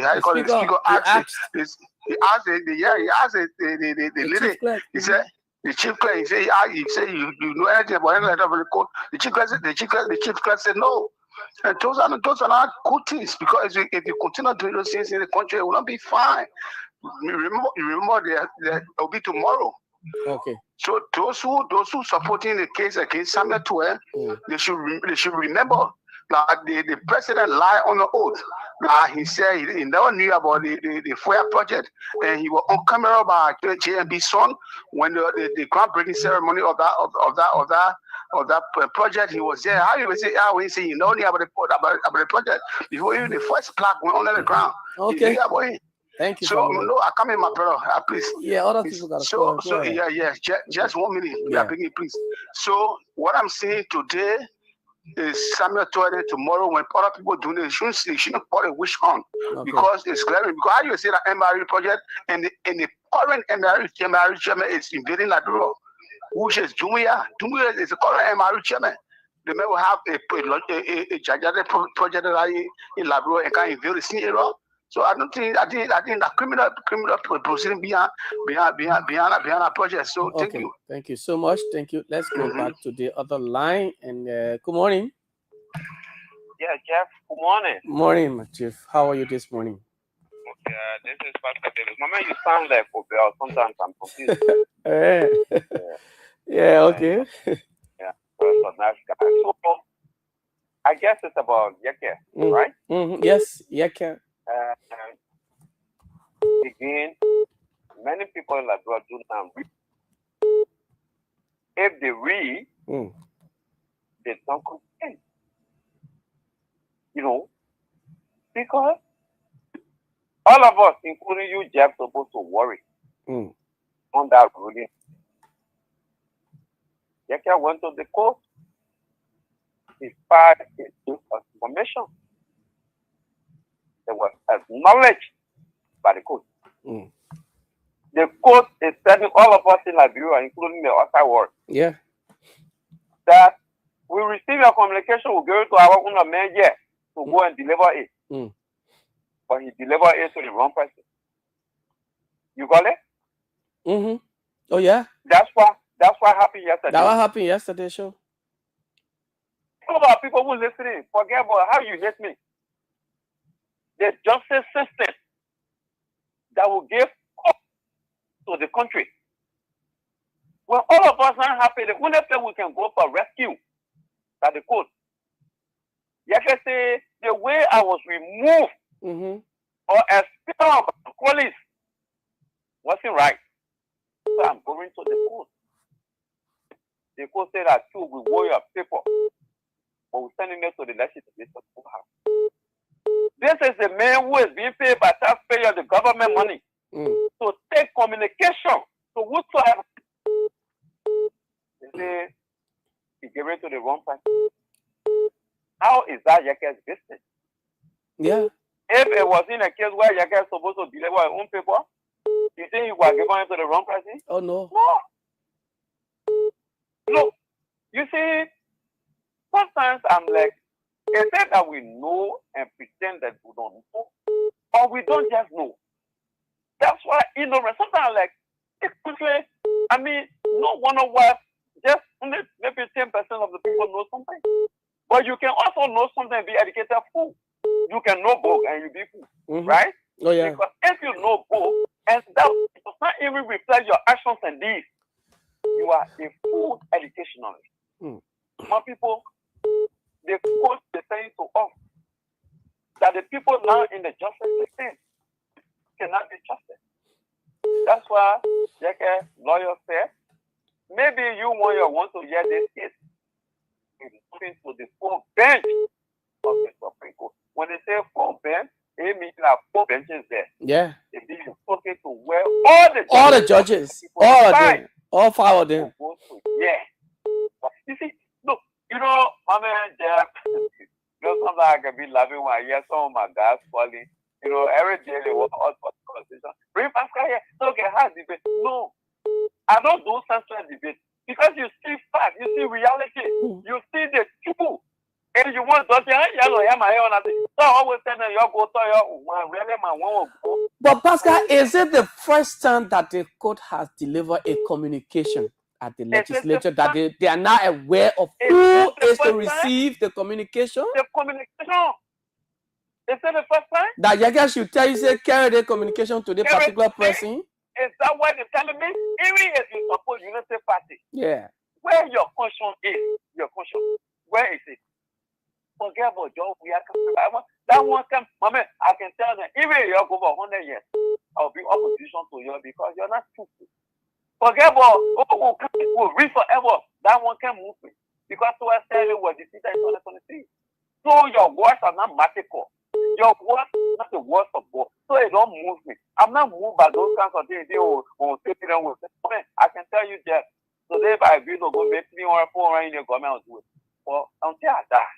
how you call it? The speaker asked the lady. He said, the chief clerk, he said, you know anything about any letter of the court? The chief clerk said no. And those are not good things, because if you continue doing those things in the country, it will not be fine. Remember there will be tomorrow. Okay. So those who supporting the case against Samuel Tuer, they should remember that the president lied on the oath. He said he never knew about the FOIA project, and he was on camera by JMB's son when the groundbreaking ceremony of that project. He was there. How you say? When he say you know about the project before even the first plaque went under the ground. Okay. Thank you. So no, I come in, my brother. Please. Yeah, other people got to call. So yeah. Just 1 minute. Yeah. Please. So what I'm saying today is Samuel Tuer. Tomorrow, when other people do this, they shouldn't call a witch hunt, because it's glaring. Because how you say that MRE project and the current MRE chairman is invading Liberia, which is Jumia. Jumia is the current MRE chairman. They may have a gigantic project in Liberia and can invade the same area. So I think that criminal proceeding beyond our project. So thank you. Thank you so much. Thank you. Let's go back to the other line. And good morning. Yeah, Jeff. Good morning. Morning, my chief. How are you this morning? Okay, this is Pastor David. Mama, you sound like Obel. Sometimes I'm confused. Yeah. Okay. Yeah. So nice guy. So I guess it's about Yeke, right? Yes, Yeke. Again, many people in Liberia do not read. If they read, they don't complain. You know, because all of us, including you, Jeff, supposed to worry on that ruling. Yeke went to the court. He filed a suit of information. It was acknowledged by the court. The court is telling all of us in Liberia, including the outside world, that we receive your communication, we give it to our own man here to go and deliver it. But he delivered it to the wrong person. You got it? Oh yeah. That's what happened yesterday. That what happened yesterday, sure. All about people who listening, forget about how you hate me. The justice system that will give hope to the country. When all of us are happy, the only place we can go for rescue at the court. You can say the way I was removed or expelled by the police wasn't right. So I'm going to the court. The court said that too, we want your paper, but we're sending it to the legislature to have. This is the man who is being paid by taxpayers, the government money, to take communication to whosoever. They say he gave it to the wrong person. How is that Yake's business? Yeah. If it was in a case where Yake is supposed to deliver his own paper, you think he was giving it to the wrong person? Oh no. No. Look, you see, sometimes I'm like, is it that we know and pretend that we don't know? Or we don't just know? That's why ignorance. Sometimes like, I mean, no one of us, just maybe 10% of the people know something. But you can also know something and be educated fool. You can know book and you be fool, right? Oh yeah. Because if you know book and that does not even reflect your actions and deeds, you are a fool educationally. More people, they quote the saying to us that the people now in the justice system cannot be trusted. That's why Yeke lawyer said, maybe you want to hear this case. It's to the full bench of the Supreme Court. When they say full bench, it means there are 4 benches there. Yeah. If be supposed to where all the judges, all of them, all 5 of them. Yeah. You see, look, you know, my man Jeff, you know, sometimes I can be laughing when I hear some of my guys calling. You know, every day they walk out for the conversation. Bring Pascal here. Okay, how's debate? No, I don't do senseless debate because you see fact, you see reality, you see the truth. And you want to say, I always tell them, you go to your But Pascal, is it the first time that the court has delivered a communication at the legislature that they are now aware of who is to receive the communication? The communication. Is it the first time? That Yaga should tell you, say, carry the communication to the particular person? Is that what they're telling me? Even if you suppose Unity Party. Yeah. Where your conscience is, where is it? Forget about Joe. That one come, Mama, I can tell them, even if you go for 100 years, I'll be opposition to you because you're not stupid. Forget about will read forever. That one can move me. Because to us tell you what the city is 2023. So your words are not magical. Your words are not the words of God. So it don't move me. I'm not moved by those kinds of things. They will say I can tell you that today if I agree to go make 3 or 4 in the government, I'll do it. But until I die.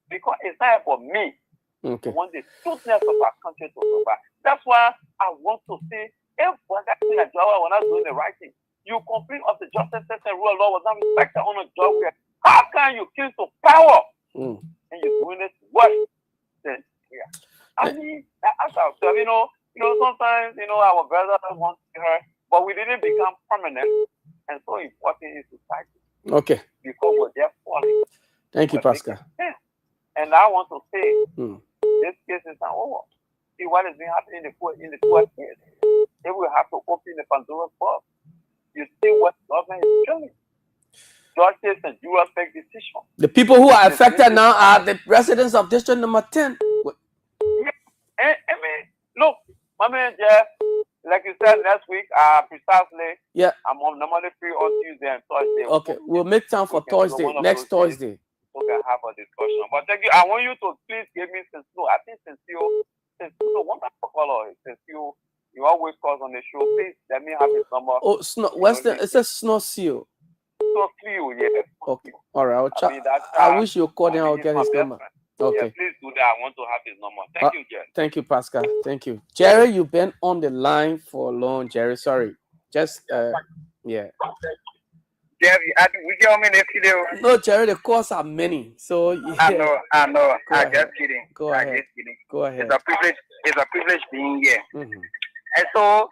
Because it's not for me. Okay. I want the truthfulness of our country to survive. That's why I want to say, if when we're not doing the right thing, you complain of the justice system, rule of law was not respected on a job. How can you kill to power? And you're doing it worse than here? I mean, as I said, you know, sometimes, our brothers want to her, but we didn't become permanent and so important in society. Okay. Because we're there falling. Thank you, Pascal. And I want to say, this case is not over. See what has been happening in the court case. They will have to open the Pandora's box. You see what the government is doing. Judges and jurors make decisions. The people who are affected now are the residents of District Number 10. Yeah. I mean, look, my man Jeff, like you said next week, precisely. Yeah. I'm normally free on Tuesday and Thursday. Okay, we'll make time for Thursday, next Thursday. We can have a discussion. But thank you. I want you to please give me since you always call on the show. Please let me have his number. Oh, it says Snow Seal. Snow Seal, yeah. Okay. All right. I wish you called him. I'll get his number. Okay. Yeah, please do that. I want to have his number. Thank you, Jerry. Thank you, Pascal. Thank you. Jerry, you've been on the line for long, Jerry. Sorry. Just, yeah. Jerry, we get on me next video. No, Jerry, the calls are many. So yeah. I know. I'm just kidding. Go ahead. Just kidding. Go ahead. It's a privilege being here. And so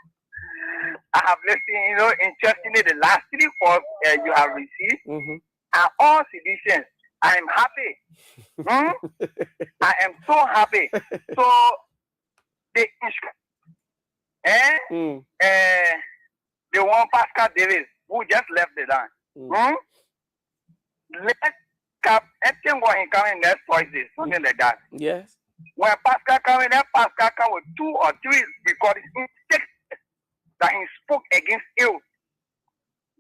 I have listened, interestingly, the last 3 calls you have received are all seditions. I am happy. I am so happy. So the one Pascal Davis who just left the land. Let's cap everything what he coming next Thursday, something like that. Yes. When Pascal coming, then Pascal come with 2 or 3 recordings that he spoke against ill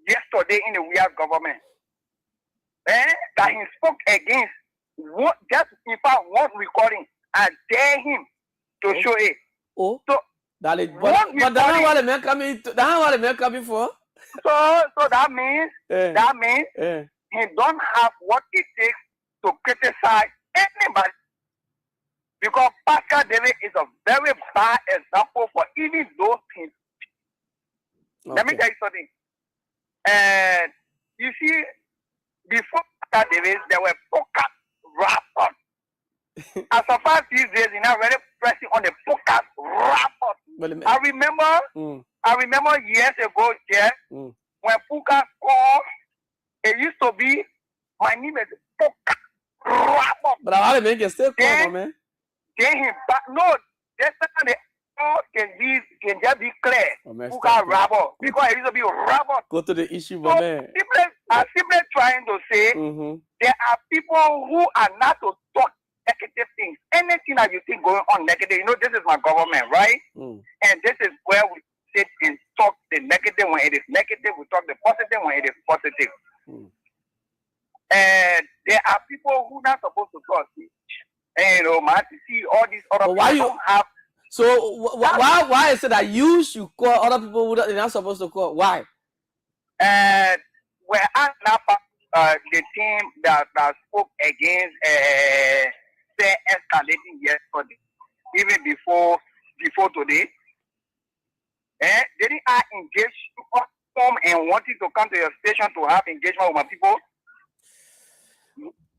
yesterday in the weird government. That he spoke against what just in fact one recording. I dare him to show it. Oh, so that is but that's what the man coming. That's what the man coming for. So that means he don't have what it takes to criticize anybody. Because Pascal David is a very bad example for even those things. Okay. Let me tell you something. And you see, before Pascal David, there were podcast rappers. As of past these days, you're not really pressing on the podcast rappers. I remember years ago, Jeff, when Puka called, it used to be, my name is Puka rapper. But I want to make it still call, man. Then him back. No, that's not the all can just be clear. Puka rapper. Because it used to be rapper. Go to the issue, my man. I'm simply trying to say there are people who are not to talk negative things. Anything that you think going on negative, this is my government, right? And this is where we sit and talk the negative when it is negative. We talk the positive when it is positive. And there are people who are not supposed to talk. And man, to see all these other people have. So why is it that you should call other people who they're not supposed to call? Why? Well, I'm not the team that spoke against say escalating yesterday, even before today. Didn't I engage come and wanted to come to your station to have engagement with my people?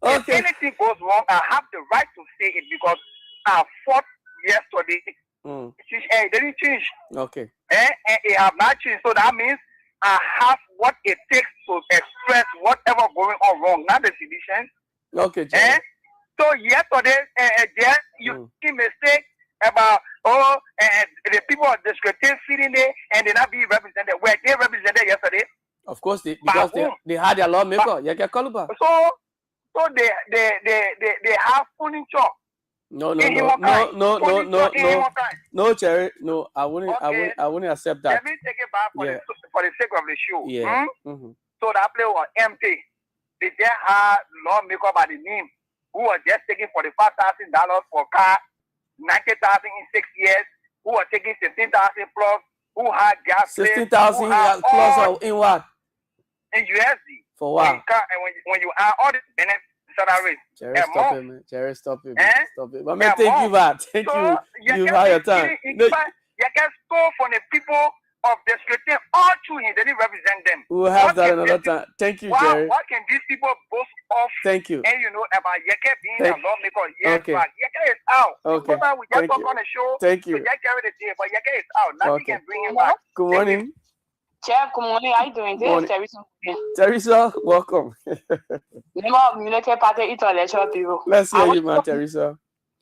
Okay. If anything goes wrong, I have the right to say it because I fought yesterday. It didn't change. Okay. And it have not changed. So that means I have what it takes to express whatever going on wrong, not the sedition. Okay, Jerry. So yesterday, you see mistake about the people of the scripture sitting there and they not being represented. Were they represented yesterday? Of course, because they had their lawmaker. So they have furniture. No, Jerry. No, I wouldn't accept that. Let me take it back for the sake of the show. Yeah. So that place was empty. They just had lawmaker by the name who was just taking $45,000 for car, $90,000 in 6 years, who was taking $16,000 plus, who had gas. $16,000 plus in what? In USD. For what? When you add all the benefits. Salaries. Jerry, stop it, man. Jerry, stop it, man. Stop it. But man, thank you, man. Thank you. You had your time. You can store from the people of the scripture all through him. They didn't represent them. We'll have that another time. Thank you, Jerry. What can these people boast of? Thank you. And you know about Yeke being a lawmaker years back. Yeke is out. Okay. We just talk on the show. Thank you. We just carry the day, but Yeke is out. Nothing can bring him back. Good morning. Jeff, good morning. How are you doing? This is Teresa. Teresa, welcome. Member of United Party Intellectual Bureau. Let's hear you, man, Teresa.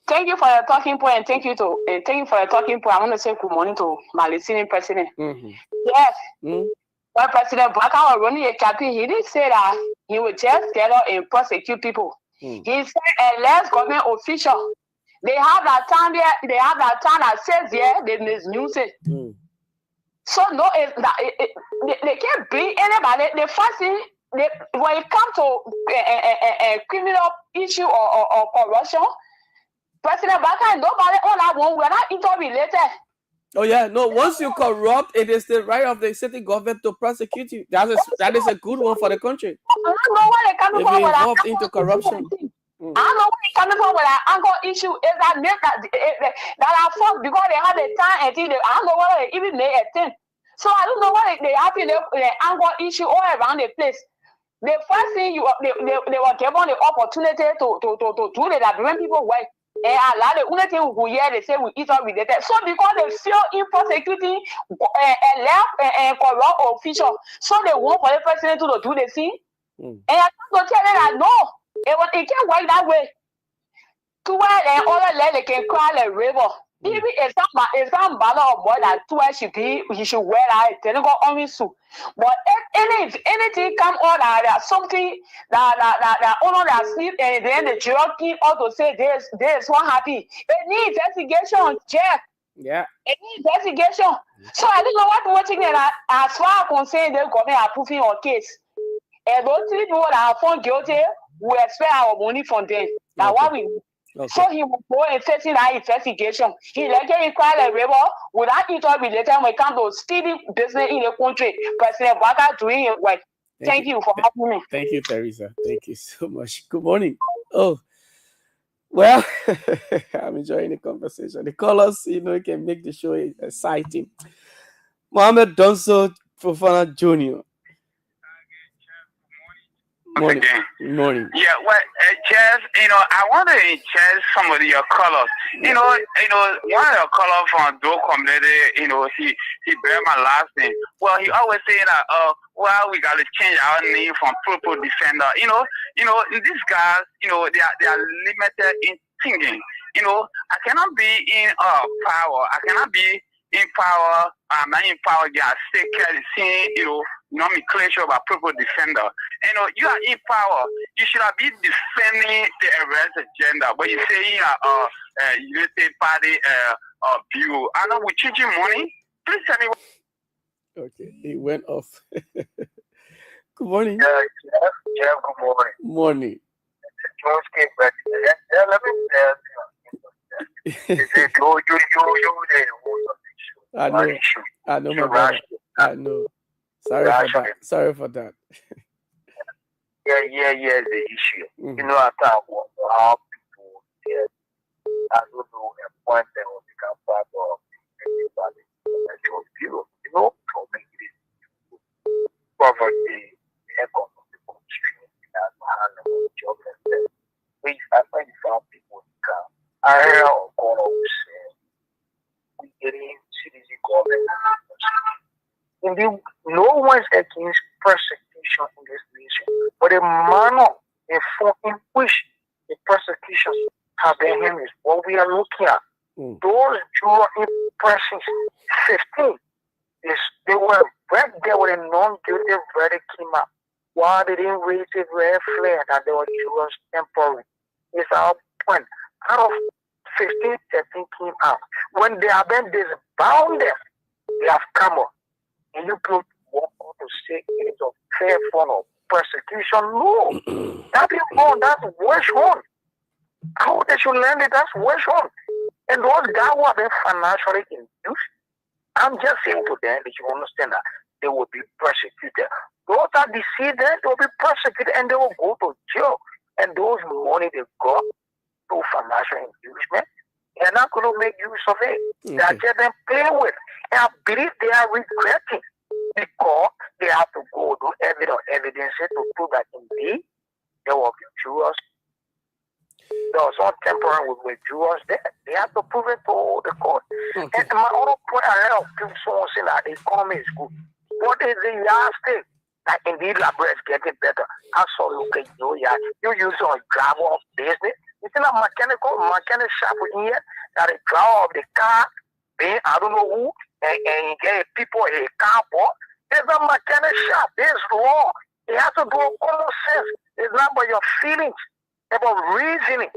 Thank you for your talking point, and thank you for your talking point. I want to say good morning to my listening president. Yes. When President Baka was running a campaign, he didn't say that he would just get up and prosecute people. He said, "Less government official. They have that time there. They have that time that says they misuse it." So no, they can't bring anybody. The first thing, when it comes to a criminal issue or corruption, President Baka and nobody on that one, we're not interrelated. Oh yeah, no. Once you corrupt, it is the right of the city government to prosecute you. That is a good one for the country. I don't know where they coming from. Involved into corruption. I don't know where they coming from with that angle issue. Is that are fought because they have the time until I don't know whether they even made a thing. So I don't know why they have the angle issue all around the place. The first thing they were given the opportunity to do that when people work. And a lot of only thing we go here, they say we eat all related. So because they feel in prosecuting left and corrupt official, so they want for the president to do the thing. And I have to tell them that no, it can't work that way. To where and other lady can cry a river. Even it's not matter of boy that to where he should wear that then go only suit. But if anything come on that something that honor that sleep and then the cherokee ought to say there's one happy. It needs investigation, Jeff. Yeah. It needs investigation. So I don't know what watching that as far as concerned the government approving our case. And those people that are found guilty, we expect our money from them. That's what we Okay. So he will go and face in that investigation. He like to inquire a river without interrelated when it comes to stealing business in the country. President Baka doing it well. Thank you for having me. Thank you, Teresa. Thank you so much. Good morning. Oh, well, I'm enjoying the conversation. The callers, can make the show exciting. Mohammed Donso Fofana Jr. Morning. Morning. Yeah, well, Chess, I want to check some of your colors. One of your colors from Do community, he bear my last name. Well, he always say that, we got to change our name from Purple Defender. These guys, they are limited in thinking. I cannot be in power. I cannot be in power. I'm not in power. I stay careful, seeing, nomenclature about Purple Defender. You are in power. You should have been defending the arrest agenda. But you say United Party view. I know we're changing money. Please tell me. Okay, he went off. Good morning. Jeff, good morning. Morning. George came back. Let me tell you. They say, you, I know. I know, my brother. I know. Sorry for that. Sorry for that. Yeah, the issue. You know, I thought how people, I don't know, a point that will become part of anybody. You know, for me, it is poverty, economic constraint, and job and which I find some people come. I hear of God say, we getting citizen government. Indeed, no one is against persecution in this nation, but the manner in which the persecutions have been him is what we are looking at. Those Jewish persons, 15, they were right there with a non-guilty verdict came out. Why they didn't raise a red flag that they were Jewish temporary? It's our point. Out of 15, 13 came out. When they have been disbound them, they have come up. And you put walk on to say it is a fair form of persecution. No. That is wrong. That's worse one. How they should learn it, that's worse one. And those guys who have been financially induced, I'm just saying to them that you understand that they will be persecuted. Those that deceive them, they will be persecuted and they will go to jail. And those money they got to financial inducement, they're not going to make use of it. They are just them playing with. And I believe they are regretting because they have to go to evidence to prove that indeed there will be Jews. There was some temporary with Jews there. They have to prove it to the court. And my other point I have people saying that the economy is good. What is the yardstick? That indeed Labrador is getting better. I saw look at you use on driver of business. It's not mechanic shop in here that the driver of the car, I don't know who, and get people a car bought. There's a mechanic shop. There's law. You have to do common sense. It's not about your feelings, it's about reasoning.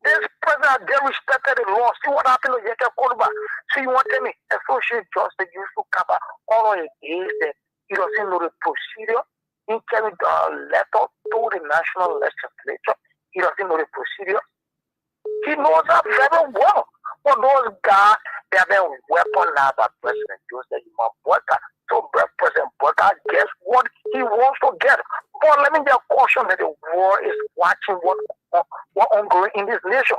This president, they respected the law. See what happened to Yeke Kolba. So you want to tell me, associate justice used to cover all of the days that he doesn't know the procedure. He carried a letter to the national legislature. He doesn't know the procedure. He knows that very well. But those guys, they have been weaponized by President Joseph Imambueka. So President Bueka gets what he wants to get. But let me just caution that the war is watching what ongoing in this nation.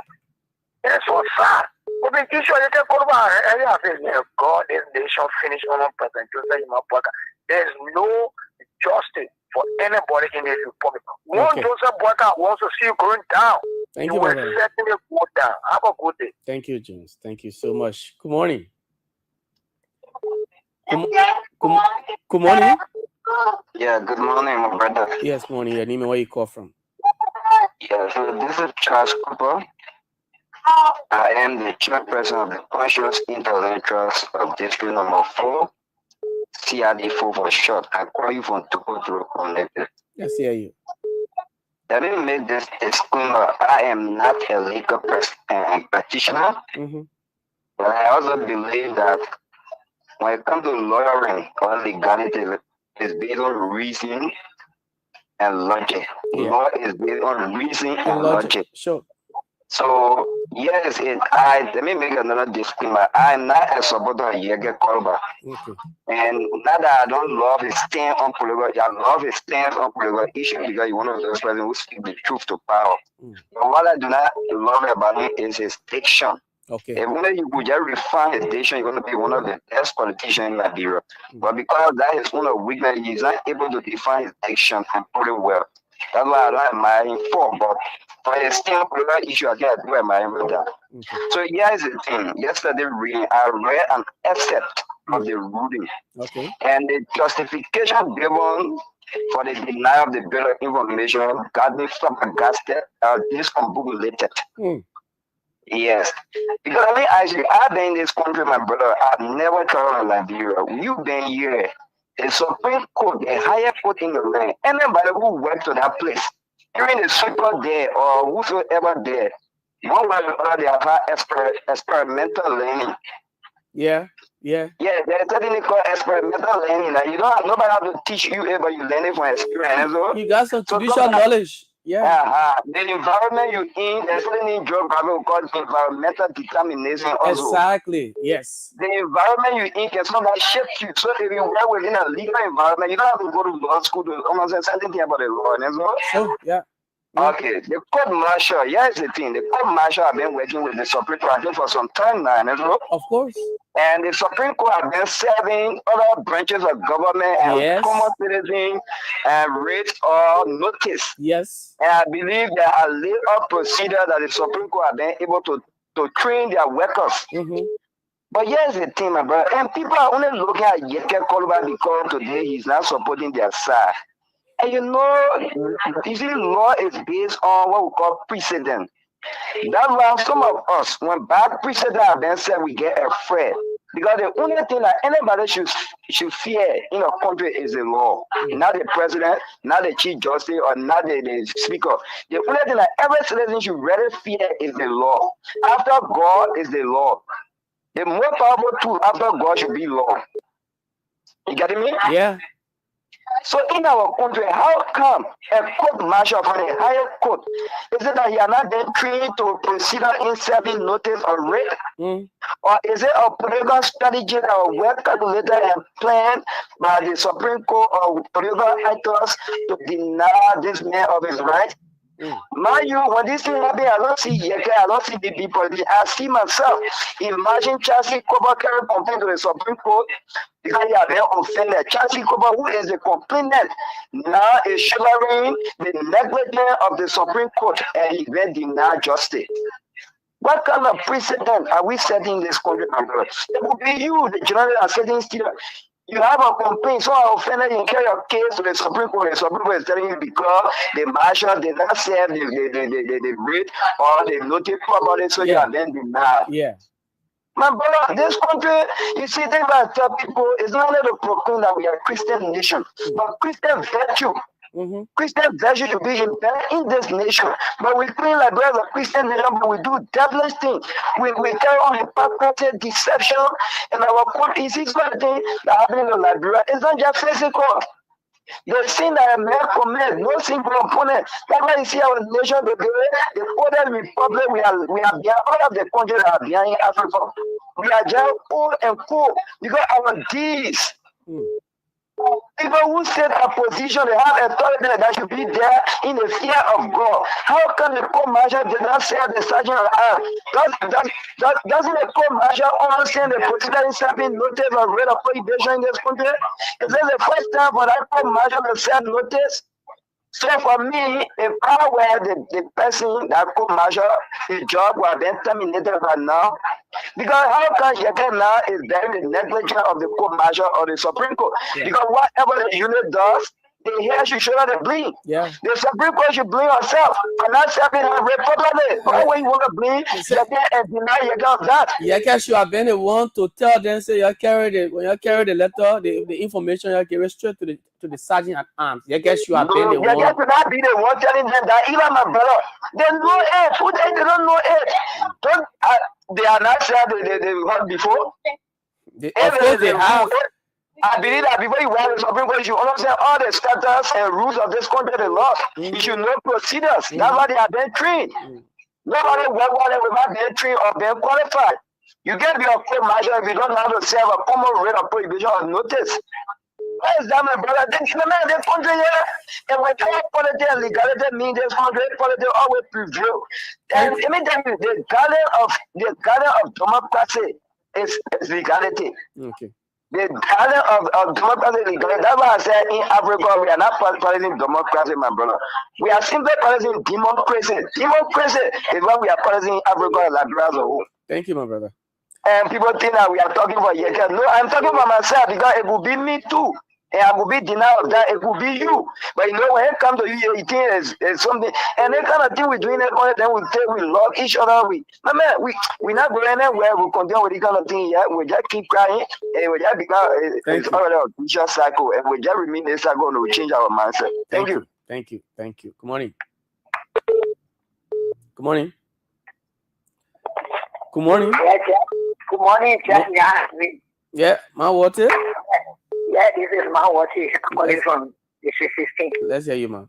It is so sad. But the issue you can call about God, this nation finished on President Joseph Imambueka. There's no justice for anybody in this republic. One Joseph Bueka wants to see you going down. Thank you, brother. Go down. Have a good day. Thank you, James. Thank you so much. Good morning. Good morning. Yeah, good morning, my brother. Yes, morning. Your name and where you call from? Yeah, so this is Charles Cooper. I am the chairperson of the Conscious Intellectuals of District Number 4, CRD4 for short. I call you from Tokoto Connected. Yes, hear you. Let me make this disclaimer. I am not a legal practitioner, but I also believe that when it comes to lawyering or legality, it's based on reason and logic. Law is based on reason and logic. Sure. So yes, let me make another disclaimer. I'm not a supporter of Yeke Kolba. And not that I don't love his stand on political, I love his stand on political issues because he's one of those presidents who speak the truth to power. But what I do not love about him is his diction. If only you could just refine his diction, you're going to be one of the best politicians in Liberia. But because that is one of weakness, he's not able to define his diction and put it well. That's why I don't admire him for. But for a still political issue, I can't do admire him with that. So here's the thing. Yesterday reading, I read an excerpt of the ruling. And the justification given for the denial of the bill of information got me flabbergasted, discombobulated. Yes. Because I mean, actually, I've been in this country, my brother. I've never traveled to Liberia. You've been here. The Supreme Court, the higher court in the land, anybody who went to that place, even the sweeper there or whosoever there, one way or other, they have had experimental learning. Yeah. Yeah, there's something called experimental learning. Like you don't have nobody have to teach you, but you learn it from experience. You got some traditional knowledge. Yeah. The environment you in, especially in geography, we call environmental determination also. Exactly. Yes. The environment you in can sometimes shape you. So if you work within a legal environment, you don't have to go to law school to understand something about the law. And so, sure. Yeah. Okay, the court martial, here's the thing. The court martial have been working with the Supreme Court I think, for some time now, and so, of course. And the Supreme Court have been serving other branches of government and common citizens and read or notice. Yes. And I believe there are legal procedures that the Supreme Court have been able to train their workers. But here's the thing, my brother, and people are only looking at Yeke Koluba because today he's not supporting their side. And you know, usually law is based on what we call precedent. That's why some of us, when bad precedent have been said, we get afraid. Because the only thing that anybody should fear in a country is the law. Not the president, not the chief justice, or not the speaker. The only thing that every citizen should really fear is the law. After God is the law. The more powerful tool after God should be law. You getting me? Yeah. So in our country, how come a court martial from a higher court is it that you are not then trained to consider in serving notice or rate? Or is it a political strategy that was well calculated and planned by the Supreme Court or political actors to deny this man of his right? Mind you, when this thing happens, I don't see Yeke, I don't see the people, I see myself. Imagine Chelsea Koba carrying complaint to the Supreme Court because he has been offended. Chelsea Koba, who is the complainant, now is shouldering the negligence of the Supreme Court and he been denied justice. What kind of precedent are we setting in this country, my brother? It would be you, the general setting still. You have a complaint, so I offended you carry your case to the Supreme Court. The Supreme Court is telling you because the marshal did not serve the writ or they notified about it, so you are then denied. Yeah. My brother, this country, you see, things I tell people, it's not only to proclaim that we are a Christian nation, but Christian virtue. Christian virtue should be in this nation. But we claim like brothers of Christian nation, but we do devilish things. We carry on hypocrisy, deception, and our court is this kind of thing that happening in Liberia. It's not just physical. The sin that a man commits, no sin for opponent. That's why you see our nation, the order republic, we are behind all of the countries that are behind Africa. We are just old and cool because our deeds. People who set a position, they have authority that should be there in the fear of God. How can the court martial did not serve the sergeant at arms? Doesn't the court martial understand the procedure in serving notice or rate of prohibition in this country? Is this the first time for that court martial to serve notice? So for me, if I were the person that could measure the job would have been terminated right now, because how can Yeke now is bearing the negligence of the court martial or the Supreme Court? Because whatever the unit does, the hair should show the blame. The Supreme Court should blame herself for not serving her republicly. Why would you want to blame Yeke and deny Yeke of that? Yeke should have been the one to tell them, say you carry when you carry the letter, the information you carry straight to the sergeant at arms. Yeke should have been the one. Yeke should not be the one telling them that even my brother, they know it. Who they don't know it? They are not sure they heard before. Of course they have. I believe that before you want the Supreme Court, you should understand all the statutes and rules of this country, the law. You should know procedures. That's why they are being trained. Nobody without being trained or being qualified. You can't be a court martial if you don't know how to serve a common rate of prohibition or notice. Why is that, my brother? This country here, and when politics and legality mean this country, politics always prevail. And let me tell you, the garden of democracy is legality. Okay. The garden of democracy is legality. That's why I said in Africa, we are not practicing democracy, my brother. We are simply practicing democracy. Democracy is what we are practicing in Africa and Liberia as a whole. Thank you, my brother. And people think that we are talking for Yeke. No, I'm talking for myself because it will be me too. And I will be denied of that. It will be you. But you know, when it comes to you, you think it's something. And that kind of thing we're doing it all, then we say we love each other. We're not going anywhere. We'll continue with this kind of thing. Yeah? We just keep crying. And we just become it's already a vicious cycle. And we just remain in this cycle and we change our mindset. Thank you. Thank you. Thank you. Good morning. Good morning. Good morning. Good morning, Yeah, my water. Yeah, this is my water. I'm calling from the 16. Let's hear you, man.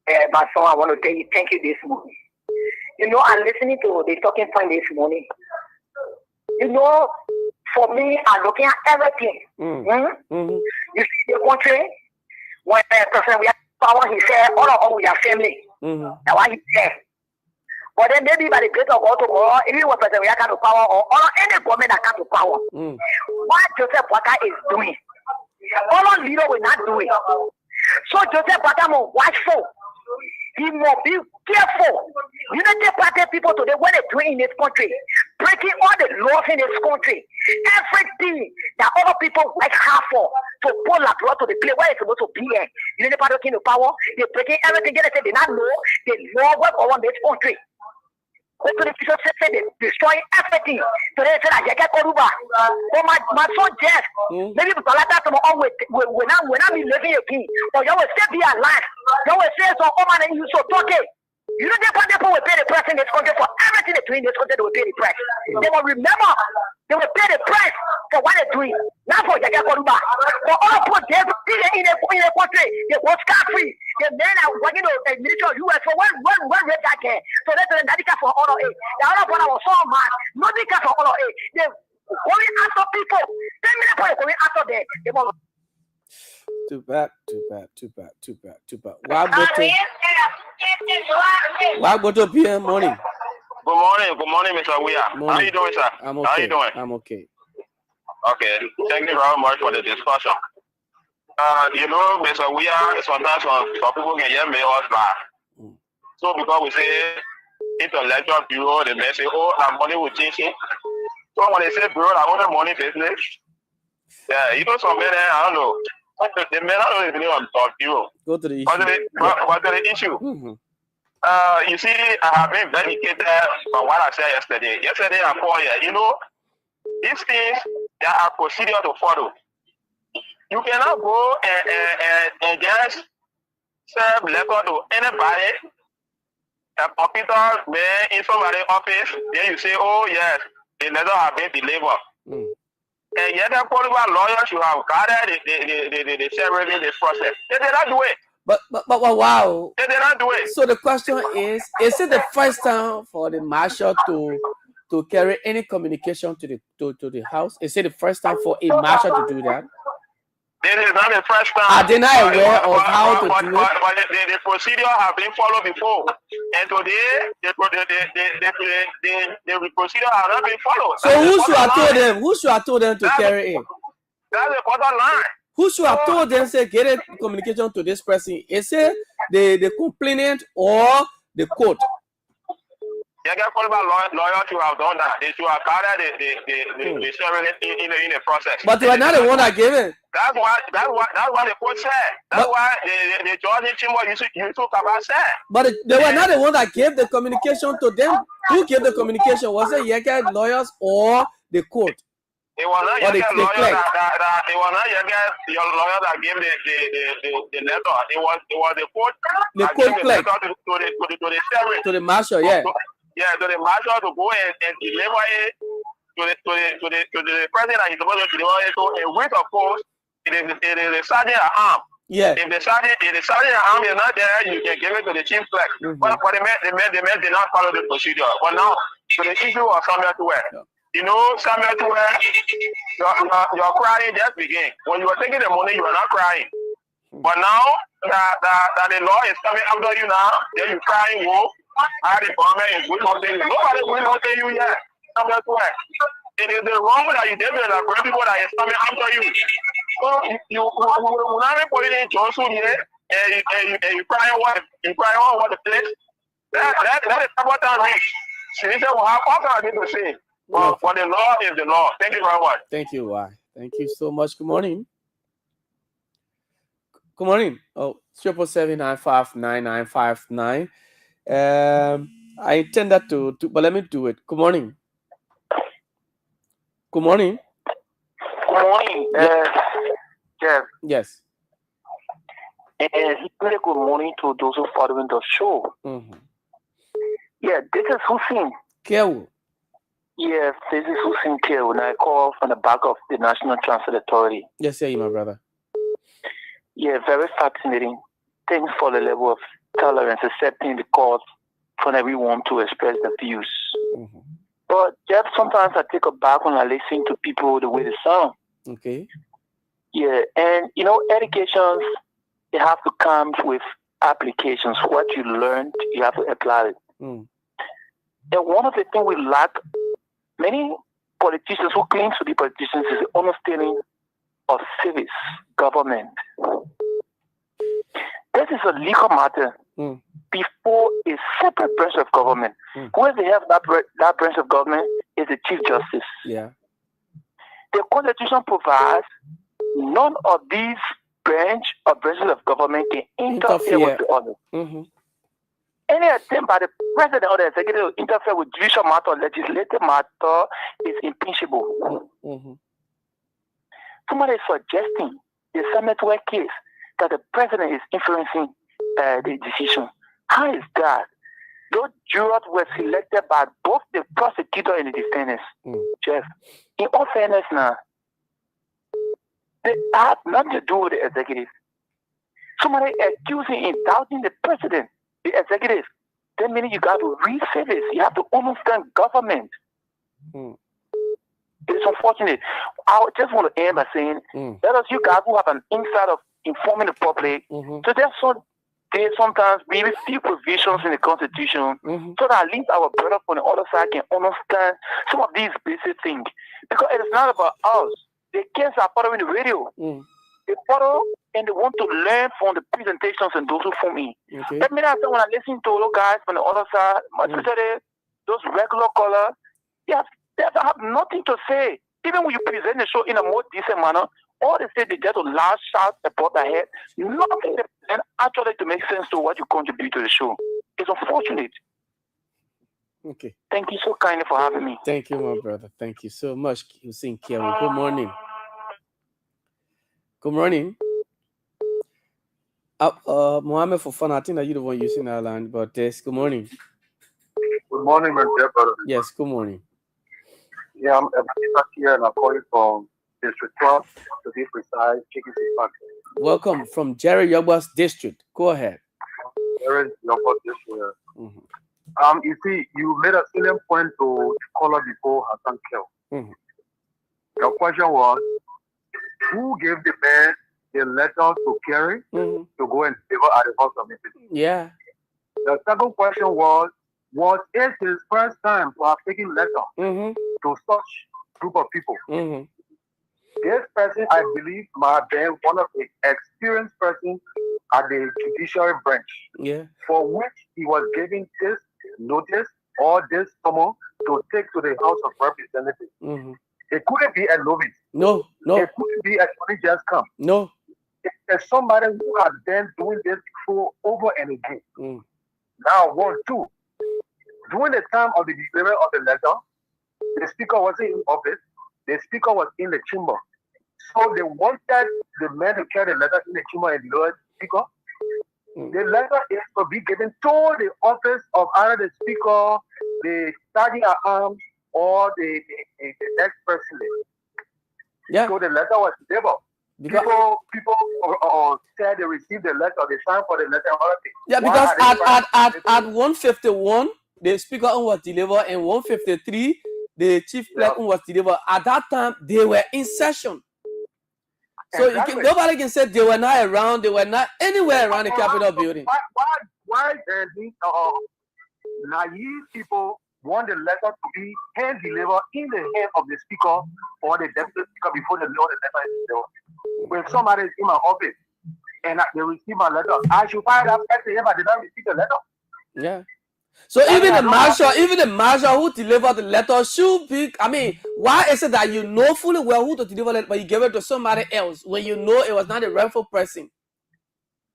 my son, I want to tell you thank you this morning. You know, I'm listening to the talking point this morning. You know, for me, I'm looking at everything. You see the country, when a person we have power, he said, all of us we are family. That's what he said. But then maybe by the grace of God tomorrow, if you want person we have come to power or any government that come to power, what Joseph Boakai is doing, all leader will not do it. So Joseph Boakai must watchful. He must be careful. United Party people today, what they're doing in this country, breaking all the laws in this country, everything that other people work hard for to pull a law to the place where it's supposed to be here. United Party came to power, they're breaking everything. They say they not know the law work around this country. So the people say they destroy everything. So they say that you get Koruba. Oh my son Jeff, maybe because like that tomorrow when I be living again, or you will still be alive. You will say so man and you so talk it. You know the people will pay the price in this country for everything they do in this country, they will pay the price. They will remember, they will pay the price for what they're doing. Not for Jaga Koruba. For all put them in the country, they was scot-free. The men are working on the military US for one red that care. So that's the dedication for all of it. The other one was so mad. Nothing can for all of it. They going after people. 10 minutes for going after them. They will. Too bad. Why go to PM morning? Good morning, Mr. Weir. How you doing, sir? I'm okay. How you doing? I'm okay. Okay, thank you very much for the discussion. You know, Mr. Weir, sometimes some people can hear me us back. So because we say intellectual bureau, they may say, oh, our money will change it. So when they say bureau, I want the money business. Yeah, you know, some men, I don't know. They may not know even on bureau. Go to the issue. What's the issue? You see, I have been dedicated from what I said yesterday. Yesterday, I called you. You know, these things, there are procedures to follow. You cannot go and just serve letter to anybody, a computer man in somebody's office, then you say, oh, yes, the letter has been delivered. And yet, the political lawyers should have gathered the ceremony, the process. They did not do it. But wow. They did not do it. So the question is it the first time for the marshal to carry any communication to the house? Is it the first time for a marshal to do that? This is not the first time. Are they not aware of how to do it? But the procedure have been followed before. And today, the procedure has not been followed. So who should have told them? Who should have told them to carry it? That's the bottom line. Who should have told them, say, get a communication to this person? Is it the complainant or the court? You get called about lawyers who have done that. They should have gathered the ceremony in the process. But they were not the one that gave it. That's what the court said. That's why the judge in Chimbo you talk about said. But they were not the one that gave the communication to them. Who gave the communication? Was it Yeke lawyers or the court? It was not your lawyer it was not your lawyer that gave the letter. It was the court. The court gave the letter to the sheriff. To the marshal, yeah. To the marshal to go and deliver it to the president that he's supposed to deliver it to. And with of course, it is the sergeant at arm. Yeah. If the sergeant at arm is not there, you can give it to the chief clerk. But the men did not follow the procedure. But now, to the issue of Samuel Tuwe. You know, Samuel Tuwe, your crying just began. When you were taking the money, you were not crying. But now that the law is coming after you now, then you're crying, whoa, how the government is going on you. Nobody will not tell you yet. Samuel Tuwe. It is the wrong that you did with the people that is coming after you. So you not put it in Johnson here, and you crying on what the place. That is about time. She said, well, how can I need to say? Well, for the law is the law. Thank you very much. Thank you, Y. Thank you so much. Good morning. Good morning. Oh, 777-959-959. I intended to, but let me do it. Good morning. Good morning. Good morning. Jeff. Yes. And good morning to those who following the show. Yeah, this is Hussein. Kear. Yes, this is Hussein Kear, and I call from the back of the National Transit Authority. Yes, yeah, my brother. Yeah, very fascinating. Thanks for the level of tolerance, accepting the cause for everyone to express their views. But Jeff, sometimes I take a back when I listen to people the way they sound. Okay. Yeah, and education, it have to come with applications. What you learned, you have to apply it. And one of the things we lack, many politicians who claim to be politicians, is the understanding of service, government. This is a legal matter before a separate branch of government. Who they have that branch of government is the Chief Justice. Yeah. The Constitution provides none of these branches of government can interfere with the other. Any attempt by the president or the executive to interfere with judicial matter or legislative matter is impeachable. Somebody is suggesting the Sametua case that the president is influencing the decision. How is that? Those jurors were selected by both the prosecutor and the defendants. Jeff, in all fairness now, they have nothing to do with the executive. Somebody accusing and doubting the president, the executive, that means you got to read service. You have to understand government. It's unfortunate. I just want to end by saying, let us, you guys who have an insight of informing the public, so there's sometimes maybe few provisions in the Constitution, so that at least our brother from the other side can understand some of these basic things. Because it is not about us. The kids are following the radio. They follow and they want to learn from the presentations and those who form me. That means that when I listen to those guys from the other side, especially those regular callers, they have nothing to say. Even when you present the show in a more decent manner, all they say they just laugh, shout, about their head. Nothing and actually to make sense to what you contribute to the show. It's unfortunate. Okay. Thank you so kindly for having me. Thank you, my brother. Thank you so much, Hussein Kear. Good morning. Good morning. Mohammed Fofana, I think that you're the one using our line, but yes, good morning. Good morning, my dear brother. Yes, good morning. Yeah, I'm here and I'm calling from District 12, to be precise, Chicken Park. Welcome from Jerry Yogba's district. Go ahead. Jerry Yogba's district. You see, you made a salient point to caller before Hassan Kel. Your question was, who gave the man the letter to carry to go and deliver at the house of meeting? Yeah. The second question was it his first time to have taken letter to such group of people? This person, I believe, might have been one of the experienced persons at the judiciary branch, for which he was given this notice or this summons to take to the House of Representatives. It couldn't be a novice. No. It couldn't be a somebody just come. No. It's somebody who has been doing this for over and again. Now, 1, 2. During the time of the delivery of the letter, the speaker wasn't in office. The speaker was in the chamber. So they wanted the man to carry the letter in the chamber and deliver the speaker. The letter is to be given to the office of either the speaker, the sergeant at arms, or the next person. Yeah. So the letter was delivered. People said they received the letter, they signed for the letter and all things. Yeah, because at 151, the speaker was delivered, and 153, the chief clerk was delivered. At that time, they were in session. So nobody can say they were not around, they were not anywhere around the Capitol building. Why these naive people want the letter to be hand delivered in the hand of the speaker or the deputy speaker before the letter is delivered? When somebody is in my office and they receive my letter, I should find out if I did not receive the letter. Yeah. So even the marshal who delivered the letter should be, I mean, why is it that you know fully well who to deliver it, but you give it to somebody else when you know it was not a rightful person?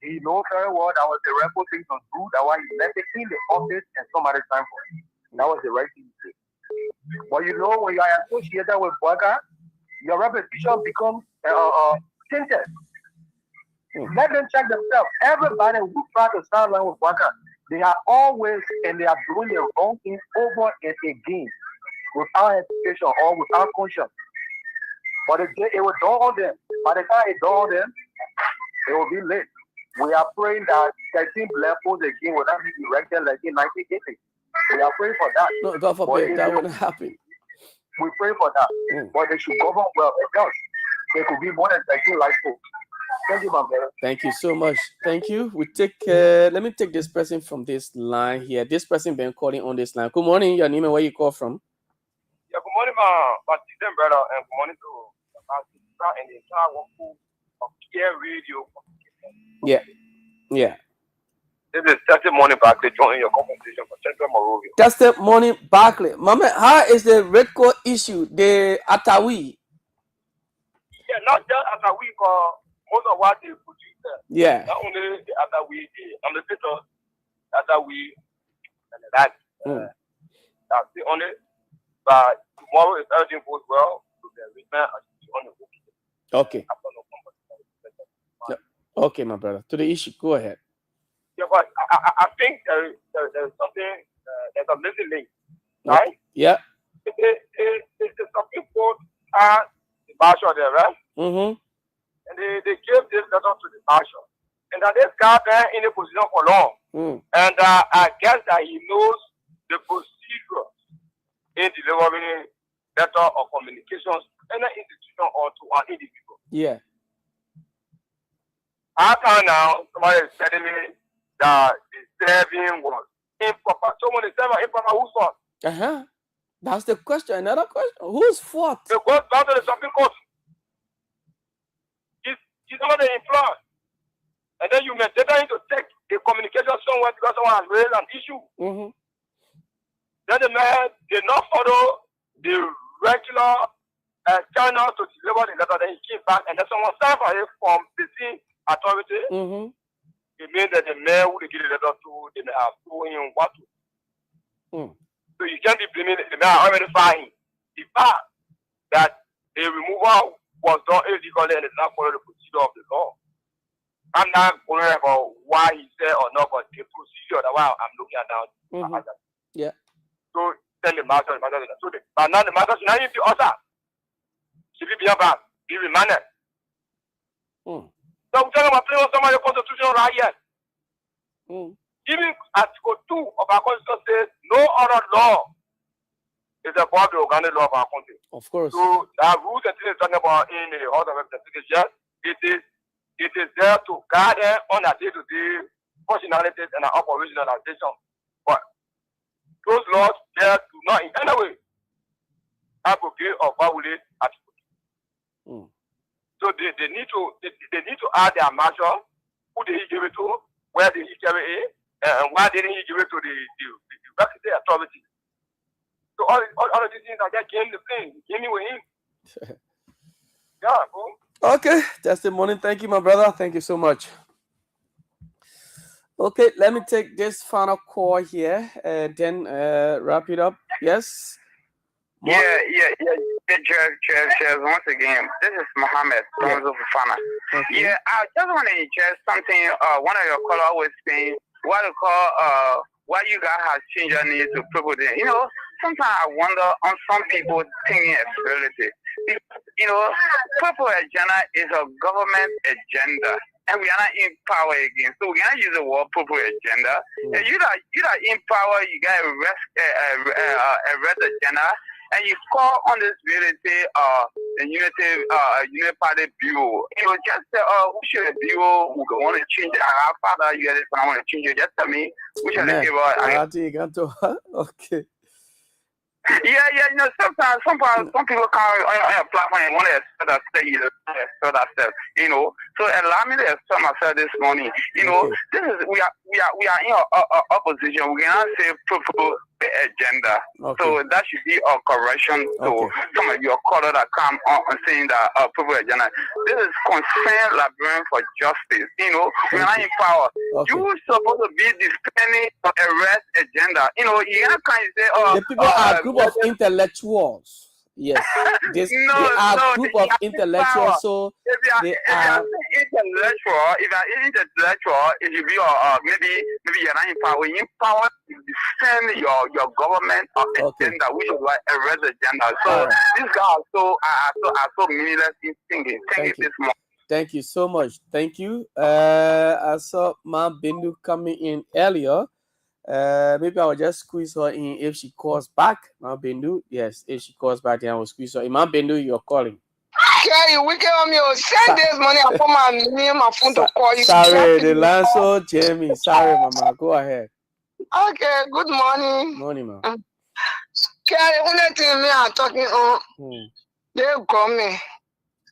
He knows very well that was the rightful thing to do. That's why he left it in the office and somebody signed for it. That was the right thing to do. But you know, when you are associated with Waka, your reputation becomes tainted. Let them check themselves. Everybody who tries to stand along with Waka, they are always and they are doing the wrong thing over and again without hesitation or without conscience. But it will dawn on them. By the time it dawn on them, it will be late. We are praying that 13 levels again will not be erected like in 1980. We are praying for that. No, God forbid that wouldn't happen. We pray for that. But they should govern well. Because there could be more than 13 life folks. Thank you, my brother. Thank you so much. Thank you. We take. Let me take this person from this line here. This person been calling on this line. Good morning. Your name and where you call from? Yeah, good morning, my brother, and good morning to my sister and the entire workforce of Kear Radio. Yeah. Yeah. This is testimony back to join your conversation for Central Morovia. Testimony Barclay. Mama, how is the red code issue? The Atawi? Yeah, not just Atawi, but most of what they produce. Yeah. Not only the Atawi, the amphitheater, Atawi, and that. That's the only. But tomorrow, if everything goes well, okay. Okay, my brother. To the issue, go ahead. Yeah, but I think there's something, there's a missing link, right? Yeah. The Supreme Court had the marshal there, right? Mm-hmm. And they gave this letter to the marshal. And that this guy been in a position for long. And I guess that he knows the procedure in delivering letter of communications in an institution or to an individual. Yeah. After now, somebody is telling me that the serving was improper. Someone is serving improper. Whose fault? That's the question. Another question. Whose fault? It goes down to the Supreme Court. He's not the employer. And then you may later need to take the communication somewhere because someone has raised an issue. Mm-hmm. Then the man did not follow the regular channel to deliver the letter. Then he came back and then someone signed for him from the authority. Mm-hmm. It means that the man who they give the letter to, they may have told him what to. So you can't be blaming the man already signed. The fact that the removal was done illegally and did not follow the procedure of the law. I'm not worried about why he said or not, but the procedure that I'm looking at now. Yeah. So tell the master, so but now the master should not use the order. Should be back, be remanded. So I'm talking about playing some of the constitutional right here. Even Article 2 of our constitution says no other law is above the organic law of our country. Of course. So there are rules and things talking about in the House of Representatives. Yes, it is there to guide them on a day-to-day functionalities and operationalization. But those laws there do not in any way abrogate or violate Article 2. So they need to add their marshal, who did he give it to, where did he carry it, and why didn't he give it to the representative authority. So all of these things are just game the plane, game with him. Yeah, bro. Okay, testimony. Thank you, my brother. Thank you so much. Okay, let me take this final call here and then wrap it up. Yes. Yeah. Cheers. Once again, this is Mohammed from Fana. Yeah, I just want to interest something. One of your callers was saying what they call why you guys have changed your name to people. You know, sometimes I wonder on some people thinking ability. Purple agenda is a government agenda, and we are not in power again. So we cannot use the word purple agenda. And you that in power, you got a red agenda, and you call on this reality, the unity party bureau. Just say, who should the bureau we want to change it? Our father, you guys want to change it. Just tell me, who should they give us? Okay. Yeah. Sometimes some people come on a platform and want to express themselves. So allow me to express myself this morning. This is we are in opposition. We cannot say purple agenda. So that should be a correction to some of your color that come on saying that purple agenda. This is concern Liberian for justice. We are not in power. You supposed to be defending a red agenda. You can't say the people are a group of intellectuals. Yes, they are a group of intellectuals, so they are intellectual. If you're intellectual, it should be maybe you're not in power. In power to defend your government agenda, which is like a red agenda. So these guys are so meaningless in thinking. Thank you this morning. Thank you so much. Thank you. I saw Ma Bindu coming in earlier. Maybe I will just squeeze her in if she calls back. Ma Bindu, yes, if she calls back, then I will squeeze her in. Ma Bindu, you're calling. Okay, you wicked on me. Send this money. I put my phone to call you. Sorry, the line so Jamie. Sorry, Mama. Go ahead. Okay, good morning. Morning, ma. Okay, only thing me are talking on. They call me.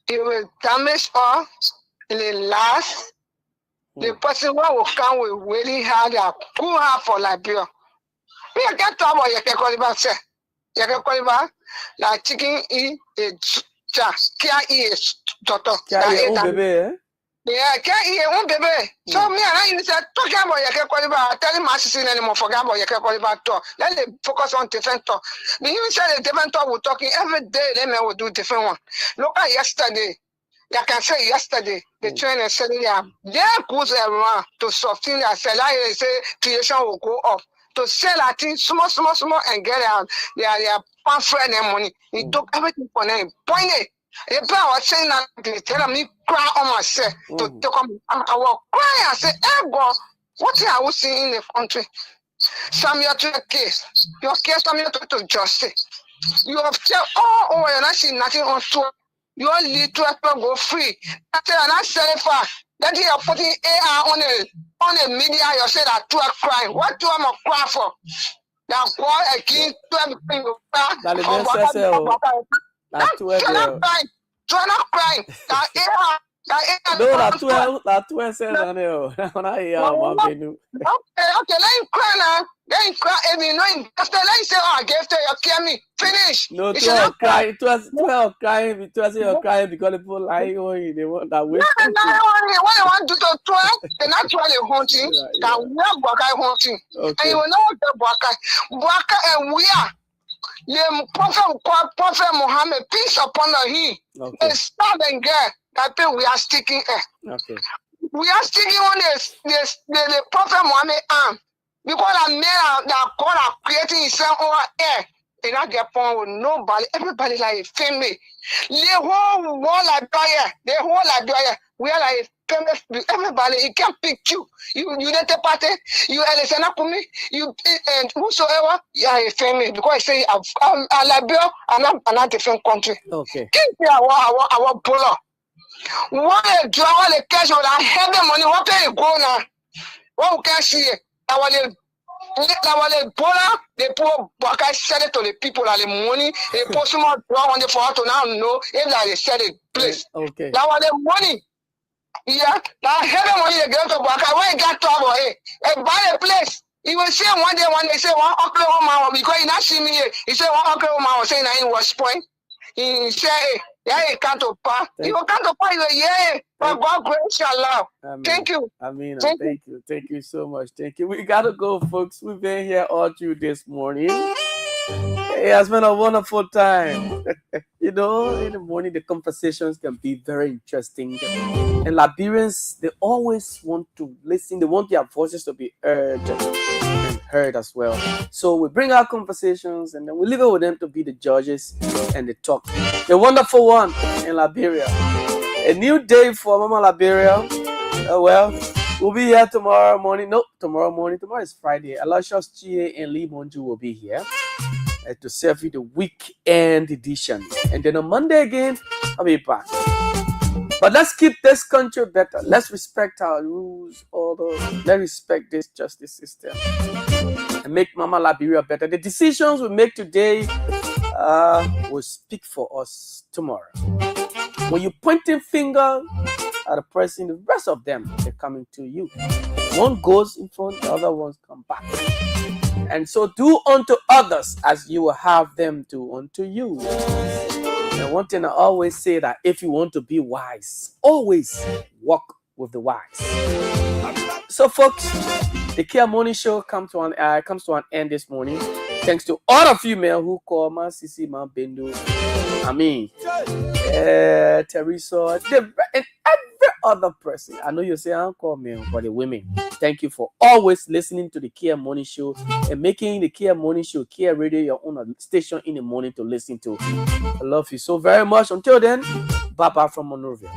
It will damage us in the last. The person who will come will really hard and pull her for Liberia. Me I get trouble. You can call it back, sir. You can call it back. Like chicken eat a Kear eat daughter. Baby, yeah, can't eat one baby. So me and I said talking about you can call it back. Telling my sister anymore. Forget about you can call it back. Talk. Let them focus on different talk. The you said a different talk. We're talking every day. Let me will do different one. Look at yesterday. I can say yesterday, the trainer said, yeah, they put around to soften their sell. I say creation will go up. To sell that thing small, and get their pamphlet and money. He took everything for them. Point it. If I was saying that, they tell me cry on myself to come. I will cry and say, hey, God, what I was seeing in the country? Samuel to the case. Your case, Samuel to justice. You have said, oh, you're not seeing nothing on tour. You all need to go free. That's not selling for that you are putting AR on the media. You say that 12 crime. What do I cry for? That boy again 12 things. That's not crime. That AR. No, that's 12 says on there. Okay, let him cry now. Let him cry. If you know him, after let him say, oh, I gave to you, kill me. Finish. No, 12 crying. 12 crying. 12 say you're crying because people lie. They want that way. What they want to do to 12, they're not 12 hunting. That we are Boakai hunting. And you will know what the Boakai and we are. The Prophet Muhammad, peace upon him. They stop and get that thing we are sticking. Okay. We are sticking on the Prophet Muhammad arm. Because that man that God are creating himself over air. They not get born with nobody. Everybody like a family. The whole world like Liberia. The whole Liberia. We are like a family. Everybody, he can't pick you. You didn't party. You Alexander Kumi. You and whosoever. You are a family. Because I say Liberia and not different country. Okay. Keep our puller. What a draw the cash on that heavy money. What can you go now? What can see it? Our Bola, they poor Baka said it to the people that the money, they post some more draw on the for to now know if they said it, please. Okay. Now the money. Yeah, now heavy money they get to Baka. When you got trouble, and buy a place. He will say one day say one Oklahoma because he not see me here. He said one Oklahoma was saying that he was point. He said, yeah, he can't to pass. You can't to pass, yeah. But God grace your love. Thank you. Thank you. Thank you so much. Thank you. We gotta go, folks. We've been here all through this morning. It has been a wonderful time. You know, in the morning the conversations can be very interesting. And Liberians, they always want to listen. They want their voices to be heard and heard as well. So we bring our conversations and then we leave it with them to be the judges and the talk. The wonderful one in Liberia. A new day for Mama Liberia. Well, we'll be here tomorrow morning. Nope, tomorrow morning. Tomorrow is Friday. Aloysius Chie and Lee Monju will be here to serve you the weekend edition. And then on Monday again, I'll be back. But let's keep this country better. Let's respect our rules, order. Let's respect this justice system and make Mama Liberia better. The decisions we make today will speak for us tomorrow. When you're pointing finger at a person, the rest of them, they're coming to you. One goes in front, the other ones come back. And so do unto others as you will have them do unto you. And one thing I always say that if you want to be wise, always walk with the wise. So folks, the Kear Morning Show comes to an end this morning. Thanks to all of you men who call Ma Sisi, Ma Bendo, Teresa, and every other person. I know you say I don't call men, but the women. Thank you for always listening to the Kear Morning Show and making the Kear Morning Show, Kear Radio, your own station in the morning to listen to. I love you so very much. Until then, bye-bye from Monrovia.